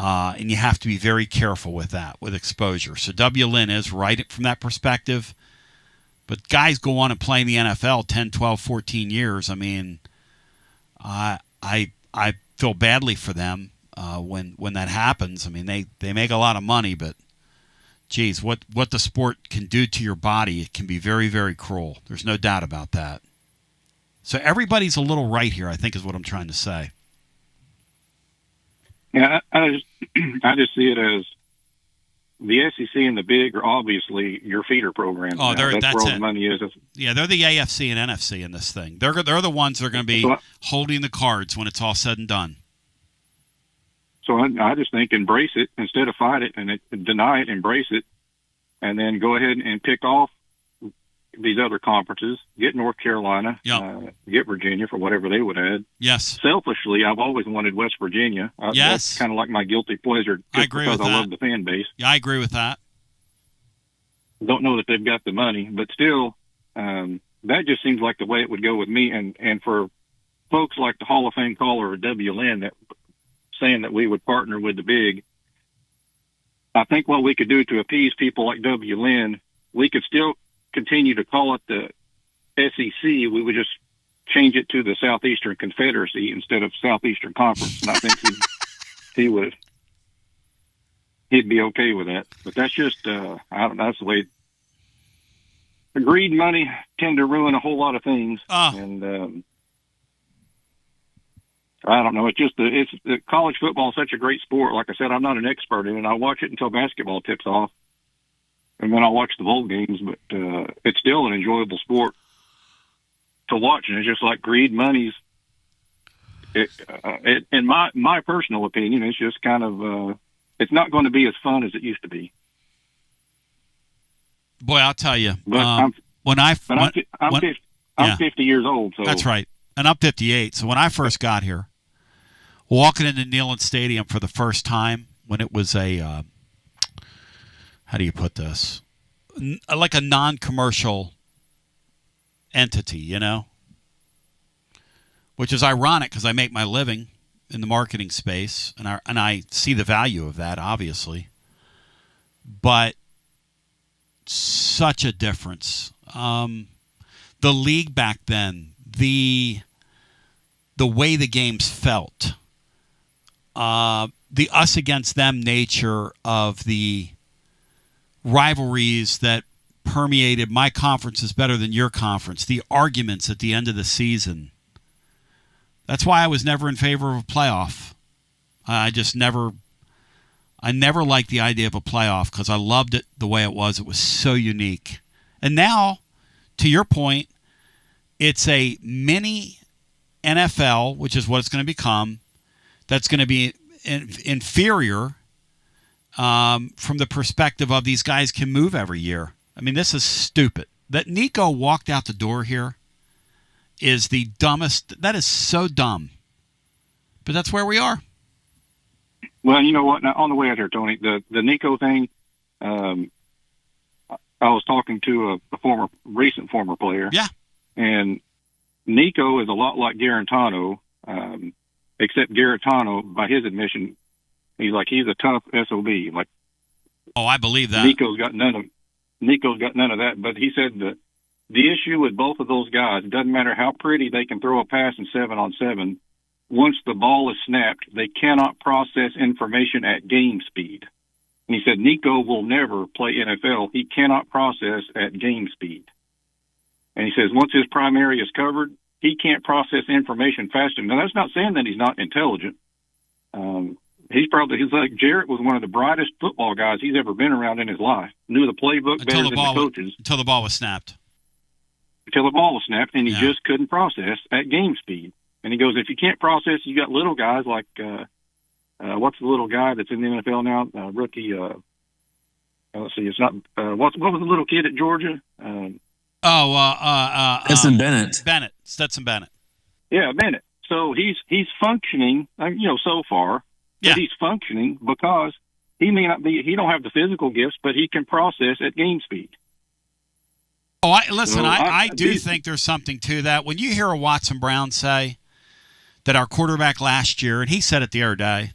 And you have to be very careful with that, with exposure. So W. Lynn is right from that perspective. But guys go on and play in the NFL 10, 12, 14 years. I mean, I feel badly for them when that happens. I mean, they make a lot of money, but, geez, what the sport can do to your body, it can be very, very cruel. There's no doubt about that. So everybody's a little right here, I think, is what I'm trying to say. Yeah, I just see it as the SEC and the Big are obviously your feeder programs. Oh, that's where all it. the money is. Yeah, they're the AFC and NFC in this thing. They're the ones that are going to be holding the cards when it's all said and done. So I just think embrace it instead of fight it and deny it. Embrace it, and then go ahead and pick off these other conferences, get North Carolina, get Virginia for whatever they would add. Yes. Selfishly, I've always wanted West Virginia. Yes. That's kind of like my guilty pleasure. I agree because with I that. love the fan base. Yeah, I agree with that. Don't know that they've got the money, but still, that just seems like the way it would go with me. And for folks like the Hall of Fame caller or WLN that saying that we would partner with the big, I think what we could do to appease people like WLN, we could still continue to call it the SEC. We would just change it to the Southeastern Confederacy instead of Southeastern Conference. And I think he'd be okay with that. But that's just, I don't know, that's the way. Greed and money tend to ruin a whole lot of things. And I don't know. It's just college football is such a great sport. Like I said, I'm not an expert in it. I watch it until basketball tips off, and then I'll watch the bowl games. But it's still an enjoyable sport to watch, and it's just like greed, money's. In my personal opinion, it's just kind of it's not going to be as fun as it used to be. Boy, I'll tell you. But I'm 50 years old. So that's right. And I'm 58. So when I first got here, walking into Neyland Stadium for the first time, when it was a, how do you put this? Like a non-commercial entity, you know? Which is ironic because I make my living in the marketing space, and I see the value of that, obviously. But such a difference. The league back then, the way the games felt, the us against them nature of the rivalries that permeated my conference is better than your conference, the arguments at the end of the season. That's why I was never in favor of a playoff. I never liked the idea of a playoff because I loved it the way it was. It was so unique. And now, to your point, it's a mini NFL, which is what it's going to become, that's going to be inferior from the perspective of these guys can move every year. I mean, this is stupid. That Nico walked out the door here is the dumbest. That is so dumb. But that's where we are. Well, you know what? Now, on the way out here, Tony, the Nico thing, I was talking to a recent former player. Yeah. And Nico is a lot like Garantano, except Garantano, by his admission, he's a tough SOB. Like, oh, I believe that. Nico's got none of that. But he said that the issue with both of those guys, it doesn't matter how pretty they can throw a pass in 7-on-7. Once the ball is snapped, they cannot process information at game speed. And he said Nico will never play NFL. He cannot process at game speed. And he says once his primary is covered, he can't process information fast enough. Now, that's not saying that he's not intelligent. He's like Jarrett was one of the brightest football guys he's ever been around in his life. Knew the playbook better than the coaches. Until the ball was snapped. And he just couldn't process at game speed. And he goes, if you can't process, you got little guys like, what's the little guy that's in the NFL now? Rookie. Let's see, it's not, what was the little kid at Georgia? Stetson Bennett. Stetson Bennett. Yeah, Bennett. So he's functioning, so far. Yeah. But he's functioning because he don't have the physical gifts, but he can process at game speed. Oh, I do think there's something to that. When you hear a Watson Brown say that our quarterback last year, and he said it the other day,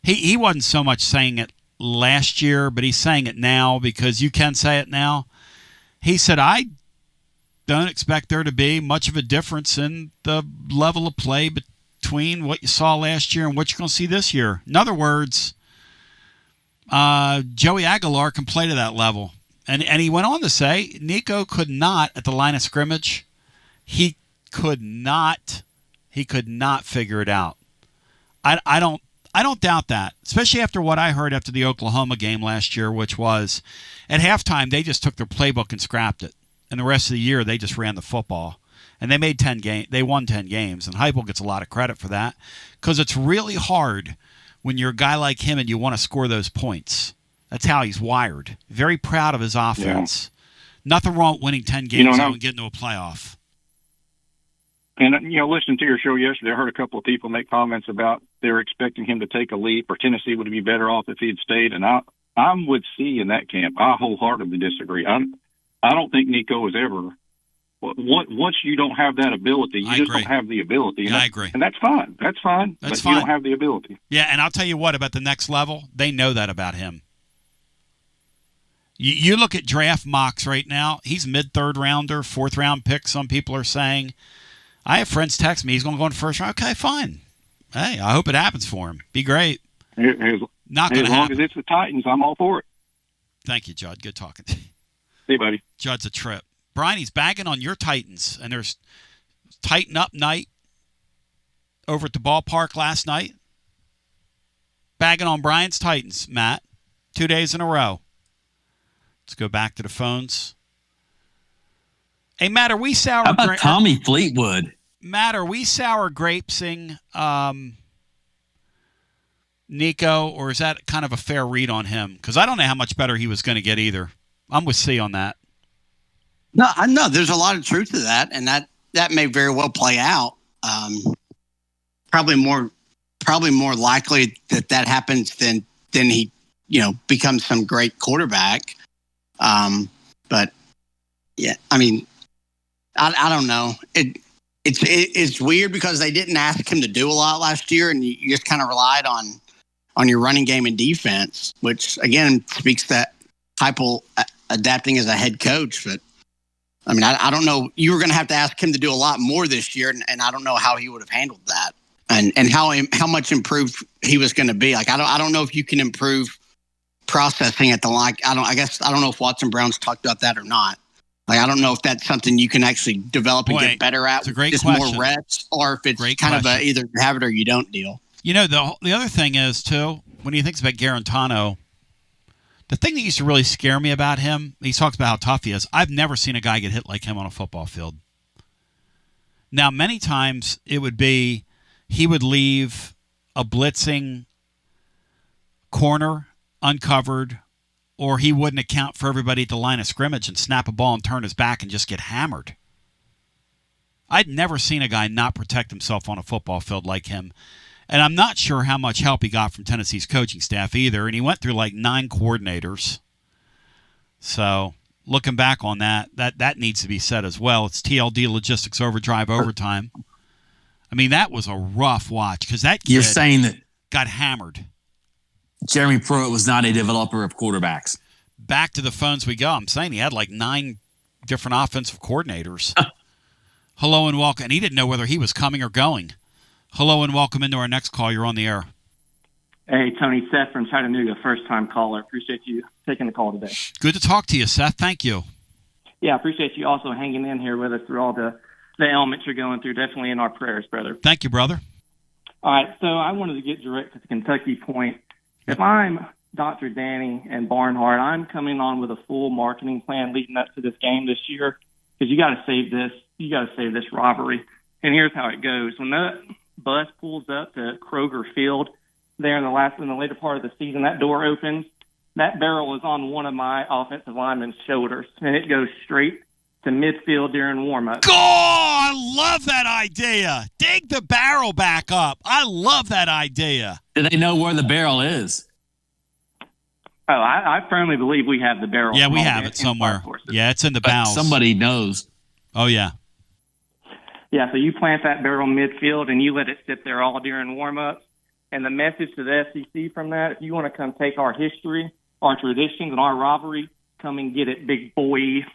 he wasn't so much saying it last year, but he's saying it now because you can say it now. He said, I don't expect there to be much of a difference in the level of play between what you saw last year and what you're going to see this year. In other words, Joey Aguilar can play to that level. And he went on to say Nico could not, at the line of scrimmage, he could not figure it out. I don't doubt that, especially after what I heard after the Oklahoma game last year, which was at halftime they just took their playbook and scrapped it, and the rest of the year they just ran the football, and they made 10 games. They won 10 games, and Heupel gets a lot of credit for that because it's really hard when you're a guy like him and you want to score those points. That's how he's wired. Very proud of his offense. Nothing wrong with winning 10 games and getting to a playoff. And, listening to your show yesterday, I heard a couple of people make comments about they're expecting him to take a leap or Tennessee would be better off if he had stayed. And I'm with C in that camp. I wholeheartedly disagree. I don't think Nico is ever – once you don't have that ability, you just don't have the ability. I agree. And that's fine. That's fine. That's but fine. You don't have the ability. Yeah, and I'll tell you what, about the next level, they know that about him. You look at draft mocks right now, he's mid-third rounder, fourth-round pick, some people are saying. I have friends text me, he's going to go in the first round. Okay, fine. Hey, I hope it happens for him. Be great. Not going to happen. As long as it's the Titans, I'm all for it. Thank you, Judd. Good talking to you. Hey, buddy. Judd's a trip. Brian, he's bagging on your Titans, and there's Tighten Up night over at the ballpark last night. Bagging on Brian's Titans, Matt. 2 days in a row. Let's go back to the phones. Hey, Matt, are we sour? How about Tommy Fleetwood? Matt, are we sour grapesing Nico, or is that kind of a fair read on him? Because I don't know how much better he was going to get either. I'm with C on that. No, I know there's a lot of truth to that, and that may very well play out. Probably more likely that happens than he becomes some great quarterback. But yeah, I mean, I don't know. It's weird because they didn't ask him to do a lot last year, and you just kind of relied on your running game and defense, which again speaks to Heupel adapting as a head coach. But I mean, I don't know. You were going to have to ask him to do a lot more this year, and I don't know how he would have handled that, and how much improved he was going to be. Like I don't know if you can improve processing at the line. I don't know if Watson Brown's talked about that or not. Like I don't know if that's something you can actually develop and get better at. It's a great just question. More reps, or if it's kind of either you have it or you don't deal. The other thing is too, when he thinks about Garantano, the thing that used to really scare me about him, he talks about how tough he is. I've never seen a guy get hit like him on a football field. Now, many times it would be he would leave a blitzing corner uncovered, or he wouldn't account for everybody at the line of scrimmage and snap a ball and turn his back and just get hammered. I'd never seen a guy not protect himself on a football field like him. And I'm not sure how much help he got from Tennessee's coaching staff either. And he went through like 9 coordinators. So looking back on that needs to be said as well. It's TLD Logistics Overdrive Overtime. I mean, that was a rough watch because that kid You're saying that got hammered. Jeremy Pruitt was not a developer of quarterbacks. Back to the phones we go. I'm saying he had like 9 different offensive coordinators. Hello and welcome. And he didn't know whether he was coming or going. Hello and welcome into our next call. You're on the air. Hey, Tony, Seth from Chattanooga, first-time caller. Appreciate you taking the call today. Good to talk to you, Seth. Thank you. Yeah, appreciate you also hanging in here with us through all the ailments you're going through. Definitely in our prayers, brother. Thank you, brother. All right, so I wanted to get direct to the Kentucky point. If I'm Dr. Danny and Barnhart, I'm coming on with a full marketing plan leading up to this game this year because you got to save this. You got to save this rivalry. And here's how it goes. When that bus pulls up to Kroger Field there in the later part of the season, that door opens. That barrel is on one of my offensive linemen's shoulders, and it goes straight to midfield during warm-up. Oh, I love that idea. Dig the barrel back up. I love that idea. Do they know where the barrel is? Oh, I firmly believe we have the barrel. Yeah, we have it somewhere. Yeah, it's in the bowels. Somebody knows. Oh, yeah. Yeah, so you plant that barrel midfield, and you let it sit there all during warm-ups. And the message to the SEC from that, if you want to come take our history, our traditions, and our rivalry, come and get it, big boy.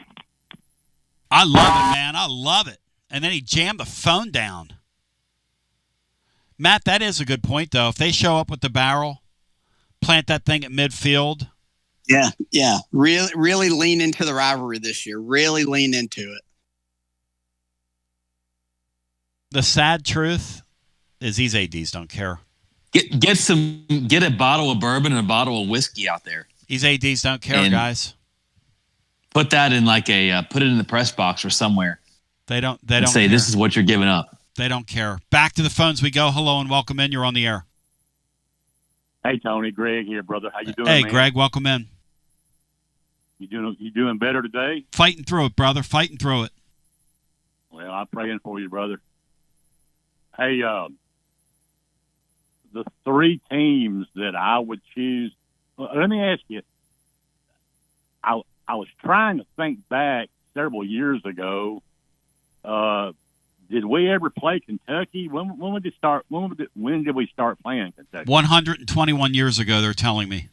I love it, man. I love it. And then he jammed the phone down. Matt, that is a good point, though. If they show up with the barrel, plant that thing at midfield. Yeah. Really lean into the rivalry this year. Really lean into it. The sad truth is these ADs don't care. Get a bottle of bourbon and a bottle of whiskey out there. These ADs don't care, and guys. Put that in put it in the press box or somewhere. They don't say care. This is what you're giving up. They don't care. Back to the phones we go. Hello and welcome in. You're on the air. Hey, Tony, Greg here, brother. How you doing, Hey, man? Greg, welcome in. You doing better today? Fighting through it, brother. Fighting through it. Well, I'm praying for you, brother. Hey, the three teams that I would choose. Let me ask you. I was trying to think back several years ago. Did we ever play Kentucky? When did it start? When did we start playing Kentucky? 121 years ago, they're telling me.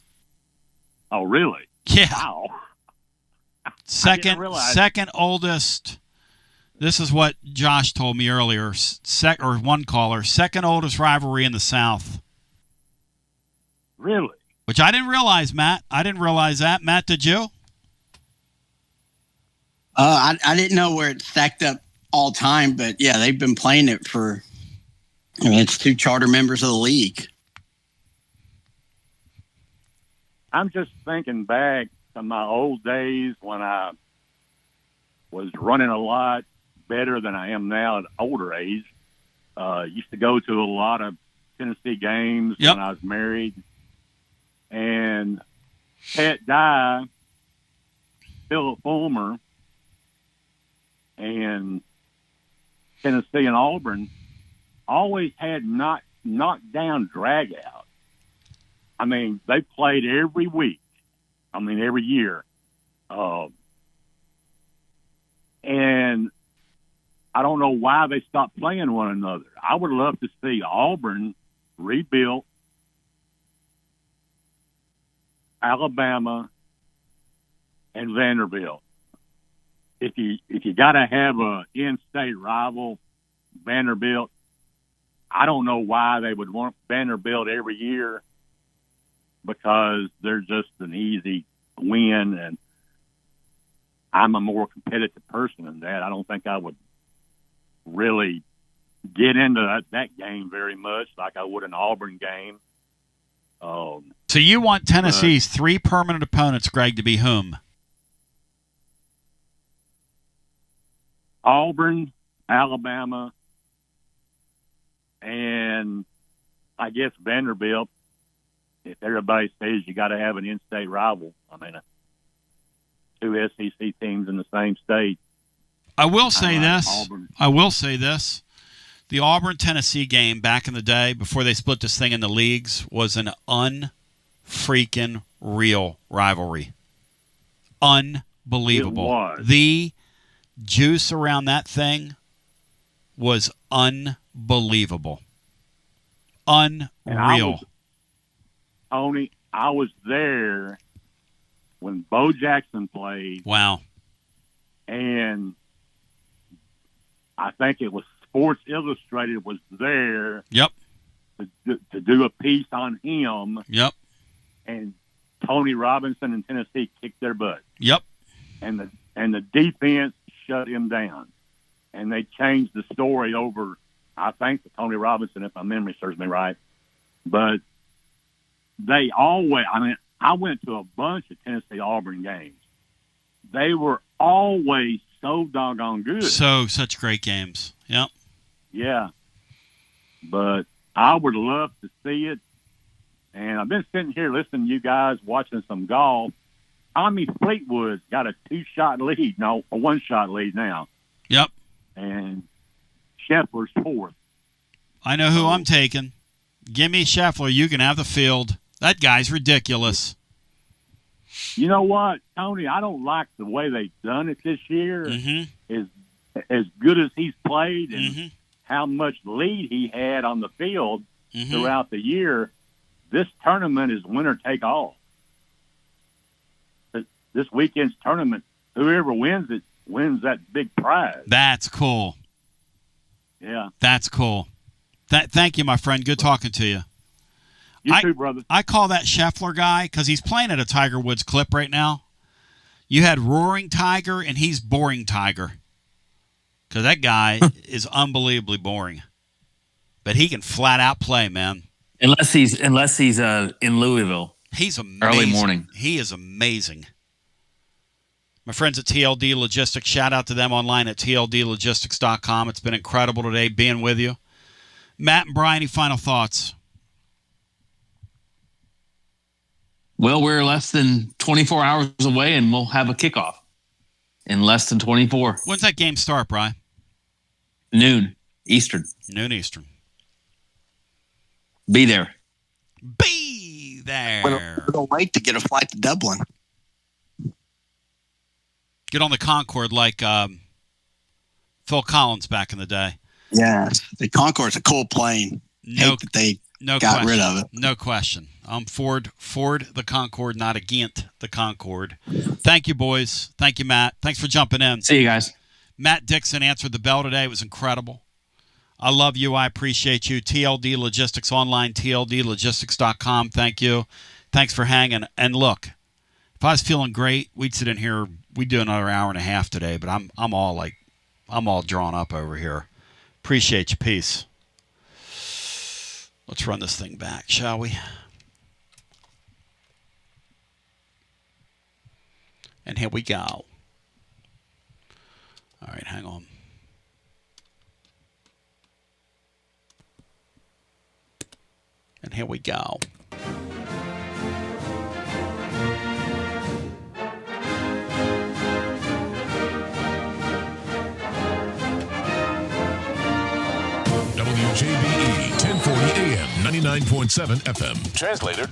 Oh, really? Yeah. Wow. Second oldest. This is what Josh told me earlier. Or one caller. Second oldest rivalry in the South. Really? Which I didn't realize, Matt. I didn't realize that. Matt, did you? I didn't know where it stacked up all time, but yeah, they've been playing it for. I mean, it's two charter members of the league. I'm just thinking back to my old days when I was running a lot better than I am now at older age. Used to go to a lot of Tennessee games when I was married. And Pat Dye, Philip Fulmer, and Tennessee and Auburn always had knockdown drag out. I mean, they played every week. I mean, every year. And I don't know why they stopped playing one another. I would love to see Auburn rebuilt, Alabama, and Vanderbilt. If you got to have a in-state rival, Vanderbilt, I don't know why they would want Vanderbilt every year, because they're just an easy win, and I'm a more competitive person than that. I don't think I would really get into that game very much like I would an Auburn game. So you want Tennessee's three permanent opponents, Greg, to be whom? Auburn, Alabama, and I guess Vanderbilt. If everybody says you got to have an in-state rival, I mean, two SEC teams in the same state. I will say this. The Auburn-Tennessee game back in the day, before they split this thing into leagues, was an unfreaking real rivalry. Unbelievable. It was. The juice around that thing was unbelievable. Unreal. Tony, I was there when Bo Jackson played. Wow. And I think it was Sports Illustrated was there. Yep. To do a piece on him. Yep. And Tony Robinson and Tennessee kicked their butt. Yep. And the defense shut him down. And they changed the story over, I think, to Tony Robinson, if my memory serves me right. But they always, I mean, I went to a bunch of Tennessee Auburn games. They were always so doggone good. Such great games. Yep. Yeah. But I would love to see it. And I've been sitting here listening to you guys watching some golf. Tommy Fleetwood's got a one-shot lead now. Yep. And Scheffler's fourth. I know who I'm taking. Give me Scheffler. You can have the field. That guy's ridiculous. You know what, Tony? I don't like the way they've done it this year. Mm-hmm. As good as he's played and how much lead he had on the field throughout the year, this tournament is winner take all. This weekend's tournament, whoever wins it wins that big prize. That's cool. Yeah. That's cool. Thank you, my friend. Good talking to you. You too, brother. I call that Scheffler guy because he's playing at a Tiger Woods clip right now. You had Roaring Tiger, and he's Boring Tiger. Because that guy is unbelievably boring. But he can flat out play, man. Unless he's in Louisville. He's amazing. Early morning. He is amazing. My friends at TLD Logistics, shout out to them online at tldlogistics.com. It's been incredible today being with you. Matt and Brian, any final thoughts? Well, we're less than 24 hours away, and we'll have a kickoff in less than 24. When's that game start, Brian? Noon Eastern. Noon Eastern. Be there. Be there. We're going to wait to get a flight to Dublin. Get on the Concorde like Phil Collins back in the day. Yes. The Concorde's a cool plane. Hate that they got rid of it. No question. I'm for the Concorde, not against the Concorde. Thank you, boys. Thank you, Matt. Thanks for jumping in. See you guys. Matt Dixon answered the bell today. It was incredible. I love you. I appreciate you. TLD Logistics Online, tldlogistics.com. Thank you. Thanks for hanging. And look, if I was feeling great, we'd sit in here. We'd do another hour and a half today, but I'm all drawn up over here. Appreciate you. Peace. Let's run this thing back, shall we? And here we go. All right, hang on. And here we go. WJBE 1040 AM, 99.7 FM. Translator